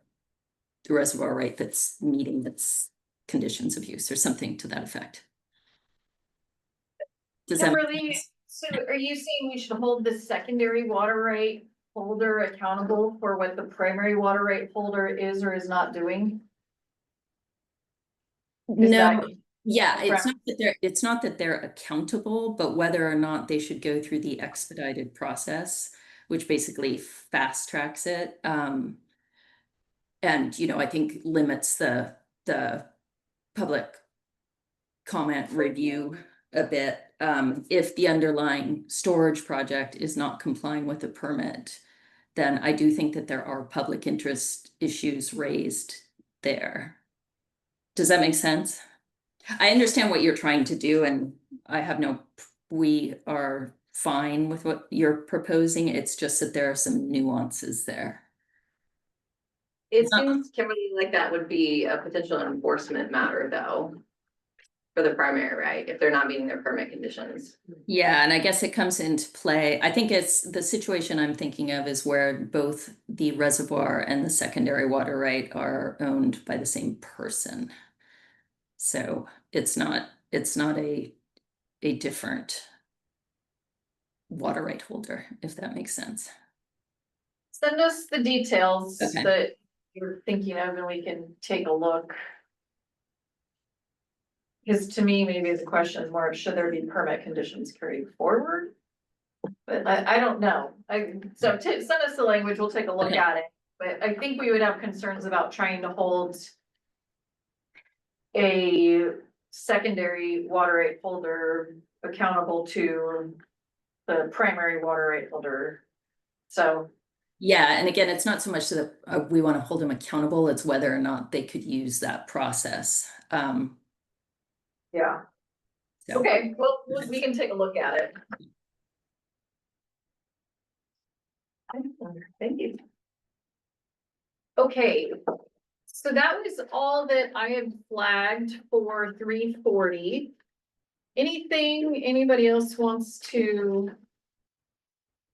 reservoir right that's meeting its conditions of use or something to that effect. Does that make
Kimberly,
sense?
so are you saying we should hold the secondary water right holder accountable for what the primary water right holder is or is not doing? Is that-
No, yeah, it's not that they're accountable, but whether or not they should go through the expedited process, which basically fast tracks it. And, you know, I think limits the public comment review a bit. If the underlying storage project is not complying with the permit, then I do think that there are public interest issues raised there. Does that make sense? I understand what you're trying to do, and we are fine with what you're proposing. It's just that there are some nuances there.
It seems, Kimberly, like that would be a potential enforcement matter though. For the primary, right, if they're not meeting their permit conditions.
Yeah, and I guess it comes into play. I think it's the situation I'm thinking of is where both the reservoir and the secondary water right are owned by the same person. So it's not a different water right holder, if that makes sense.
Send us the details
Okay.
that you're thinking of and we can take a look. Because to me, maybe the question is more, should there be permit conditions carried forward? But I don't know. Send us the language, we'll take a look
Okay.
at it. But I think we would have concerns about trying to hold a secondary water right holder accountable to the primary water right holder. So.
Yeah, and again, it's not so much that we want to hold them accountable, it's whether or not they could use that process.
Yeah.
So.
Okay, well, we can take a look at it. Thank you. Okay, so that was all that I had flagged for 340. Anything anybody else wants to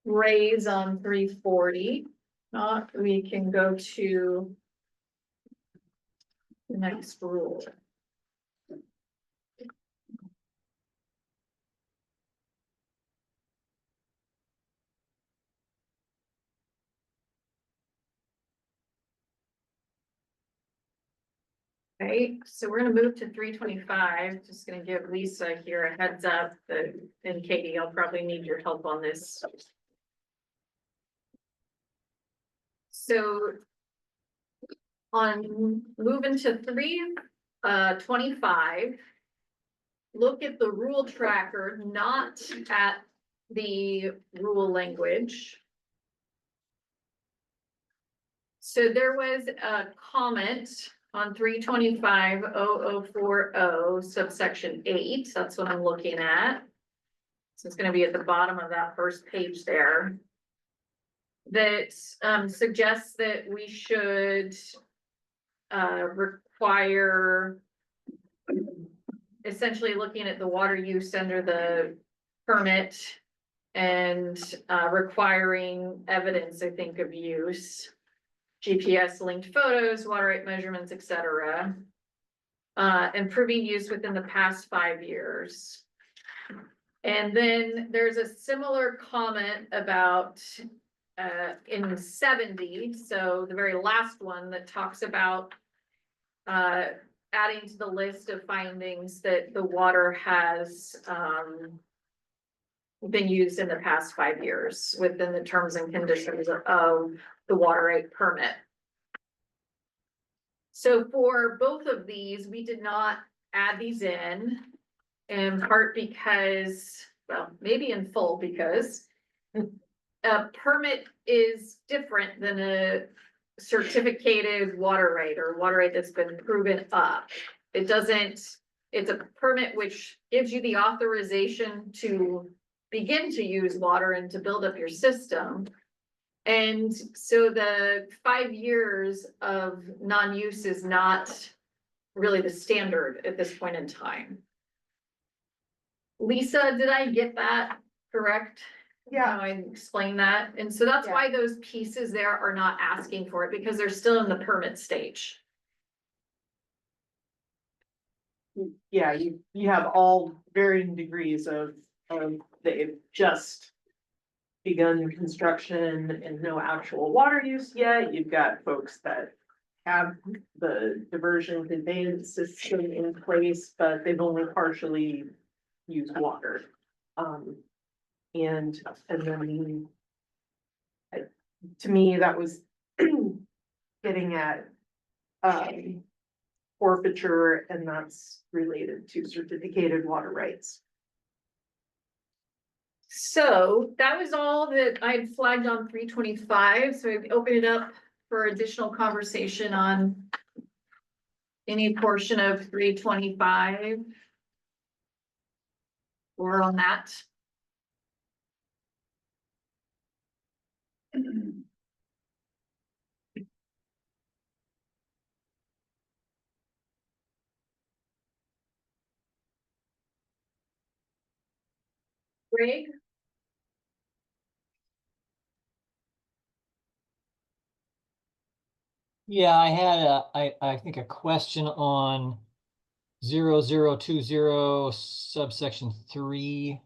raise on 340? Not, we can go to the next rule. Okay, so we're gonna move to 325. Just gonna give Lisa here a heads up that, and Katie, I'll probably need your help on this. So on moving to 325, look at the rule tracker, not at the rule language. So there was a comment on 325.0040 subsection 8. That's what I'm looking at. So it's going to be at the bottom of that first page there. That suggests that we should require, essentially looking at the water use under the permit and requiring evidence, I think, of use. GPS linked photos, water rate measurements, etc. And proving use within the past 5 years. And then there's a similar comment about in 70, so the very last one that talks about adding to the list of findings that the water has been used in the past 5 years within the terms and conditions of the water rate permit. So for both of these, we did not add these in part because, well, maybe in full because a permit is different than a certificated water rate or water rate that's been proven up. It doesn't, it's a permit which gives you the authorization to begin to use water and to build up your system. And so the 5 years of non-use is not really the standard at this point in time. Lisa, did I get that correct?
Yeah.
How I explained that, and so that's why those pieces there are not asking for it, because they're still in the permit stage.
Yeah, you have all varying degrees of, they've just begun construction and no actual water use yet. You've got folks that have the diversion conveyance system in place, but they've only partially used water. And then to me, that was getting at forfeiture, and that's related to certificated water rights.
So that was all that I'd flagged on 325, so I've opened it up for additional conversation on any portion of 325. Or on that. Greg?
Yeah, I had I think a question on 0020 subsection 3.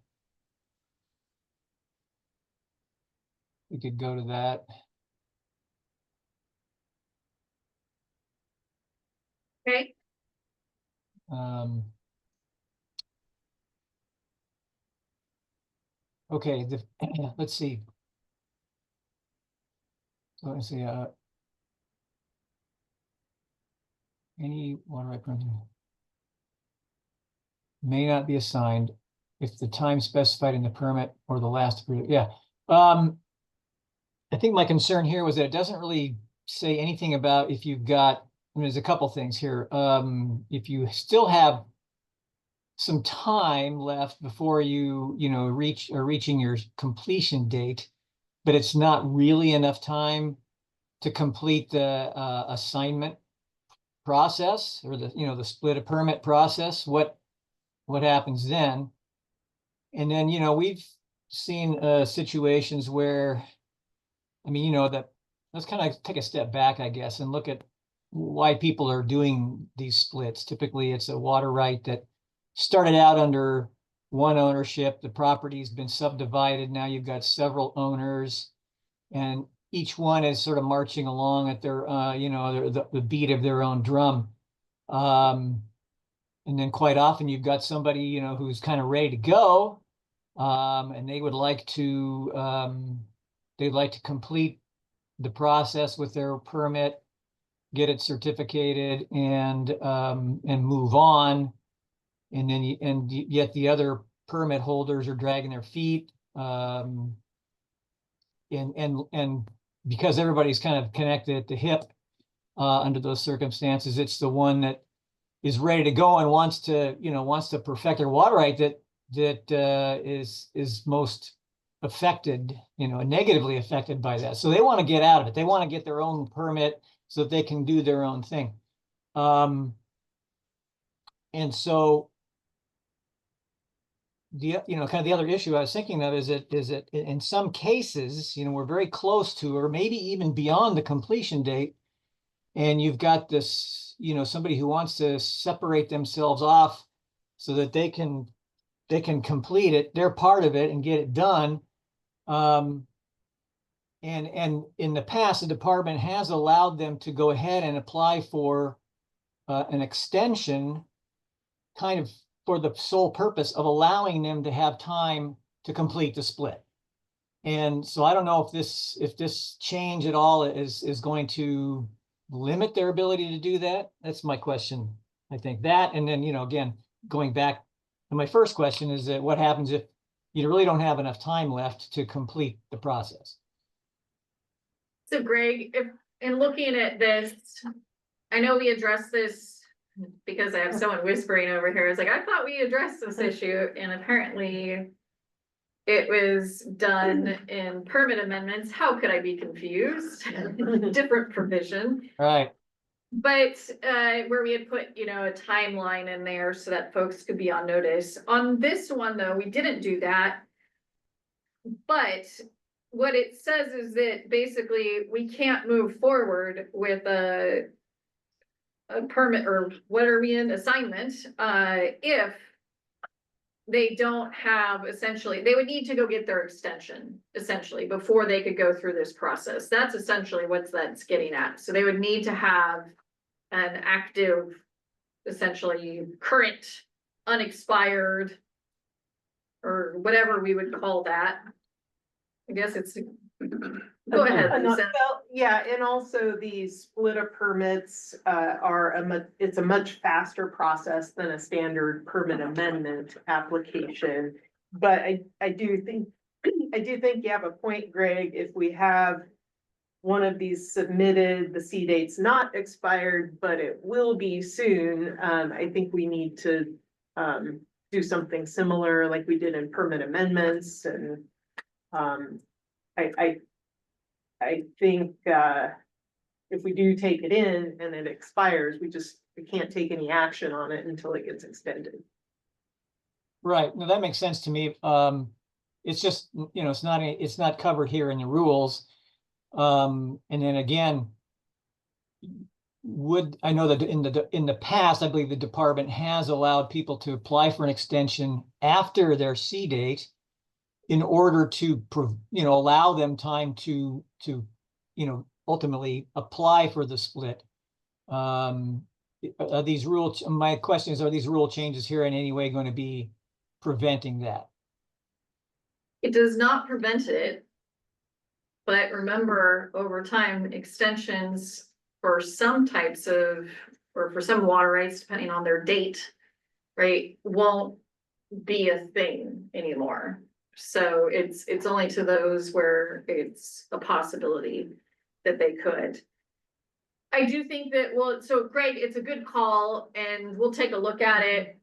We could go to that.
Okay.
Okay, let's see. So let's see, any water right permit may not be assigned if the time specified in the permit or the last, yeah. I think my concern here was that it doesn't really say anything about if you've got, I mean, there's a couple things here. If you still have some time left before reaching your completion date, but it's not really enough time to complete the assignment process or the split a permit process, what happens then? And then, we've seen situations where, I mean, let's kind of take a step back, I guess, and look at why people are doing these splits. Typically, it's a water right that started out under one ownership. The property's been subdivided. Now you've got several owners, and each one is sort of marching along at their, the beat of their own drum. And then quite often you've got somebody, who's kind of ready to go, and they would like to, they'd like to complete the process with their permit, get it certificated, and move on. And then yet the other permit holders are dragging their feet. And because everybody's kind of connected at the hip under those circumstances, it's the one that is ready to go and wants to perfect their water right that is most affected, negatively affected by that. So they want to get out of it. They want to get their own permit so that they can do their own thing. And so kind of the other issue I was thinking of is that in some cases, we're very close to, or maybe even beyond the completion date, and you've got this, somebody who wants to separate themselves off so that they can complete it, they're part of it and get it done. And in the past, the department has allowed them to go ahead and apply for an extension, kind of for the sole purpose of allowing them to have time to complete the split. And so I don't know if this change at all is going to limit their ability to do that. That's my question. I think that, and then, again, going back to my first question, is that what happens if you really don't have enough time left to complete the process?
So Greg, if in looking at this, I know we addressed this because I have someone whispering over here. It's like, I thought we addressed this issue, and apparently it was done in permit amendments. How could I be confused? Different provision.
Right.
But where we had put, a timeline in there so that folks could be on notice. On this one, though, we didn't do that. But what it says is that basically we can't move forward with a permit, or what are we in, assignment, if they don't have, essentially, they would need to go get their extension, essentially, before they could go through this process. That's essentially what that's getting at. So they would need to have an active, essentially current, unexpired, or whatever we would call that. I guess it's, go ahead, Lisa.
Well, yeah, and also the split of permits it's a much faster process than a standard permit amendment application. But I do think you have a point, Greg. If we have one of these submitted, the C date's not expired, but it will be soon, I think we need to do something similar like we did in permit amendments. And I think if we do take it in and it expires, we can't take any action on it until it gets extended.
Right, no, that makes sense to me. It's just, it's not covered here in the rules. And then again, I know that in the past, I believe the department has allowed people to apply for an extension after their C date in order to, allow them time to, ultimately apply for the split. Are these rules, my question is, are these rule changes here in any way going to be preventing that?
It does not prevent it. But remember, over time, extensions for some types of, or for some water rights, depending on their date, right, won't be a thing anymore. So it's only to those where it's a possibility that they could. I do think that, well, so Greg, it's a good call and we'll take a look at it.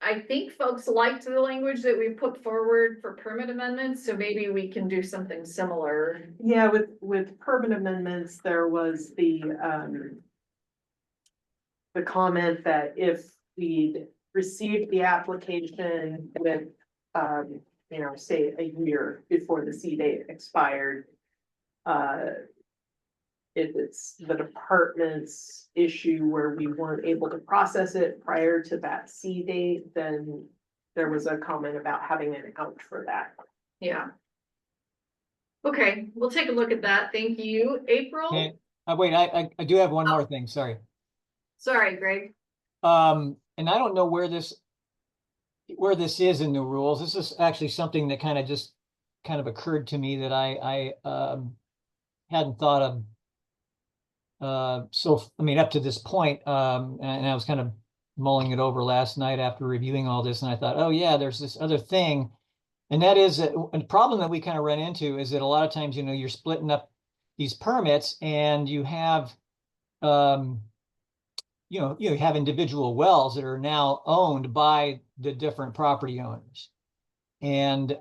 I think folks liked the language that we put forward for permit amendments, so maybe we can do something similar.
Yeah, with permit amendments, there was the comment that if we'd received the application with, say a year before the C date expired, if it's the department's issue where we weren't able to process it prior to that C date, then there was a comment about having an out for that.
Yeah. Okay, we'll take a look at that. Thank you. April?
Okay. Wait, I do have one more thing, sorry.
Sorry, Greg.
And I don't know where this is in the rules. This is actually something that kind of occurred to me that I hadn't thought of. Up to this point, and I was kind of mulling it over last night after reviewing all this, and I thought, oh yeah, there's this other thing. And that is a problem that we kind of run into is that a lot of times, you're splitting up these permits and you have, you have individual wells that are now owned by the different property owners. And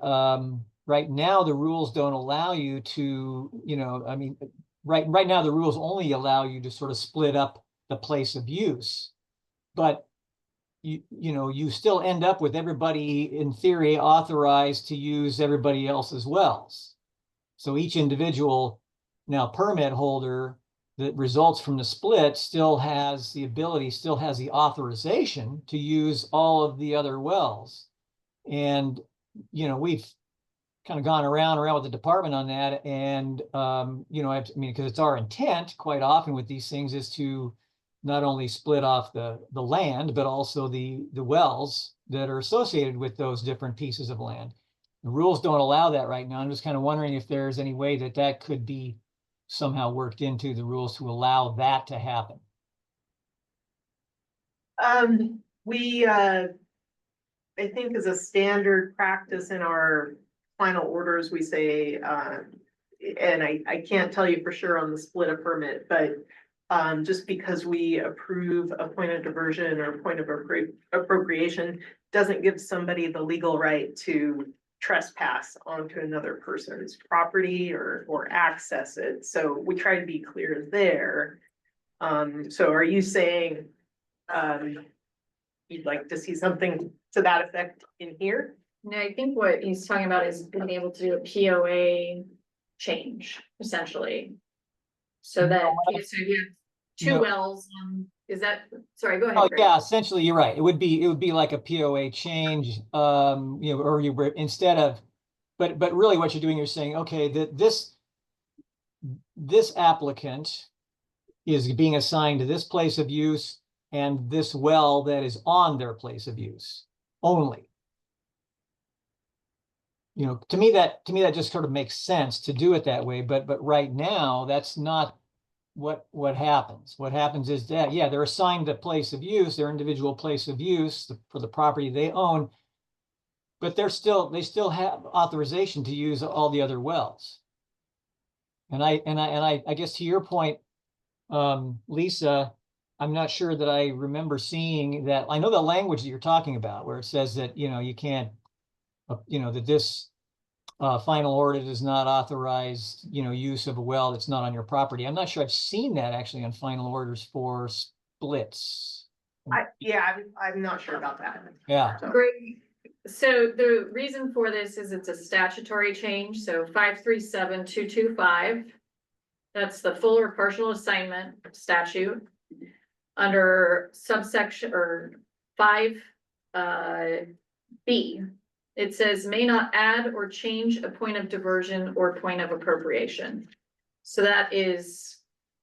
right now, the rules don't allow you to, right now, the rules only allow you to sort of split up the place of use. But you still end up with everybody in theory authorized to use everybody else's wells. So each individual now permit holder that results from the split still has the authorization to use all of the other wells. And, we've kind of gone around with the department on that. And, because it's our intent quite often with these things is to not only split off the land, but also the wells that are associated with those different pieces of land. The rules don't allow that right now. I'm just kind of wondering if there's any way that could be somehow worked into the rules to allow that to happen.
I think as a standard practice in our final orders, we say, and I can't tell you for sure on the split of permit, but just because we approve a point of diversion or point of appropriation doesn't give somebody the legal right to trespass onto another person's property or access it. So we try to be clear there. So are you saying, you'd like to see something to that effect in here?
No, I think what he's talking about is being able to do a POA change, essentially. So that, so you have two
No.
wells, is that, sorry, go ahead.
Oh,
Greg.
yeah, essentially, you're right. It would be like a POA change, you know, or you were instead of, but really what you're doing, you're saying, okay, that this applicant is being assigned to this place of use and this well that is on their place of use only. You know, to me that just sort of makes sense to do it that way, but right now that's not what happens. What happens is that, yeah, they're assigned a place of use, their individual place of use for the property they own, but they still have authorization to use all the other wells. And I guess to your point, Lisa, I'm not sure that I remember seeing that. I know the language that you're talking about where it says that, you know, you can't, you know, that this final order does not authorize, you know, use of a well that's not on your property. I'm not sure I've seen that actually on final orders for splits.
I'm not sure about that.
Yeah.
Great. So the reason for this is it's a statutory change, so 537225. That's the full or partial assignment statute. Under subsection or 5 B, it says may not add or change a point of diversion or point of appropriation. So that is,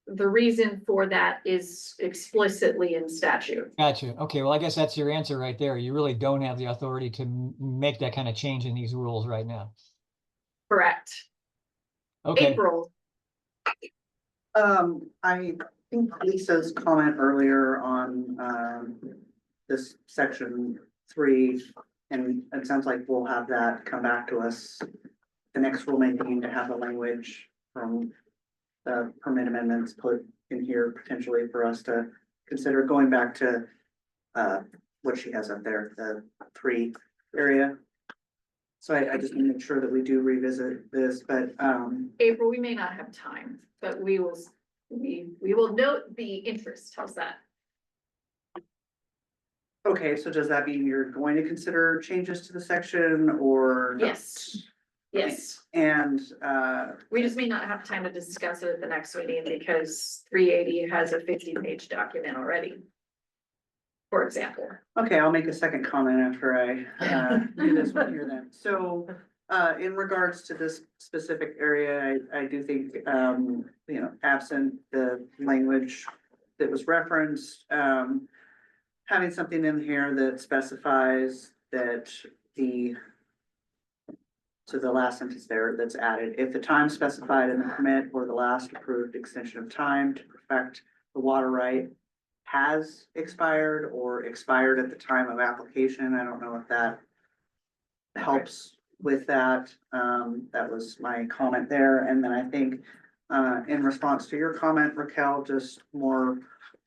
the reason for that is explicitly in statute.
Gotcha. Okay, well, I guess that's your answer right there. You really don't have the authority to make that kind of change in these rules right now.
Correct.
Okay.
April.
I think Lisa's comment earlier on, this section 3, and it sounds like we'll have that come back to us. The next rulemaking to have the language from the permit amendments put in here potentially for us to consider going back to, what she has up there, the 3 area. So I just need to make sure that we do revisit this, but,
April, we may not have time, but we will note the interest. How's that?
okay, so does that mean you're going to consider changes to the section or?
Yes. Yes.
And,
We just may not have time to discuss it at the next meeting because 380 has a 50-page document already. For example.
okay, I'll make a second comment after I, do this one here then. So, in regards to this specific area, I do think, you know, absent the language that was referenced, having something in here that specifies that so the last sentence there that's added, if the time specified in the permit or the last approved extension of time to perfect the water right has expired or expired at the time of application, I don't know if that helps with that. That was my comment there. And then I think, in response to your comment, Raquel, just more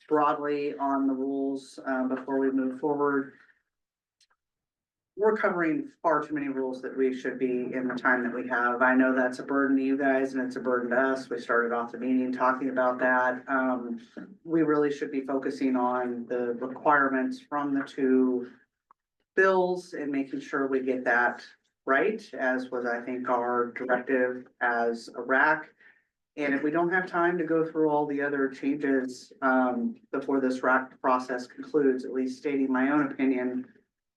broadly on the rules, before we move forward. We're covering far too many rules that we should be in the time that we have. I know that's a burden to you guys and it's a burden to us. We started off the meeting talking about that. We really should be focusing on the requirements from the 2 bills and making sure we get that right, as was, I think, our directive as a RAC. And if we don't have time to go through all the other changes, before this RAC process concludes, at least stating my own opinion,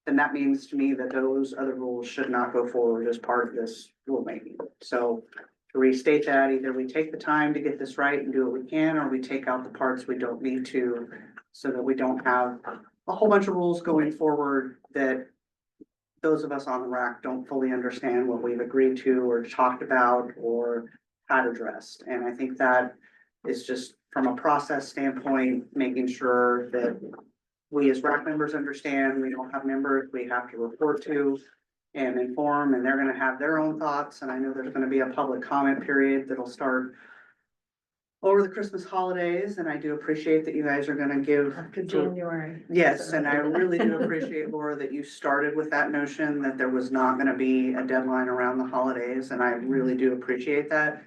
then that means to me that those other rules should not go forward as part of this rulemaking. So to restate that, either we take the time to get this right and do what we can, or we take out the parts we don't need to, so that we don't have a whole bunch of rules going forward that those of us on the RAC don't fully understand what we've agreed to or talked about or had addressed. And I think that is just from a process standpoint, making sure that we as RAC members understand we don't have members we have to report to and inform, and they're gonna have their own thoughts. And I know there's gonna be a public comment period that'll start over the Christmas holidays, and I do appreciate that you guys are gonna give.
January.
Yes, and I really do appreciate, Laura, that you started with that notion that there was not gonna be a deadline around the holidays, and I really do appreciate that.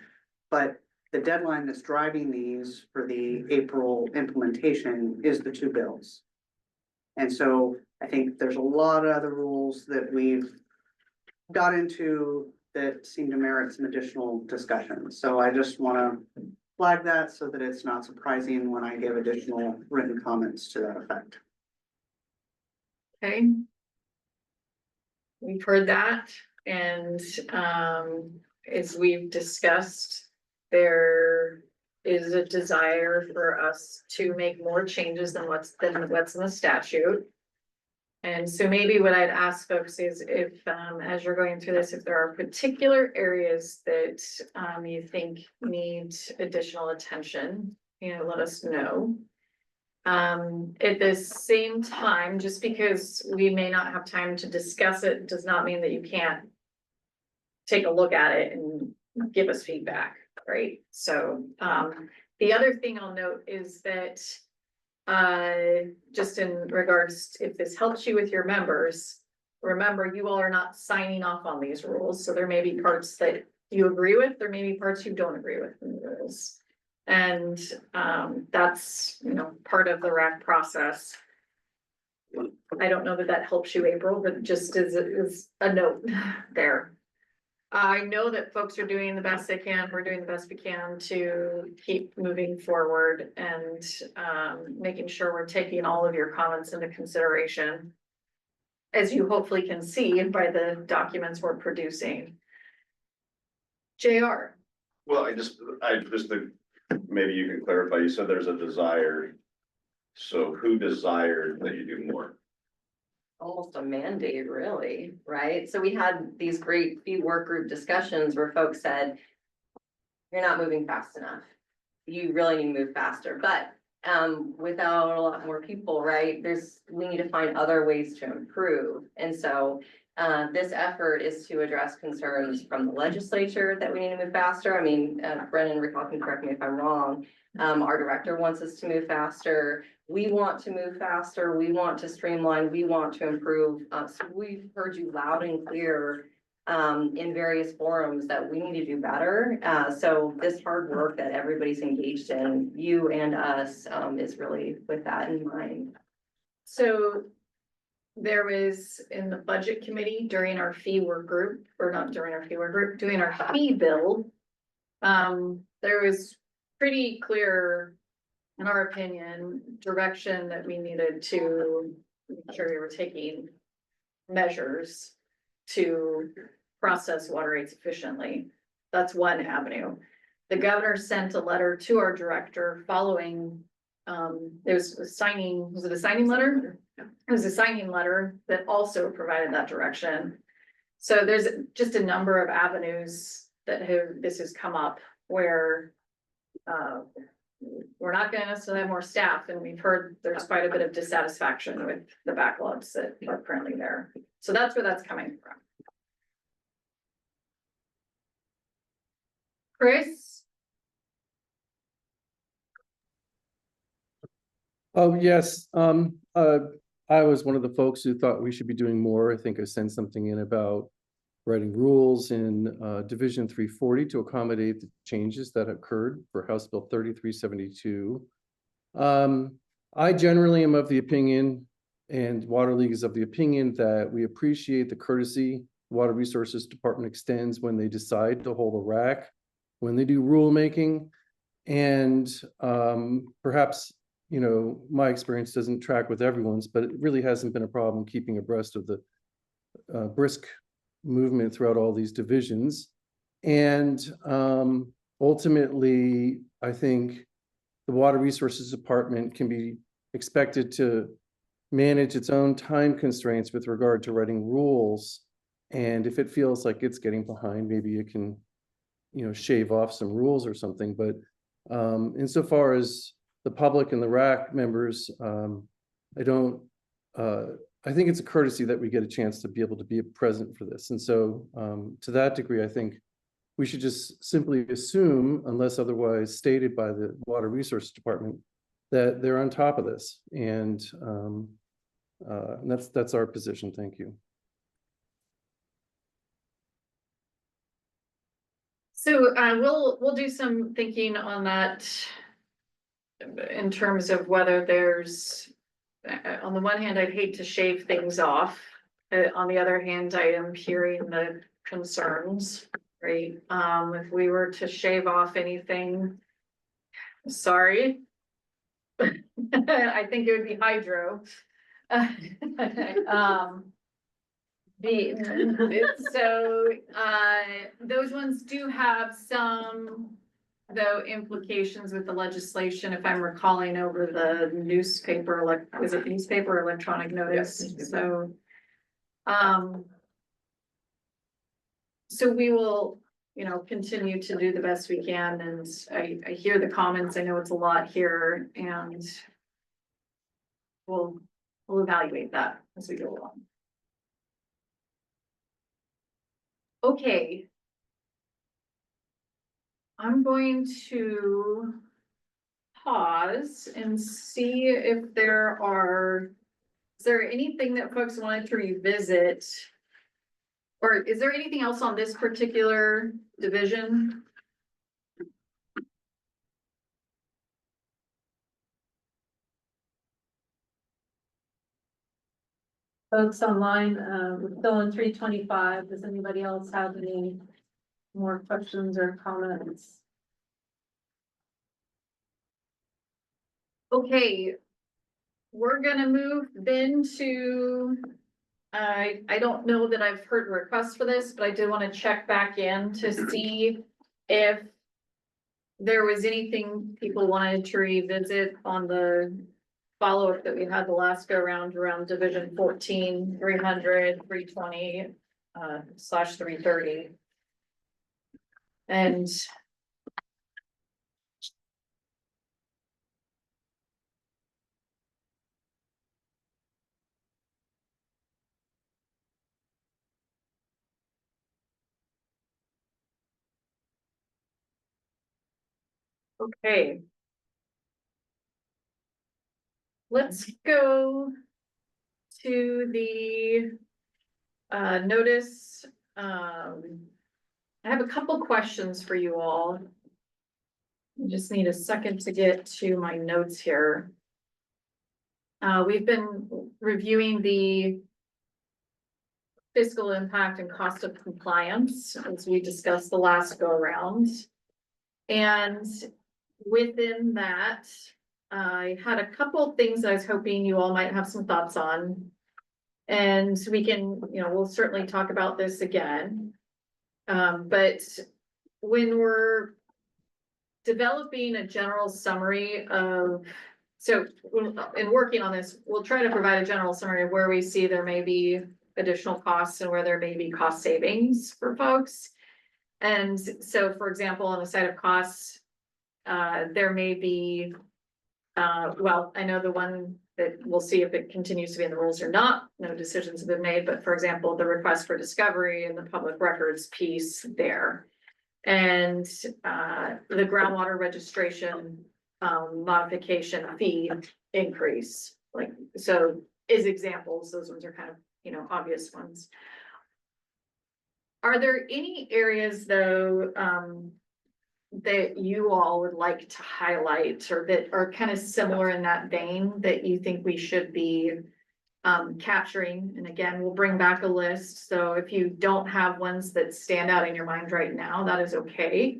But the deadline that's driving these for the April implementation is the two bills. And so I think there's a lot of other rules that we've got into that seem to merit some additional discussion. So I just want to flag that so that it's not surprising when I give additional written comments to that effect.
Okay. We've heard that, and as we've discussed, there is a desire for us to make more changes than what's in the statute. And so maybe what I'd ask folks is if, as you're going through this, if there are particular areas that you think need additional attention, let us know. At the same time, just because we may not have time to discuss it, does not mean that you can't take a look at it and give us feedback, right? So, the other thing I'll note is that, just in regards, if this helps you with your members, remember, you all are not signing off on these rules, so there may be parts that you agree with, there may be parts you don't agree with in the rules. And that's, part of the RAC process. I don't know that that helps you, April, but just as a note there. I know that folks are doing the best they can. We're doing the best we can to keep moving forward and making sure we're taking all of your comments into consideration, as you hopefully can see by the documents we're producing. JR.
Well, maybe you can clarify, you said there's a desire. So who desired that you do more?
Almost a mandate, really, right? So we had these great fee work group discussions where folks said, you're not moving fast enough. You really need to move faster, but without a lot more people, right? We need to find other ways to improve. And so this effort is to address concerns from the legislature that we need to move faster. I mean, Brennan, Rick, can correct me if I'm wrong. Our director wants us to move faster. We want to move faster. We want to streamline. We want to improve. So we've heard you loud and clear in various forums that we need to do better. So this hard work that everybody's engaged in, you and us, is really with that in mind.
So there was in the budget committee during our fee work group, or not during our fee work group, doing our fee bill. There was pretty clear, in our opinion, direction that we needed to make sure we were taking measures to process water rates efficiently. That's one avenue. The governor sent a letter to our director following, there was a signing, was it a signing letter? It was a signing letter that also provided that direction. So there's just a number of avenues that this has come up where we're not going to necessarily have more staff, and we've heard there's quite a bit of dissatisfaction with the backlogs that are currently there. So that's where that's coming from. Chris?
Oh, yes. I was one of the folks who thought we should be doing more. I think I sent something in about writing rules in Division 340 to accommodate the changes that occurred for House Bill 3372. I generally am of the opinion, and Water League is of the opinion, that we appreciate the courtesy Water Resources Department extends when they decide to hold a RAC, when they do rulemaking, and perhaps, my experience doesn't track with everyone's, but it really hasn't been a problem keeping abreast of the brisk movement throughout all these divisions. And ultimately, I think the Water Resources Department can be expected to manage its own time constraints with regard to writing rules. And if it feels like it's getting behind, maybe it can, shave off some rules or something. But insofar as the public and the RAC members, I think it's a courtesy that we get a chance to be able to be present for this. And so to that degree, I think we should just simply assume, unless otherwise stated by the Water Resources Department, that they're on top of this. And that's our position. Thank you.
So we'll do some thinking on that in terms of whether there's, on the one hand, I'd hate to shave things off. On the other hand, I am hearing the concerns, right? If we were to shave off anything, sorry. I think it would be hydro. Those ones do have some, though, implications with the legislation, if I'm recalling over the newspaper, is it newspaper or electronic notice?
Yes.
So we will, continue to do the best we can, and I hear the comments, I know it's a lot here, and we'll evaluate that as we go along. Okay. I'm going to pause and see if is there anything that folks wanted to revisit? Or is there anything else on this particular division?
Folks online, we're still in 325. Does anybody else have any more questions or comments?
Okay. We're gonna move then to, I don't know that I've heard requests for this, but I did want to check back in to see if there was anything people wanted to revisit on the follow-up that we had the last go around Division 14, 300, 320, / 330. And okay. Let's go to the notice. I have a couple questions for you all. I just need a second to get to my notes here. We've been reviewing the fiscal impact and cost of compliance as we discussed the last go around. And within that, I had a couple of things I was hoping you all might have some thoughts on. And we can, we'll certainly talk about this again. But when we're developing a general summary of, so in working on this, we'll try to provide a general summary of where we see there may be additional costs and where there may be cost savings for folks. And so, for example, on the side of costs, there may be, well, I know the one that we'll see if it continues to be in the rules or not, no decisions have been made, but for example, the request for discovery and the public records piece there. And the groundwater registration modification fee increase, so is examples, those ones are kind of, obvious ones. Are there any areas though, that you all would like to highlight or that are kind of similar in that vein that you think we should be capturing? And again, we'll bring back a list. So if you don't have ones that stand out in your mind right now, that is okay.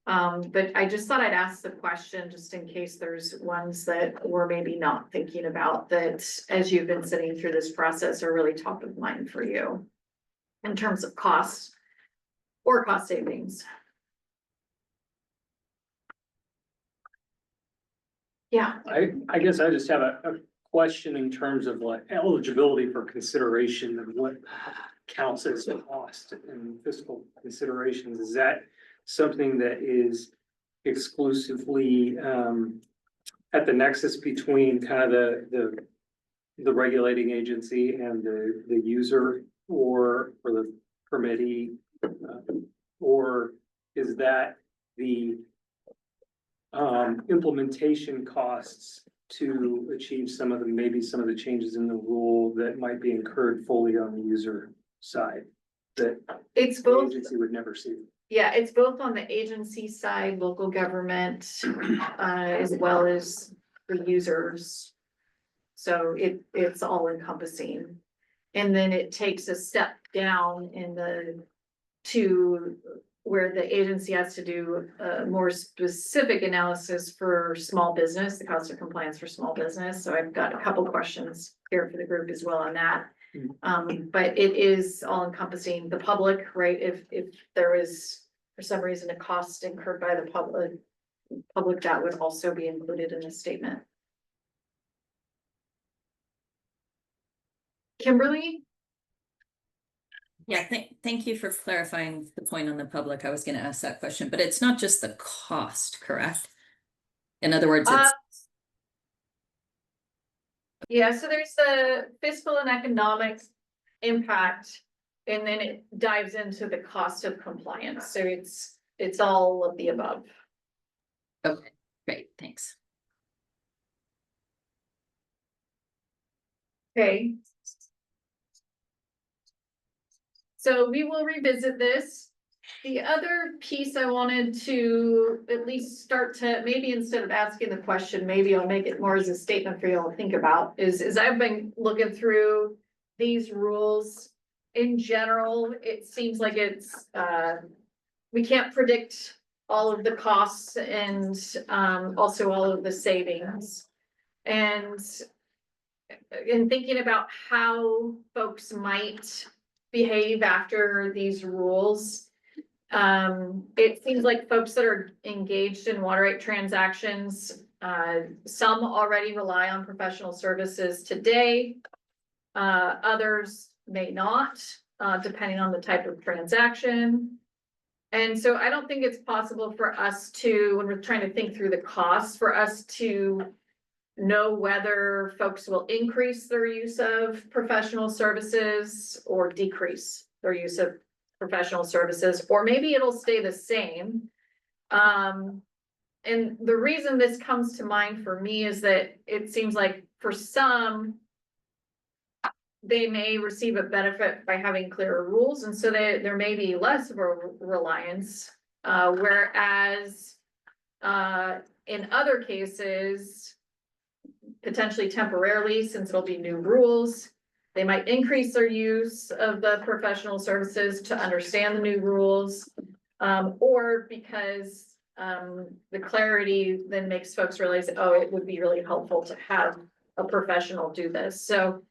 But I just thought I'd ask the question just in case there's ones that we're maybe not thinking about that as you've been sitting through this process are really top of mind for you in terms of costs or cost savings. Yeah.
I guess I just have a question in terms of like eligibility for consideration of what counts as cost and fiscal considerations. Is that something that is exclusively at the nexus between kind of the regulating agency and the user or the permittee, or is that the implementation costs to achieve maybe some of the changes in the rule that might be incurred fully on the user side that
It's
the
both.
agency would never see?
Yeah, it's both on the agency side, local government, as well as the users. So it's all encompassing. And then it takes a step down in to where the agency has to do a more specific analysis for small business, the cost of compliance for small business. So I've got a couple questions here for the group as well on that. But it is all encompassing the public, right? If there is, for some reason, a cost incurred by the public, that would also be included in the statement. Kimberly?
Yeah, thank you for clarifying the point on the public. I was gonna ask that question, but it's not just the cost, correct? In other words, it's.
Yeah, so there's the fiscal and economic impact, and then it dives into the cost of compliance. So it's all of the above.
Okay, great, thanks.
Okay. So we will revisit this. The other piece I wanted to at least start to, maybe instead of asking the question, maybe I'll make it more as a statement for you all to think about, is I've been looking through these rules. In general, it seems like it's, we can't predict all of the costs and also all of the savings. And in thinking about how folks might behave after these rules, it seems like folks that are engaged in water right transactions, some already rely on professional services today. Others may not, depending on the type of transaction. And so I don't think it's possible for us to, when we're trying to think through the costs, for us to know whether folks will increase their use of professional services or decrease their use of professional services, or maybe it'll stay the same. And the reason this comes to mind for me is that it seems like for some, they may receive a benefit by having clearer rules, and so there may be less of a reliance, whereas in other cases, potentially temporarily, since it'll be new rules, they might increase their use of the professional services to understand the new rules, or because the clarity then makes folks realize, oh, it would be really helpful to have a professional do this. So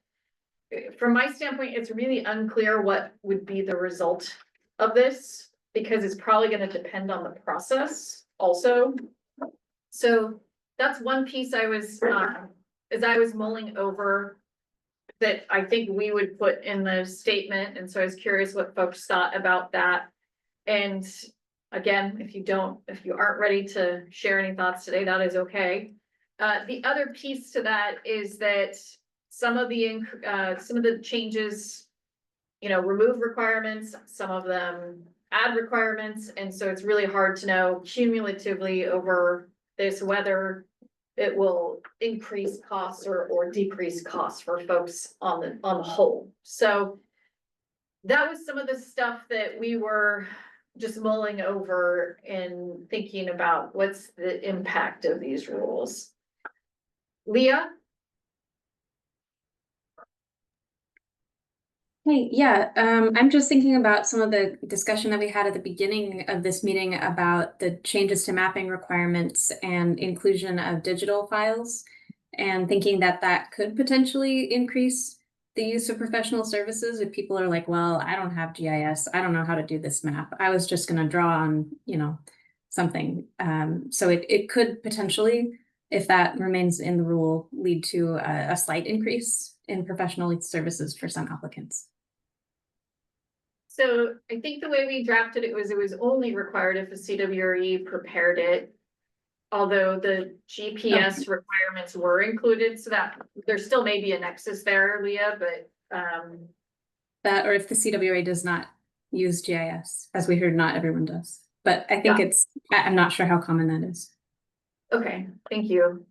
from my standpoint, it's really unclear what would be the result of this, because it's probably going to depend on the process also. So that's one piece I was, as I was mulling over, that I think we would put in the statement. And so I was curious what folks thought about that. And again, if you aren't ready to share any thoughts today, that is okay. The other piece to that is that some of the changes, remove requirements, some of them add requirements. And so it's really hard to know cumulatively over this whether it will increase costs or decrease costs for folks on the whole. So that was some of the stuff that we were just mulling over and thinking about what's the impact of these rules. Leah?
Hey, yeah, I'm just thinking about some of the discussion that we had at the beginning of this meeting about the changes to mapping requirements and inclusion of digital files, and thinking that that could potentially increase the use of professional services if people are like, well, I don't have GIS, I don't know how to do this map. I was just gonna draw on, something. So it could potentially, if that remains in the rule, lead to a slight increase in professional services for some applicants.
So I think the way we drafted it was only required if a CWRE prepared it. Although the GPS requirements were included, so that there still may be a nexus there, Leah, but
that, or if the CWRE does not use GIS, as we heard, not everyone does. But I think I'm not sure how common that is.
Okay, thank you.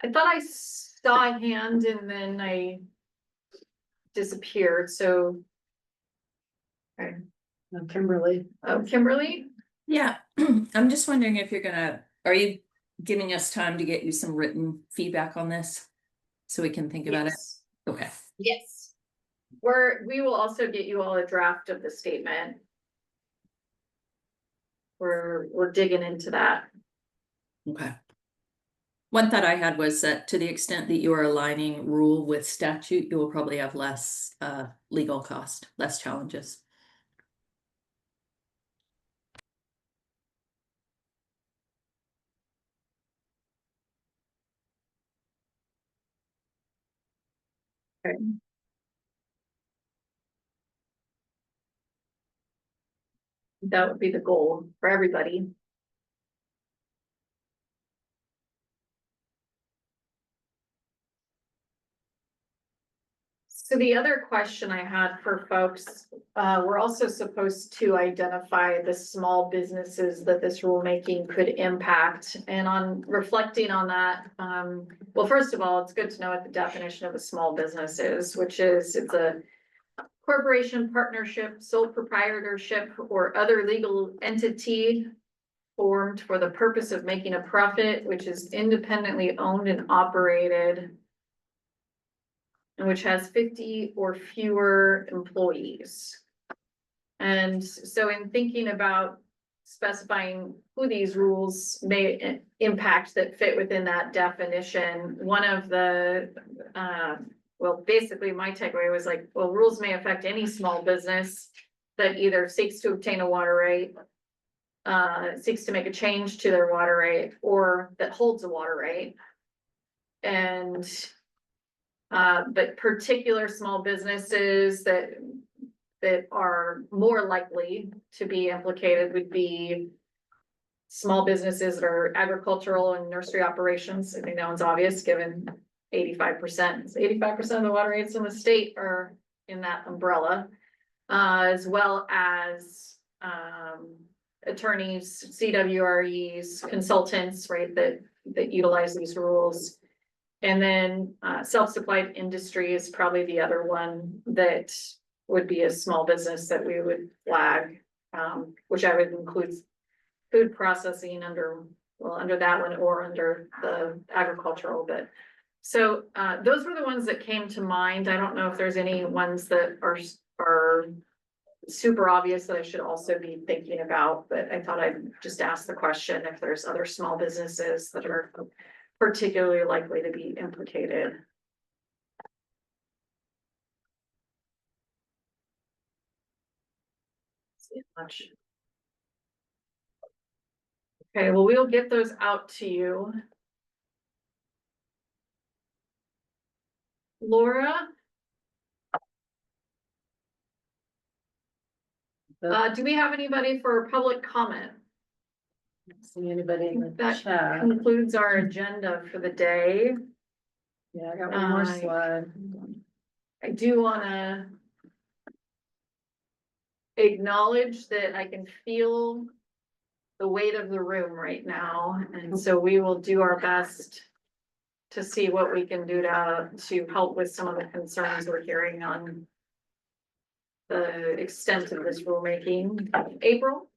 I thought I saw a hand and then I disappeared, so. Okay.
Kimberly.
Oh, Kimberly?
Yeah, I'm just wondering if are you giving us time to get you some written feedback on this? So we can think about it?
Yes.
Okay.
Yes. We will also get you all a draft of the statement. We're digging into that.
Okay. One thought I had was that to the extent that you are aligning rule with statute, you will probably have less legal cost, less challenges.
Okay. That would be the goal for everybody. So the other question I had for folks, we're also supposed to identify the small businesses that this rulemaking could impact. And on reflecting on that, well, first of all, it's good to know what the definition of a small business is, which is it's a corporation, partnership, sole proprietorship, or other legal entity formed for the purpose of making a profit, which is independently owned and operated, and which has 50 or fewer employees. And so in thinking about specifying who these rules may impact that fit within that definition, one of the, well, basically my takeaway was like, well, rules may affect any small business that either seeks to obtain a water right, seeks to make a change to their water right, or that holds a water right. And but particular small businesses that are more likely to be implicated would be small businesses that are agricultural and nursery operations. I think that one's obvious, given 85% of the water rates in the state are in that umbrella, as well as attorneys, CWREs, consultants, right, that utilize these rules. And then self-supplied industry is probably the other one that would be a small business that we would flag, which I would include food processing under that one or under the agricultural bit. So those were the ones that came to mind. I don't know if there's any ones that are super obvious that I should also be thinking about, but I thought I'd just ask the question if there's other small businesses that are particularly likely to be implicated. See much. Okay, well, we'll get those out to you. Laura? Do we have anybody for public comment?
See anybody in the
That
chat?
concludes our agenda for the day.
Yeah, I got one more slide.
I do wanna acknowledge that I can feel the weight of the room right now, and so we will do our best to see what we can do to help with some of the concerns we're hearing on the extent of this rulemaking. April?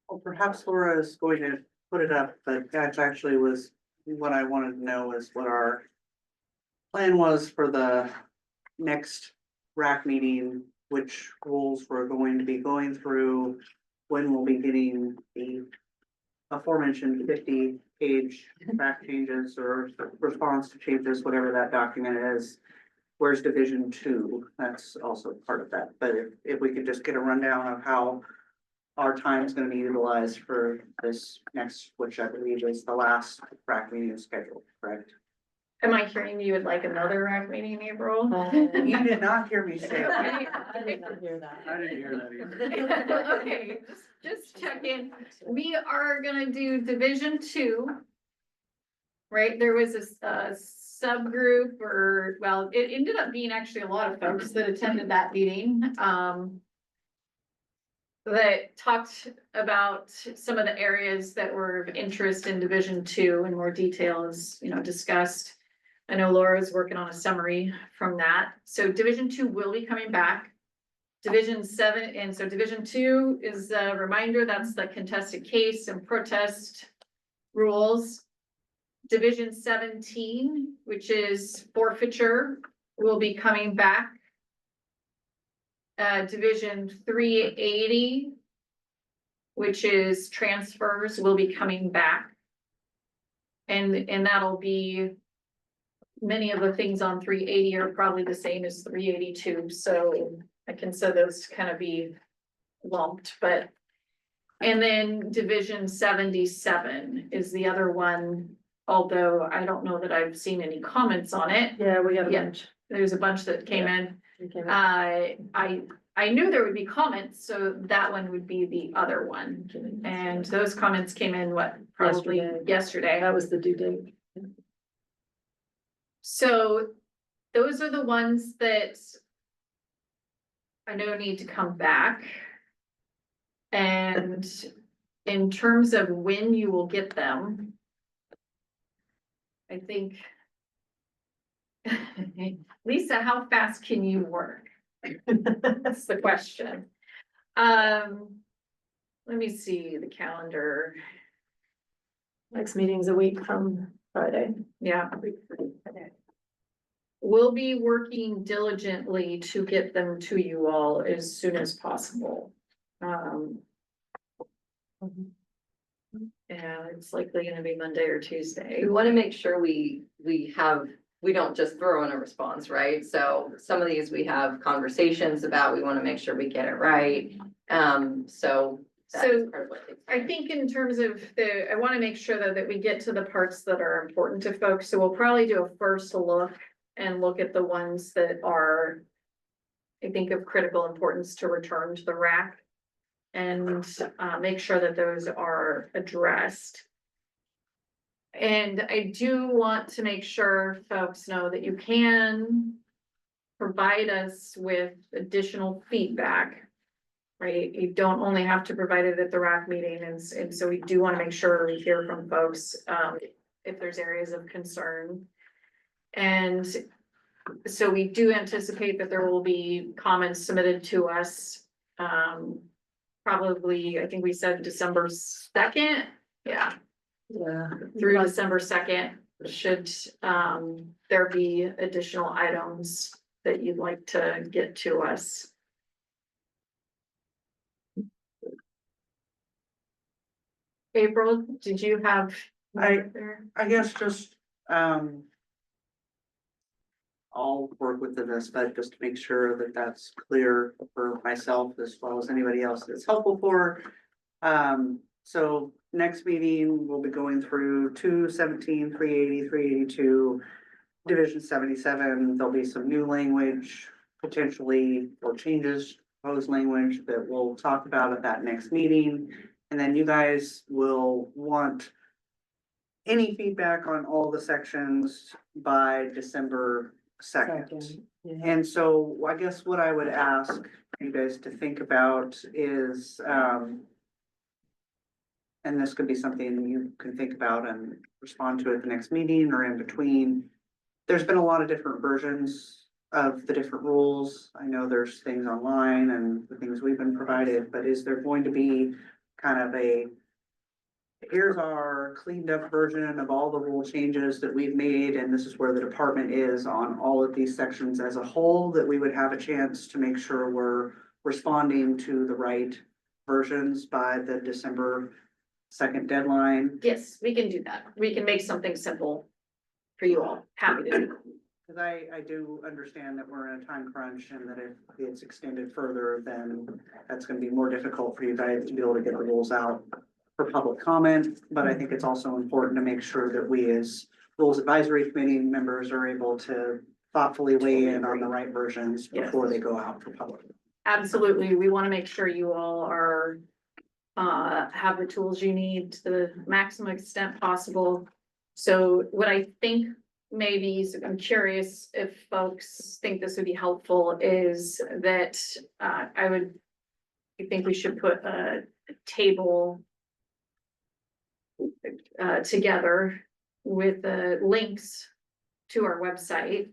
Well, perhaps Laura is going to put it up, but that actually was what I wanted to know is what our plan was for the next RAC meeting, which rules we're going to be going through, when we'll be getting the aforementioned 50-page RAC changes or response to changes, whatever that document is. Where's Division 2? That's also part of that. But if we could just get a rundown of how our time is going to be utilized for this next, which I believe is the last RAC meeting scheduled, correct?
Am I hearing you would like another RAC meeting in April?
You did not hear me say that.
I did not hear that.
I didn't hear that either.
Okay, just check in. We are gonna do Division 2. Right, there was a subgroup or, well, it ended up being actually a lot of folks that attended that meeting. That talked about some of the areas that were of interest in Division 2 in more detail as, discussed. I know Laura's working on a summary from that. So Division 2 will be coming back. Division 7, and so Division 2 is a reminder, that's the contested case and protest rules. Division 17, which is forfeiture, will be coming back. Division 380, which is transfers, will be coming back. And that'll be, many of the things on 380 are probably the same as 382, so I consider those to kind of be lumped, but. And then Division 77 is the other one, although I don't know that I've seen any comments on it.
Yeah, we got a
Yeah.
bunch.
There's a bunch that came in.
Okay.
I knew there would be comments, so that one would be the other one. And those comments came in, what, probably yesterday.
That was the due date.
So those are the ones that I know need to come back. And in terms of when you will get them, I think, Lisa, how fast can you work? That's the question. Let me see the calendar.
Next meeting's a week from Friday.
Yeah. We'll be working diligently to get them to you all as soon as possible. Yeah, it's likely gonna be Monday or Tuesday.
We want to make sure we don't just throw in a response, right? So some of these we have conversations about, we want to make sure we get it right. So. that is part of what takes
I
time.
think in terms of I wanna make sure though that we get to the parts that are important to folks, so we'll probably do a first look and look at the ones that are, I think, of critical importance to return to the RAC. And make sure that those are addressed. And I do want to make sure folks know that you can provide us with additional feedback. Right, you don't only have to provide it at the RAC meeting, and so we do want to make sure we hear from folks if there's areas of concern. And so we do anticipate that there will be comments submitted to us. Probably, I think we said December 2nd, yeah,
Yeah.
through December 2nd. Should there be additional items that you'd like to get to us? April, did you have?
I guess just, I'll work with the but just to make sure that that's clear for myself as well as anybody else that's helpful for. So next meeting, we'll be going through 217, 380, 382, Division 77. There'll be some new language potentially or changes, proposed language that we'll talk about at that next meeting. And then you guys will want any feedback on all the sections by December 2nd.
Yeah.
And so I guess what I would ask you guys to think about is, and this could be something you can think about and respond to at the next meeting or in between. There's been a lot of different versions of the different rules. I know there's things online and the things we've been provided, but is there going to be kind of here's our cleaned up version of all the rule changes that we've made, and this is where the department is on all of these sections as a whole, that we would have a chance to make sure we're responding to the right versions by the December 2nd deadline?
Yes, we can do that. We can make something simple for you all. Happy to do that.
Because I do understand that we're in a time crunch and that if it's extended further, then that's gonna be more difficult for you guys to be able to get the rules out for public comment. But I think it's also important to make sure that we as Rules Advisory Committee members are able to thoughtfully weigh in on the right versions before they go out for public.
Absolutely. We want to make sure you all are have the tools you need to the maximum extent possible. So what I think maybe, so I'm curious if folks think this would be helpful, is that I think we should put a table together with the links to our website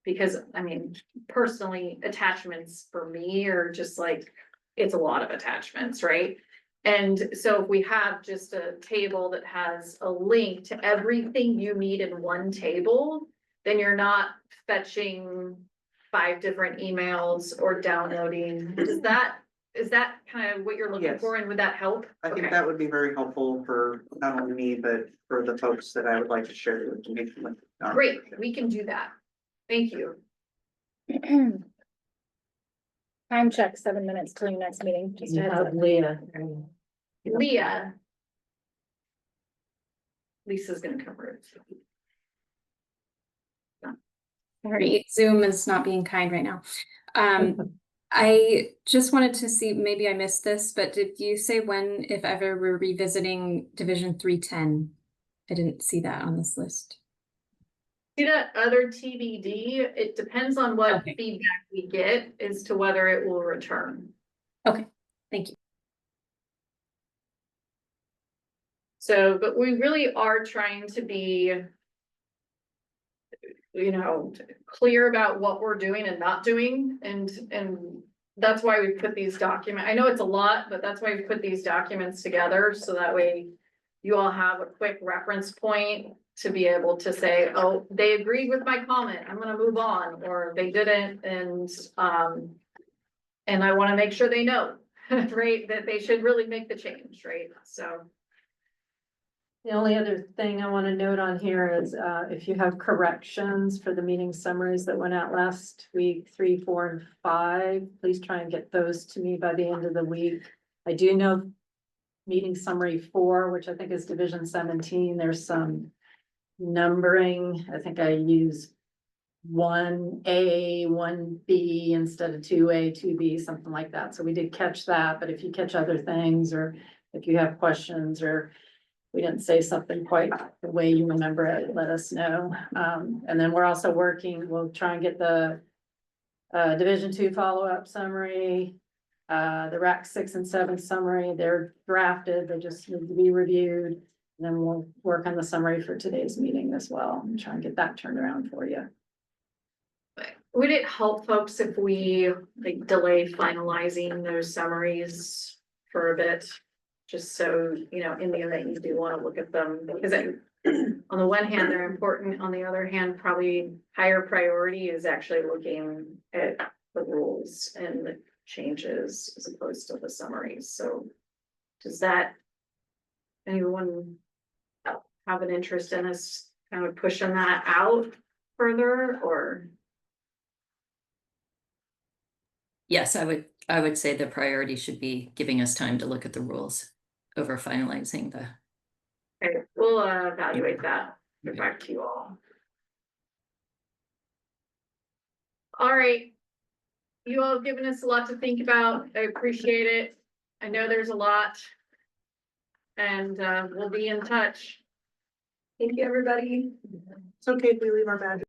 Because, I mean, personally, attachments for me are just like, it's a lot of attachments, right? And so if we have just a table that has a link to everything you need in one table, then you're not fetching 5 different emails or downloading. Is that kind of what you're looking
Yes.
for, and would that help?
I think
Okay.
that would be very helpful for not only me, but for the folks that I would like to share the information with.
Great, we can do that. Thank you.
Time check, 7 minutes till your next meeting. Just a
You
heads
have
up.
Leah.
Leah. Lisa's gonna cover it.
Sorry, Zoom is not being kind right now. I just wanted to see, maybe I missed this, but did you say when, if ever, we're revisiting Division 310? I didn't see that on this list.
See that other TBD, it depends on what
Okay.
feedback we get as to whether it will return.
Okay, thank you.
So, but we really are trying to be, you know, clear about what we're doing and not doing, and that's why we put these documents. I know it's a lot, but that's why we put these documents together, so that way you all have a quick reference point to be able to say, oh, they agreed with my comment, I'm gonna move on, or they didn't, and I wanna make sure they know, right, that they should really make the change, right, so.
The only other thing I want to note on here is, if you have corrections for the meeting summaries that went out last week, 3, 4, and 5, please try and get those to me by the end of the week. I do know meeting summary 4, which I think is Division 17, there's some numbering. I think I use 1A, 1B instead of 2A, 2B, something like that. So we did catch that, but if you catch other things, or if you have questions, or we didn't say something quite the way you remember it, let us know. And then we're also working, we'll try and get the Division 2 follow-up summary, the RAC 6 and 7 summary, they're drafted, they just need to be reviewed. And then we'll work on the summary for today's meeting as well, and try and get that turned around for you.
Would it help folks if we like delay finalizing those summaries for a bit? Just so, you know, in the event you do want to look at them, because on the one hand, they're important, on the other hand, probably higher priority is actually looking at the rules and the changes as opposed to the summaries, so. Does that, anyone have an interest in us kind of pushing that out further, or?
Yes, I would say the priority should be giving us time to look at the rules over finalizing the.
Okay, we'll evaluate that, get back to you all. All right. You all have given us a lot to think about. I appreciate it. I know there's a lot. And we'll be in touch. Thank you, everybody.
It's okay if we leave our badges.